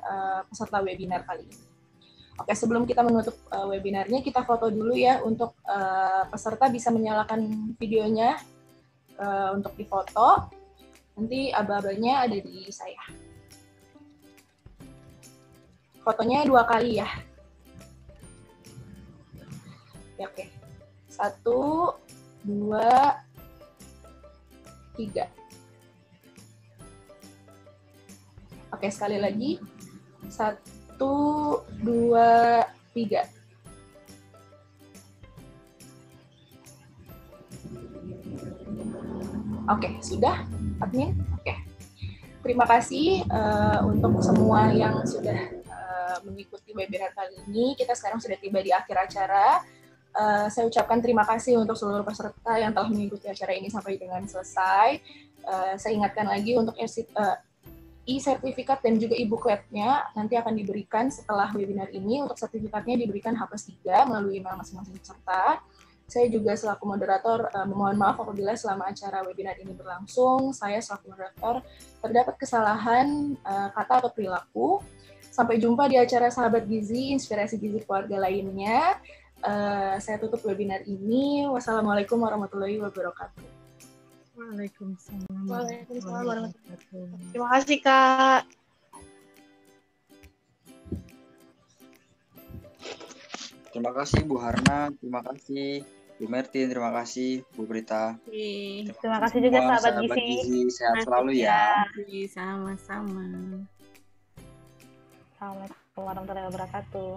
peserta webinar kali ini. Oke, sebelum kita menutup webinarnya, kita foto dulu ya. Untuk peserta bisa menyalakan videonya untuk difoto. Nanti aba-abanya ada di saya. Fotonya 2 kali ya. Oke. 1, 2, 3. Oke, sekali lagi. 1, 2, 3. Oke, sudah, admin? Oke. Terima kasih untuk semua yang sudah mengikuti webinar kali ini. Kita sekarang sudah tiba di akhir acara. Saya ucapkan terima kasih untuk seluruh peserta yang telah mengikuti acara ini sampai dengan selesai. Saya ingatkan lagi untuk e-sertifikat dan juga e-bookletnya nanti akan diberikan setelah webinar ini. Untuk sertifikatnya diberikan H+3 melalui email masing-masing peserta. Saya juga selaku moderator memohon maaf apabila selama acara webinar ini berlangsung, saya selaku moderator terdapat kesalahan kata atau perilaku. Sampai jumpa di acara Sahabat Gizi, Inspirasi Gizi Keluarga lainnya. Saya tutup webinar ini. Wassalamualaikum warahmatullahi wabarakatuh. Waalaikumsalam. Waalaikumsalam warahmatullahi wabarakatuh. Terima kasih, Kak. Terima kasih Bu Harna, terima kasih Bu Mertin, terima kasih Bu Prita. Terima kasih juga semua, sahabat Gizi. Sehat selalu ya. Sama-sama. Assalamualaikum warahmatullahi wabarakatuh.